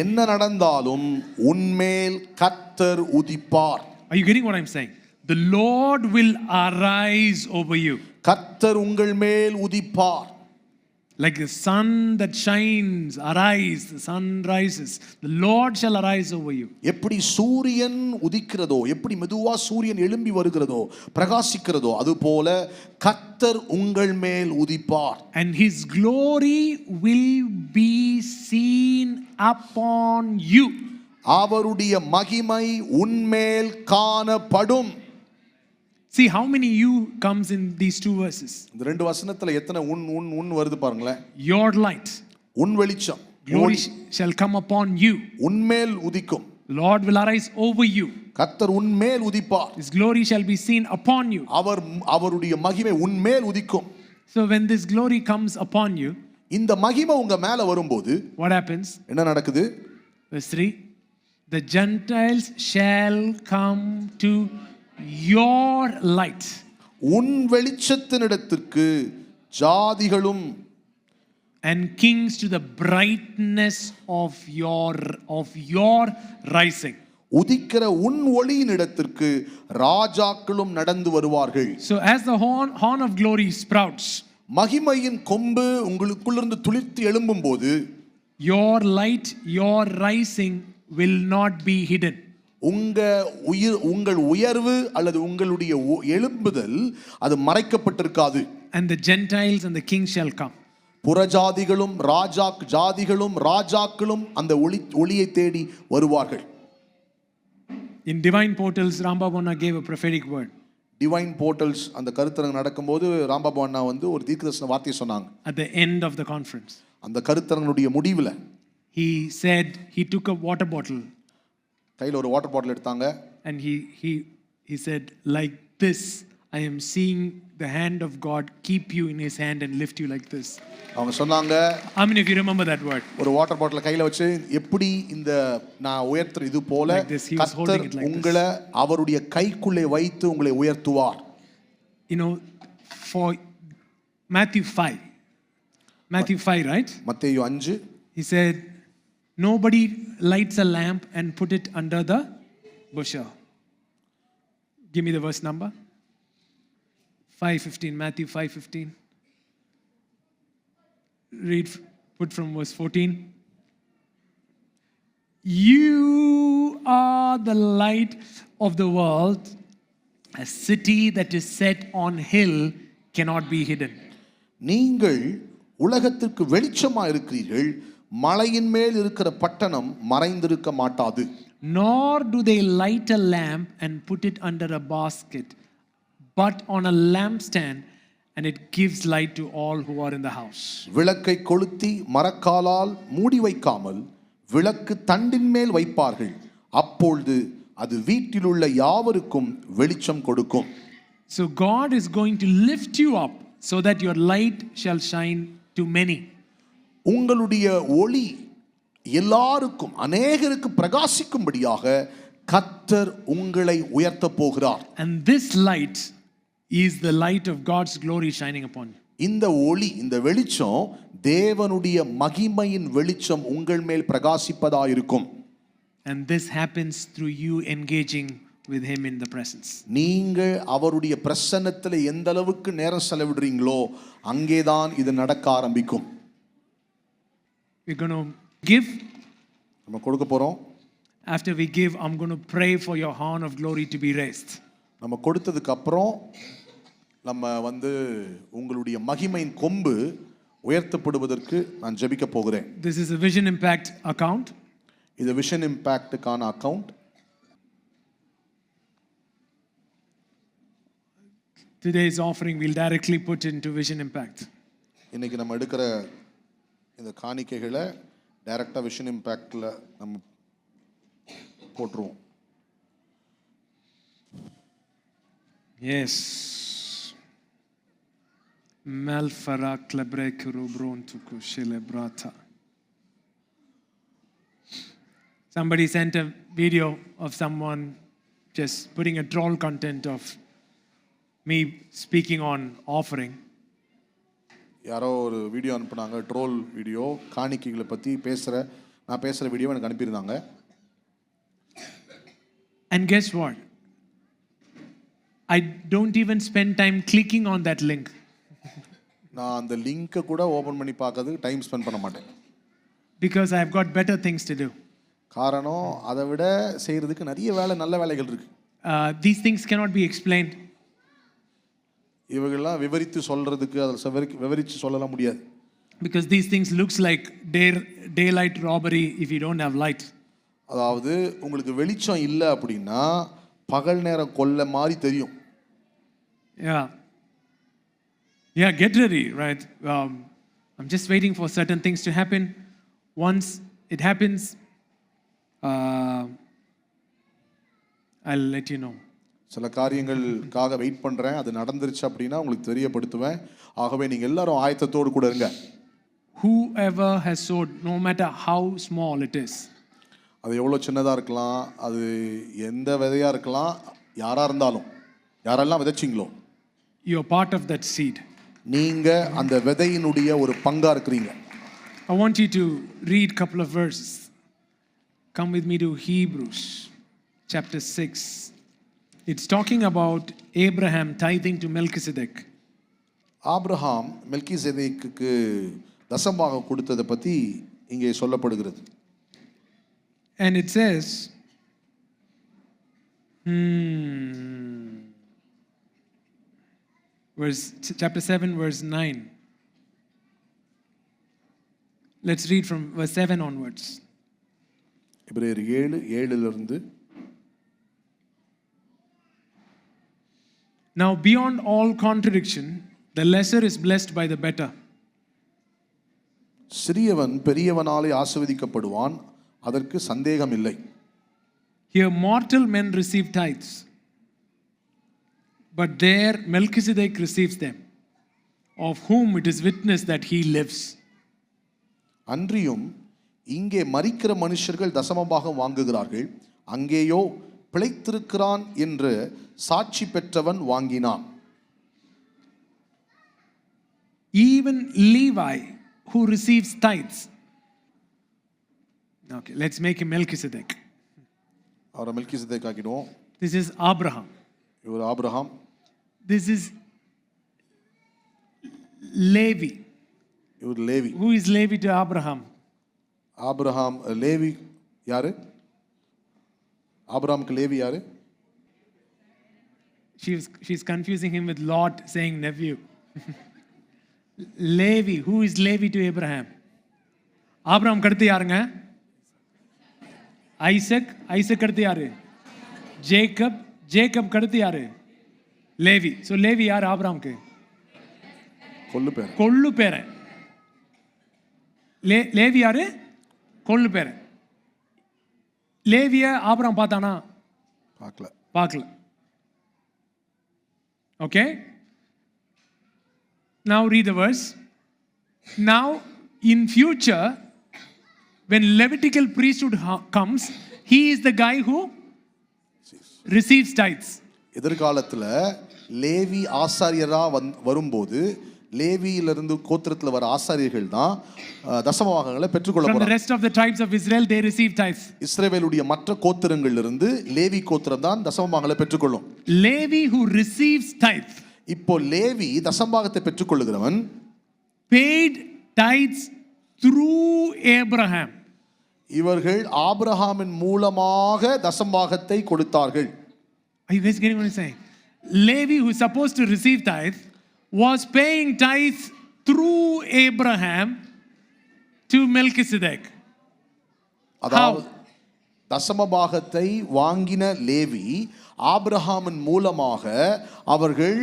என்ன நடந்தாலும் உன்மேல் கர்த்தர் உதிப்பார். Are you getting what I'm saying? The Lord will arise over you. கர்த்தர் உங்கள் மேல் உதிப்பார். Like the sun that shines, arise, the sun rises. The Lord shall arise over you. எப்படி சூரியன் உதிக்கிறதோ, எப்படி மெதுவா சூரியன் எழும்பி வருகிறதோ, பிரகாசிக்கிறதோ, அதுபோல கர்த்தர் உங்கள் மேல் உதிப்பார். And his glory will be seen upon you. அவருடைய மகிமை உன்மேல் காணப்படும். See how many you comes in these two verses. இந்த ரெண்டு வசனத்துல எத்தனை உன் வருது பாருங்களேன். Your light, உன் வெளிச்சம், glory shall come upon you. உன்மேல் உதிக்கும். The Lord will arise over you. கர்த்தர் உன்மேல் உதிப்பார். His glory shall be seen upon you. அவருடைய மகிமை உன்மேல் உதிக்கும். So when this glory comes upon you, இந்த மகிமை உங்க மேல வரும்போது what happens? என்ன நடக்குது? Verse 3, the Gentiles shall come to your light. உன் வெளிச்சத்தினிடத்திற்கு ஜாதிகளும் And kings to the brightness of your rising. உதிக்கிற உன் ஒளியினிடத்திற்கு ராஜாக்களும் நடந்து வருவார்கள். So as the horn of glory sprouts, மகிமையின் கொம்பு உங்களுக்குள்ளிருந்து துளிர்த்து எழும்பும் போது your light, your rising will not be hidden. உங்கள் உயர்வு அல்லது உங்களுடைய எழும்புதல் அது மறைக்கப்பட்டிருக்காது. And the Gentiles and the kings shall come. புறஜாதிகளும் ராஜாக்களும் அந்த ஒளியை தேடி வருவார்கள். In Divine Portals, Rambabona gave a prophetic word. Divine portals அந்த கருத்தரங்கு நடக்கும்போது ராம்பாபு அண்ணா வந்து ஒரு தீர்க்கதரிசன வார்த்தையை சொன்னாங்க. At the end of the conference, அந்த கருத்தரங்களுடைய முடிவில் he said he took a water bottle. கையில் ஒரு வாட்டர் பாட்டில் எடுத்தாங்க. And he said, like this, I am seeing the hand of God keep you in his hand and lift you like this. அவங்க சொன்னாங்க, How many of you remember that word? ஒரு water bottle கையில் வச்சு எப்படி இந்த நான் உயர்த்துற இது போல கர்த்தர் உங்களை அவருடைய கைக்குள்ளே வைத்து உங்களை உயர்த்துவார். You know, for Matthew 5, right? மத்தேயு 5, he said, nobody lights a lamp and put it under the bushel. Give me the verse number. 5:15, Matthew 5:15. Put from verse 14. You are the light of the world. A city that is set on hill cannot be hidden. நீங்கள் உலகத்திற்கு வெளிச்சமாக இருக்கிறீர்கள், மலையின் மேல் இருக்கிற பட்டணம் மறைந்திருக்க மாட்டாது. Nor do they light a lamp and put it under a basket, but on a lampstand, and it gives light to all who are in the house. விளக்கை கொளுத்தி மரக்காலால் மூடி வைக்காமல் விளக்கு தண்டின் மேல் வைப்பார்கள், அப்பொழுது அது வீட்டிலுள்ள யாவருக்கும் வெளிச்சம் கொடுக்கும். So God is going to lift you up so that your light shall shine to many. உங்களுடைய ஒளி எல்லாருக்கும் அநேகருக்கு பிரகாசிக்கும்படியாக கர்த்தர் உங்களை உயர்த்த போகிறார். And this light is the light of God's glory shining upon you. இந்த ஒளி, இந்த வெளிச்சம் தேவனுடைய மகிமையின் வெளிச்சம் உங்கள் மேல் பிரகாசிப்பதாக இருக்கும். And this happens through you engaging with him in the presence. நீங்கள் அவருடைய பிரசன்னத்தில் எந்த அளவுக்கு நேரம் செலவிடுறீங்களோ அங்கேதான் இது நடக்க ஆரம்பிக்கும். We're going to give. நம்ம கொடுக்க போறோம். After we give, I'm going to pray for your horn of glory to be raised. நம்ம கொடுத்ததுக்கு அப்புறம் நம்ம வந்து உங்களுடைய மகிமையின் கொம்பு உயர்த்தப்படுவதற்கு நான் ஜெபிக்க போகிறேன். This is a Vision Impact account. இது விஷன் இம்பாக்டுக்கான account. Today's offering we'll directly put into Vision Impact. இன்னைக்கு நம்ம எடுக்கிற இந்த காணிக்கைகளை டைரக்டா விஷன் இம்பாக்ட்ல நம்ம போட்டுருவோம். Yes. Malfara klebre kurubron tuku shelebrata. Somebody sent a video of someone just putting a troll content of me speaking on offering. யாரோ ஒரு வீடியோ அனுப்புனாங்க, ட்ரோல் வீடியோ, காணிக்கைகளை பற்றி நான் பேசுகிற வீடியோ எனக்கு அனுப்பியிருந்தாங்க. And guess what? I don't even spend time clicking on that link. நான் அந்த லிங்கை கூட ஓப்பன் பண்ணி பார்க்கறதுக்கு டைம் ஸ்பெண்ட் பண்ண மாட்டேன். Because I've got better things to do. காரணம் அதை விட செய்கிறதுக்கு நிறைய நல்ல வேலைகள் இருக்கு. These things cannot be explained. இவங்கெல்லாம் விவரித்து சொல்றதுக்கு அதில் விவரித்து சொல்லலாம் முடியாது. Because these things looks like daylight robbery if you don't have light. அதாவது உங்களுக்கு வெளிச்சம் இல்லை அப்படின்னா பகல் நேரம் கொல்ல மாதிரி தெரியும். Yeah, get ready, right? I'm just waiting for certain things to happen. Once it happens, I'll let you know. சில காரியங்களுக்காக வெயிட் பண்ணுறேன், அது நடந்துருச்சு அப்படின்னா உங்களுக்கு தெரியப்படுத்துவேன். ஆகவே நீங்கள் எல்லாரும் ஆயத்தத்தோடு கூட இருங்க. Whoever has sowed, no matter how small it is, அது எவ்வளோ சின்னதாக இருக்கலாம், அது எந்த விதையாக இருக்கலாம், யாராக இருந்தாலும், யாரெல்லாம் விதைச்சிங்களோ, you're part of that seed. நீங்கள் அந்த விதையினுடைய ஒரு பங்காக இருக்கிறீங்க. I want you to read a couple of verses. Come with me to Hebrews chapter 6. It's talking about Abraham tithing to Melchizedek. Abraham மெல்கிசேதேக்குக்கு தசமாக கொடுத்ததை பற்றி இங்கே சொல்லப்படுகிறது. And it says, chapter 7, verse 9. Let's read from verse 7 onwards. எபிரேயர் 7:7 Now, beyond all contradiction, the lesser is blessed by the better. சிறியவன் பெரியவனாலே ஆசீர்வதிக்கப்படுவான், அதற்கு சந்தேகம் இல்லை. Here mortal men receive tithes, but there Melchizedek receives them, of whom it is witnessed that he lives. அன்றியும் இங்கே மரிக்கிற மனுஷர்கள் தசமபாகம் வாங்குகிறார்கள், அங்கேயோ பிழைத்திருக்கிறான் என்று சாட்சி பெற்றவன் வாங்கினான். Even Levi, who receives tithes. Okay, let's make him Melchizedek. அவரை மெல்கிசேதேக் ஆக்கிடுவோம். This is Abraham. இவர் ஆபிரகாம். This is Levi. இவர் Levi. Who is Levi to Abraham? Abraham Levi யாரு? ஆபிரகாமுக்கு லேவி யாரு? She's confusing him with Lot, saying nephew. Levi, who is Levi to Abraham? Abraham கடத்து யாருங்க? Isaac கடத்து யாரு? ஜேக்கப் கடத்து யாரு? லேவி. So லேவி யார் ஆபிரகாமுக்கு? கொள்ளு பேரன். லேவி யாரு? கொள்ளு பேரன். லேவிய ஆபிரகாம் பார்த்தானா? பார்க்கல. Okay? Now read the verse. Now in future, when Levitical priesthood comes, he is the guy who receives tithes. எதிர்காலத்தில் லேவி ஆசாரியரா வரும்போது லேவியிலிருந்து கோத்திரத்தில் வர ஆசாரியர்கள் தான் தசமபாகங்களை பெற்றுக்கொள்ள போறாங்க. From the rest of the tribes of Israel they receive tithes. இஸ்ரவேலுடைய மற்ற கோத்திரங்களிலிருந்து லேவி கோத்திரம் தான் தசமபாகங்களை பெற்றுக்கொள்ளும். Levi who receives tithes. இப்போ Levi தசமபாகத்தை பெற்றுக்கொள்ளுகிறவன் paid tithes through Abraham. இவர்கள் ஆபிரகாமின் மூலமாக தசமபாகத்தை கொடுத்தார்கள். Are you guys getting what I'm saying? Levi, who is supposed to receive tithe, was paying tithe through Abraham to Melchizedek. அதாவது தசம பாகத்தை வாங்கின லேவி ஆபிரகாமின் மூலமாக அவர்கள்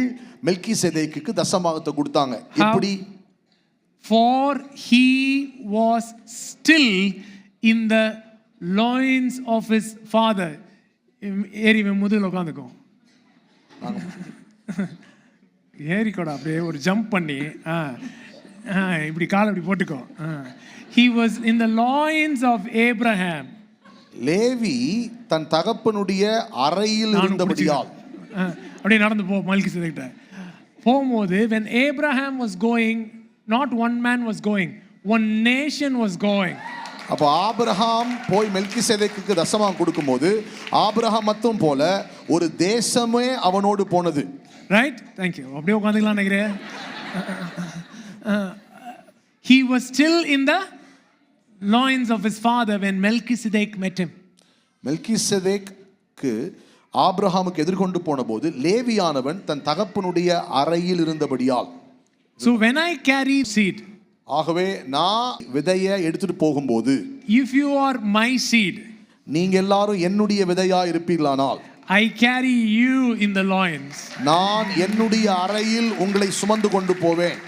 மெல்கிசேதேக்குக்கு தசமாகத்தை கொடுத்தாங்க. எப்படி? For he was still in the loins of his father. ஏறி முதுகில் உட்காந்துக்கும், ஏறிக்கோடா அப்படியே ஒரு ஜம்ப் பண்ணி இப்படி காலை இப்படி போட்டுக்கோ. He was in the loins of Abraham. Levi தன் தகப்பனுடைய அறையில் இருந்தபடியால் அப்படியே நடந்து போ மல்கிசேதேக்கிட்ட போகும்போது, when Abraham was going, not one man was going, one nation was going. அப்போ ஆபிரகாம் போய் மெல்கிசேதேக்குக்கு தசமாகம் கொடுக்கும்போது ஆபிரகாம் மட்டும் போல ஒரு தேசமே அவனோடு போனது. Right, thank you. அப்படியே உட்காந்துக்கலாம் நினைக்கிறேன். He was still in the loins of his father when Melchizedek met him. மெல்கிசேதேக்கு ஆபிரகாமுக்கு எதிர்கொண்டு போன போது லேவியானவன் தன் தகப்பனுடைய அறையில் இருந்தபடியால். So when I carry seed, ஆகவே நான் விதையை எடுத்துட்டு போகும்போது, if you are my seed, நீங்க எல்லாரும் என்னுடைய விதையா இருப்பீர்களானால், I carry you in the loins. நான் என்னுடைய அறையில் உங்களை சுமந்து கொண்டு போவேன்.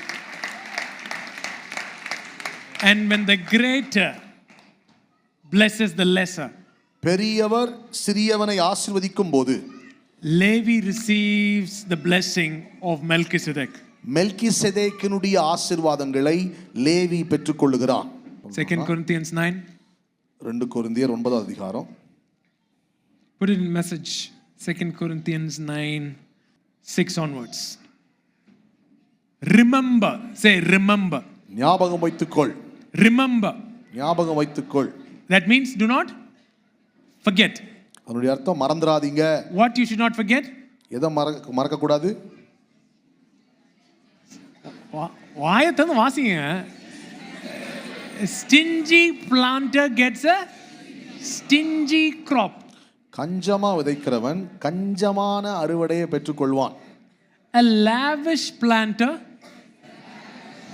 And when the greater blesses the lesser, பெரியவர் சிறியவனை ஆசீர்வதிக்கும் போது Levi receives the blessing of Melchizedek. மெல்கிசேதேக்கினுடைய ஆசீர்வாதங்களை லேவி பெற்றுக்கொள்ளுகிறான். 2 Corinthians 9. 2 கொரிந்தியர் 9 அதிகாரம். Put it in message. 2 Corinthians 9, 6 onwards. Remember. Say remember. ஞாபகம் வைத்துக்கொள். Remember. ஞாபகம் வைத்துக்கொள். That means do not forget. அதனுடைய அர்த்தம் மறந்துடாதீங்க. What you should not forget? எதை மறக்க கூடாது? வாயை திறந்து வாசிங்க. Stingy planter gets a stingy crop. கஞ்சமா விதைக்கிறவன் கஞ்சமான அறுவடையை பெற்றுக்கொள்வான். A lavish planter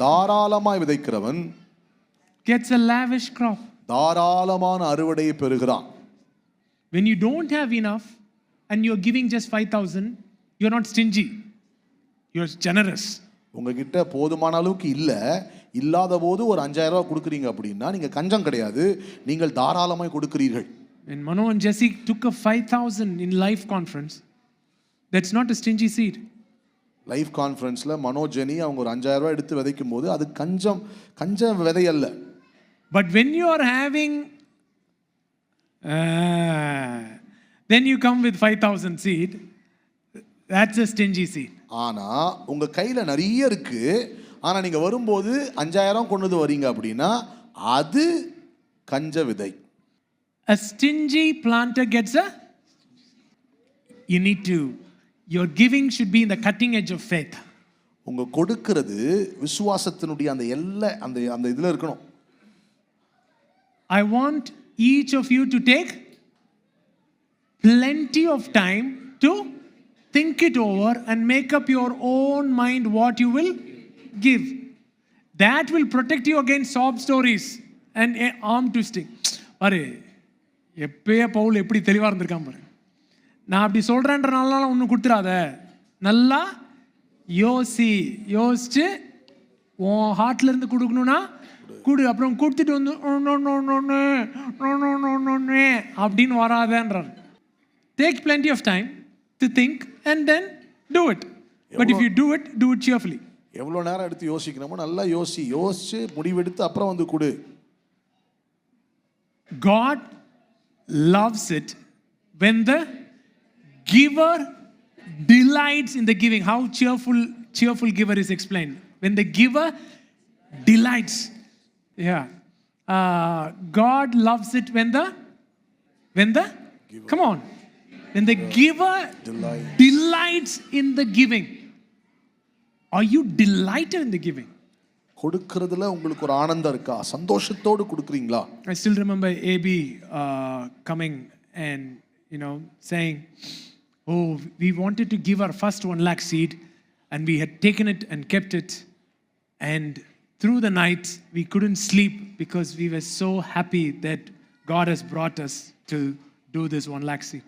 தாராளமாய் விதைக்கிறவன் gets a lavish crop. தாராளமான அறுவடையை பெறுகிறான். When you don't have enough and you're giving just 5,000, you're not stingy. You're generous. உங்ககிட்ட போதுமான அளவுக்கு இல்லாத போது ஒரு 5,000 ரூபாய் கொடுக்குறீங்க அப்படின்னா நீங்க கஞ்சம் கிடையாது, நீங்கள் தாராளமாய் கொடுக்கிறீர்கள். When Mano and Jesse took a 5,000 in life conference, that's not a stingy seed. Life கான்ஃபரன்ஸ்ல மனோ ஜெனி அவங்க ஒரு 5,000 ரூபாய் எடுத்து விதைக்கும் போது அது கஞ்சம் விதை அல்ல. But when you are having then you come with 5,000 seed, that's a stingy seed. ஆனா உங்க கையில நிறைய இருக்கு, ஆனா நீங்க வரும்போது 5,000 கொண்டு வரீங்க அப்படின்னா அது கஞ்ச விதை. A stingy planter gets a, your giving should be in the cutting edge of faith. உங்க கொடுக்கிறது விசுவாசத்தினுடைய அந்த எல்லை அந்த இதுல இருக்கணும். I want each of you to take plenty of time to think it over and make up your own mind what you will give. That will protect you against sob stories and arm twisting. பாரு, எப்பயே பவுல் எப்படி தெளிவாக இருந்திருக்கான் பாரு. நான் அப்படி சொல்கிறேன்றனால ஒன்றும் கொடுத்துடாத, நல்லா யோசிச்சு உன் ஹார்ட்ல இருந்து கொடுக்கணும்னா கொடு, அப்புறம் கொடுத்துட்டு வந்து அப்படின்னு வராதன்றார். Take plenty of time to think and then do it. But if you do it cheerfully. எவ்வளவு நேரம் எடுத்து யோசிக்கணுமோ நல்லா யோசிச்சு முடிவெடுத்து அப்புறம் வந்து கொடு. God loves it when the giver delights in the giving. How cheerful giver is explained. When the giver delights. Yeah. God loves it when the giver. Come on. When the giver delights in the giving. Are you delighted in the giving? கொடுக்கிறதுல உங்களுக்கு ஒரு ஆனந்தம் இருக்கா? சந்தோஷத்தோடு கொடுக்குறீங்களா? I still remember AB coming and saying, Oh, we wanted to give our first 1 lakh seed, and we had taken it and kept it. And through the night, we couldn't sleep because we were so happy that God has brought us to do this 1 lakh seed.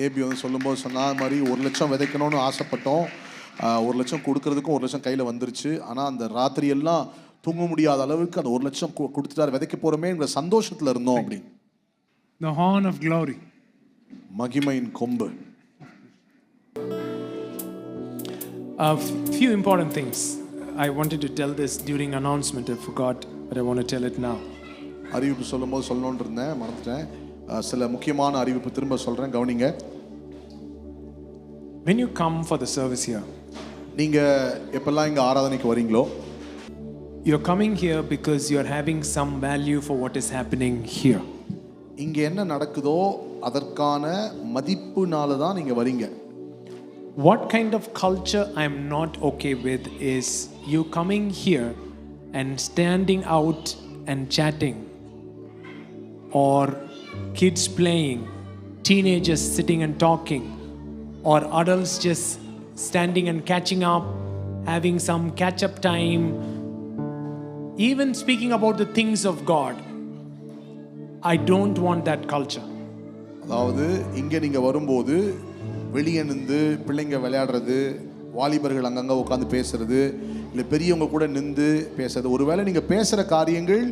AB வந்து சொல்லும்போது சொன்ன மாதிரி 1 லட்சம் விதைக்கணும்னு ஆசைப்பட்டோம். 1 லட்சம் கொடுக்கறதுக்கும் 1 லட்சம் கையில் வந்துருச்சு. ஆனால் அந்த ராத்திரி எல்லாம் தூங்க முடியாத அளவுக்கு அந்த 1 லட்சம் கொடுத்துட்டாரு, விதைக்க போகிறோமேங்கிற சந்தோஷத்தில் இருந்தோம். அப்படி The horn of glory. மகிமையின் கொம்பு. A few important things. I wanted to tell this during announcement. I forgot, but I want to tell it now. அறிவிப்பு சொல்லும்போது சொல்லணும்னு இருந்தேன், மறந்துட்டேன். சில முக்கியமான அறிவிப்பு திரும்ப சொல்கிறேன், கவனிங்க. When you come for the service here, நீங்கள் எப்பெல்லாம் இங்கே ஆராதனைக்கு வரீங்களோ, you're coming here because you're having some value for what is happening here. இங்கே என்ன நடக்குதோ அதற்கான மதிப்புனால தான் நீங்கள் வரீங்க. What kind of culture I'm not okay with is you coming here and standing out and chatting, or kids playing, teenagers sitting and talking, or adults just standing and catching up, having some catch up time, even speaking about the things of God. I don't want that culture. அதாவது இங்கே நீங்கள் வரும்போது வெளியே நின்று பிள்ளைங்க விளையாடுறது, வாலிபர்கள் அங்கங்கே உட்காந்து பேசுறது, இல்லை பெரியவங்க கூட நின்று பேசுறது, ஒருவேளை நீங்கள் பேசுகிற காரியங்கள்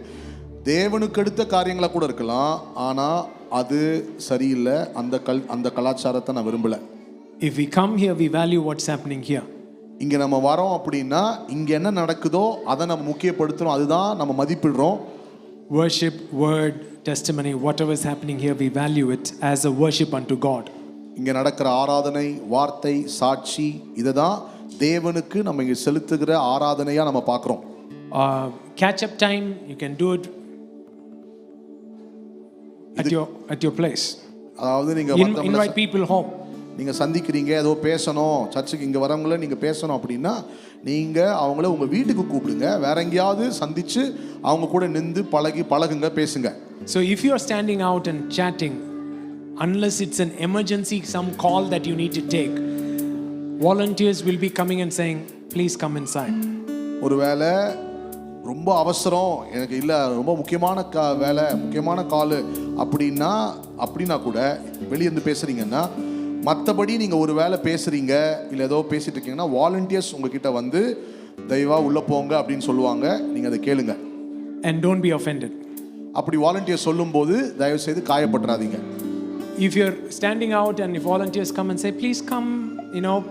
தேவனுக்கு அடுத்த காரியங்களாக கூட இருக்கலாம், ஆனால் அது சரியில்லை. அந்த கலாச்சாரத்தை நான் விரும்பலை. If we come here, we value what's happening here. இங்கே நம்ம வரோம் அப்படின்னா இங்கே என்ன நடக்குதோ அதை நம்ம முக்கியப்படுத்துகிறோம், அதுதான் நம்ம மதிப்பிடுறோம். Worship, word, testimony, whatever is happening here, we value it as a worship unto God. இங்கே நடக்கிற ஆராதனை, வார்த்தை, சாட்சி, இதை தான் தேவனுக்கு நம்ம இங்கே செலுத்துகிற ஆராதனையாக நம்ம பார்க்குறோம். Catch up time, you can do it at your place. அதாவது நீங்கள் invite people home. நீங்கள் சந்திக்கிறீங்க, ஏதோ பேசணும், சர்ச்சுக்கு இங்கே வரவங்கள நீங்கள் பேசணும் அப்படின்னா நீங்கள் அவங்கள உங்கள் வீட்டுக்கு கூப்பிடுங்க, வேற எங்கேயாவது சந்தித்து அவங்க கூட நின்று பழகுங்க, பேசுங்க. So if you are standing out and chatting, unless it's an emergency, some call that you need to take, volunteers will be coming and saying, please come inside. ஒருவேளை ரொம்ப அவசரம், எனக்கு இல்லை ரொம்ப முக்கியமான வேலை, முக்கியமான கால் அப்படின்னா கூட வெளியேருந்து பேசுகிறீங்கன்னா, மற்றபடி நீங்கள் ஒரு வேலை பேசுகிறீங்க இல்லை ஏதோ பேசிகிட்டு இருக்கீங்கன்னா வாலண்டியர்ஸ் உங்ககிட்ட வந்து தயவாக உள்ளே போங்க அப்படின்னு சொல்லுவாங்க. நீங்கள் அதை கேளுங்க. And don't be offended. அப்படி வாலண்டியர்ஸ் சொல்லும்போது தயவு செய்து காயப்பட்டுறாதீங்க. If you're standing out and if volunteers come and say, please come,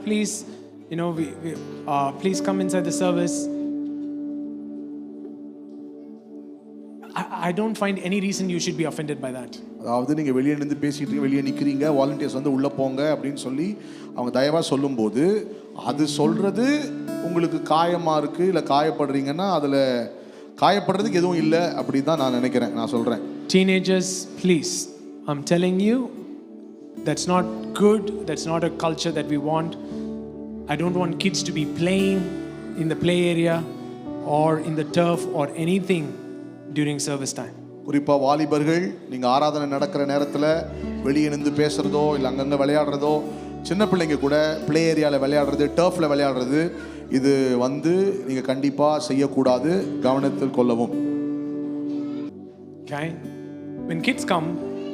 please, please come inside the service, I don't find any reason you should be offended by that. அதாவது நீங்கள் வெளியே நின்று பேசிட்டு வெளியே நிற்கிறீங்க, வாலண்டியர்ஸ் வந்து உள்ளே போங்க அப்படின்னு சொல்லி அவங்க தயவாக சொல்லும்போது அது சொல்கிறது உங்களுக்கு காயமாக இருக்குது இல்லை காயப்படுறீங்கன்னா அதில் காயப்படுறதுக்கு எதுவும் இல்லை அப்படி தான் நான் நினைக்கிறேன், நான் சொல்கிறேன். Teenagers, please, I'm telling you, that's not good, that's not a culture that we want. I don't want kids to be playing in the play area or in the turf or anything during service time. குறிப்பாக வாலிபர்கள் நீங்கள் ஆராதனை நடக்கிற நேரத்தில் வெளியே நின்று பேசுகிறதோ இல்லை அங்கங்கே விளையாடுறதோ, சின்ன பிள்ளைங்க கூட ப்ளே ஏரியாவில் விளையாடுறது, டர்ஃபில் விளையாடுறது, இது வந்து நீங்கள் கண்டிப்பாக செய்யக்கூடாது, கவனத்தில் கொள்ளவும். Okay? When kids come,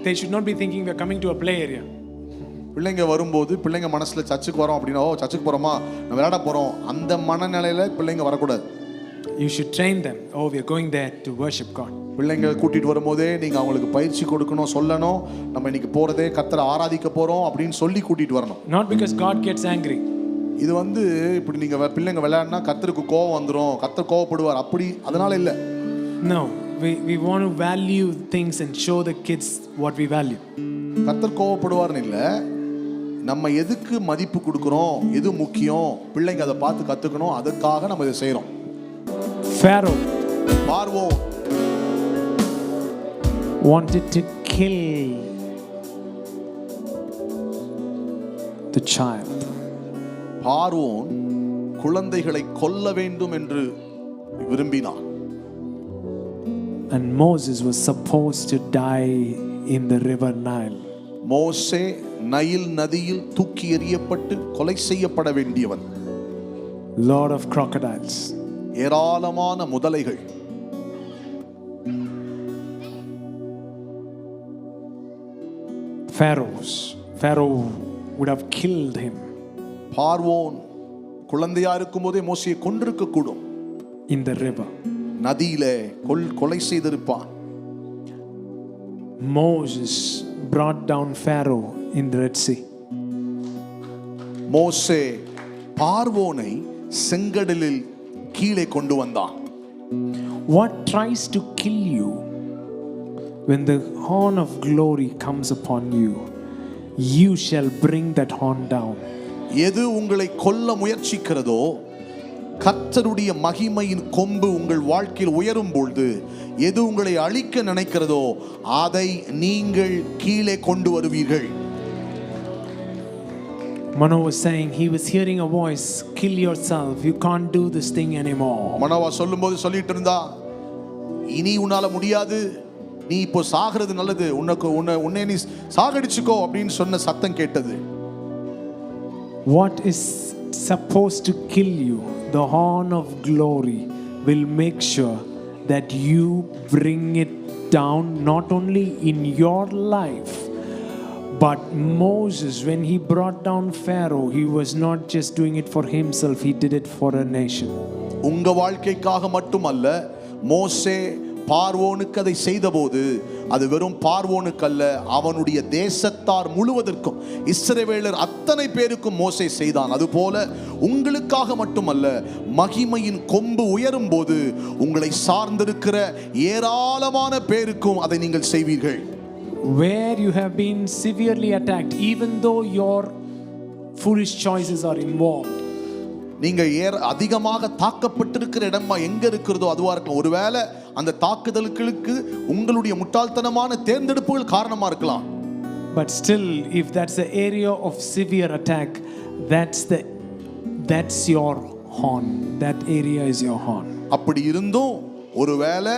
they should not be thinking we're coming to a play area. பிள்ளைங்க வரும்போது பிள்ளைங்க மனசில் சர்ச்சுக்கு வரோம் அப்படின்னா, சர்ச்சுக்கு போகிறோமா, நான் விளையாட போகிறோம், அந்த மனநிலையில் பிள்ளைங்க வரக்கூடாது. You should train them. Oh, we are going there to worship God. பிள்ளைங்க கூட்டிகிட்டு வரும்போதே நீங்கள் அவங்களுக்கு பயிற்சி கொடுக்கணும், சொல்லணும், நம்ம இன்னைக்கு போகிறதே கர்த்தரை ஆராதிக்க போகிறோம் அப்படின்னு சொல்லி கூட்டிகிட்டு வரணும். Not because God gets angry. இது வந்து இப்படி நீங்கள் பிள்ளைங்க விளையாடினா கர்த்தருக்கு கோவம் வந்துடும், கர்த்தர் கோவப்படுவார், அப்படி அதனால இல்லை. No, we want to value things and show the kids what we value. கர்த்தர் கோவப்படுவார்னு இல்லை, நம்ம எதுக்கு மதிப்பு கொடுக்குறோம், எது முக்கியம், பிள்ளைங்க அதை பார்த்து கற்றுக்கணும், அதுக்காக நம்ம இதை செய்கிறோம். Pharaoh wanted to kill the child. பார்வோன் குழந்தைகளை கொல்ல வேண்டும் என்று விரும்பினான். And Moses was supposed to die in the river Nile. மோசே நைல் நதியில் தூக்கி எறியப்பட்டு கொலை செய்யப்பட வேண்டியவன். Lord of crocodiles. ஏராளமான முதலைகள். Pharaoh would have killed him. பார்வோன் குழந்தையா இருக்கும்போதே மோசேயை கொன்றிருக்க கூடும். In the river. நதியிலே கொலை செய்திருப்பான். Moses brought down Pharaoh in the Red Sea. மோசே பார்வோனை செங்கடலில் கீழே கொண்டு வந்தான். What tries to kill you when the horn of glory comes upon you, you shall bring that horn down. எது உங்களை கொல்ல முயற்சிக்கிறதோ, கர்த்தருடைய மகிமையின் கொம்பு உங்கள் வாழ்க்கையில் உயரும் பொழுது எது உங்களை அழிக்க நினைக்கிறதோ அதை நீங்கள் கீழே கொண்டு வருவீர்கள். Mano was saying, he was hearing a voice, kill yourself, you can't do this thing anymore. Manoah சொல்லும்போது சொல்லிட்டு இருந்தா, இனி உன்னால முடியாது, நீ இப்போ சாகிறது நல்லது, உன்னை நீ சாகடிச்சுக்கோ அப்படின்னு சொன்ன சத்தம் கேட்டது. What is supposed to kill you, the horn of glory, will make sure that you bring it down, not only in your life, but Moses, when he brought down Pharaoh, he was not just doing it for himself, he did it for a nation. உங்க வாழ்க்கைக்காக மட்டுமல்ல, மோசே பார்வோனுக்கு அதை செய்தபோது அது வெறும் பார்வோனுக்கு அல்ல, அவனுடைய தேசத்தார் முழுவதற்கும், இஸ்ரவேலர் அத்தனை பேருக்கும் மோசே செய்தான். அதுபோல உங்களுக்காக மட்டுமல்ல, மகிமையின் கொம்பு உயரும் போது உங்களை சார்ந்திருக்கிற ஏராளமான பேருக்கும் அதை நீங்கள் செய்வீர்கள். Where you have been severely attacked, even though your foolish choices are involved, நீங்க அதிகமாக தாக்கப்பட்டிருக்கிற இடமா எங்க இருக்கிறதோ அதுவா இருக்கலாம். ஒருவேளை அந்த தாக்குதலுக்கு உங்களுடைய முட்டாள்தனமான தேர்ந்தெடுப்புகள் காரணமா இருக்கலாம். but still, if that's the area of severe attack, that's your horn. That area is your horn. அப்படி இருந்தும் ஒருவேளை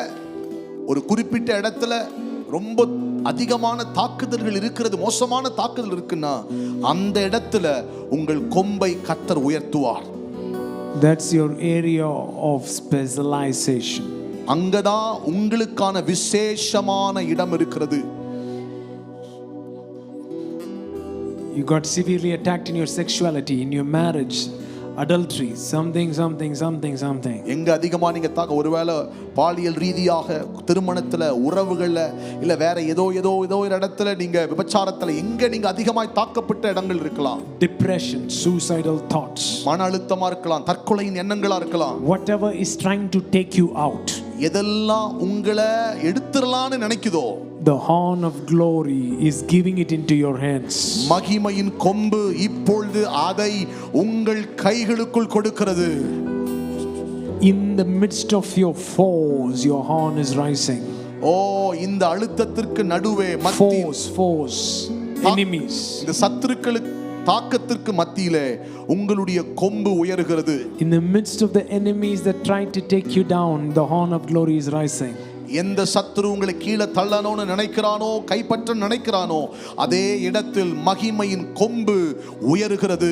ஒரு குறிப்பிட்ட இடத்துல ரொம்ப அதிகமான தாக்குதல்கள் இருக்கிறது, மோசமான தாக்குதல் இருக்குன்னா அந்த இடத்துல உங்கள் கொம்பை கர்த்தர் உயர்த்துவார். That's your area of specialization. அங்கதான் உங்களுக்கான விசேஷமான இடம் இருக்கிறது. You got severely attacked in your sexuality, in your marriage, adultery, something. எங்க அதிகமா நீங்க ஒருவேளை பாலியல் ரீதியாக திருமணத்துல, உறவுகள்ல, இல்ல வேற ஏதோ ஒரு இடத்துல நீங்க விபச்சாரத்துல எங்க நீங்க அதிகமாய் தாக்கப்பட்ட இடங்கள் இருக்கலாம். Depression, suicidal thoughts, மன அழுத்தமா இருக்கலாம், தற்கொலையின் எண்ணங்களா இருக்கலாம். whatever is trying to take you out, எதெல்லாம் உங்களை எடுத்துறலாம்னு நினைக்குதோ, the horn of glory is giving it into your hands. மகிமையின் கொம்பு இப்பொழுது அதை உங்கள் கைகளுக்குள் கொடுக்கிறது. In the midst of your foes, your horn is rising. இந்த அழுத்தத்திற்கு நடுவே Foes, enemies. இந்த சத்துருக்களுக்கு தாக்கத்திற்கு மத்தியிலே உங்களுடைய கொம்பு உயர்கிறது. In the midst of the enemies that try to take you down, the horn of glory is rising. எந்த சத்துரு உங்களை கீழே தள்ளணும்னு நினைக்கிறானோ, கைப்பற்ற நினைக்கிறானோ, அதே இடத்தில் மகிமையின் கொம்பு உயர்கிறது.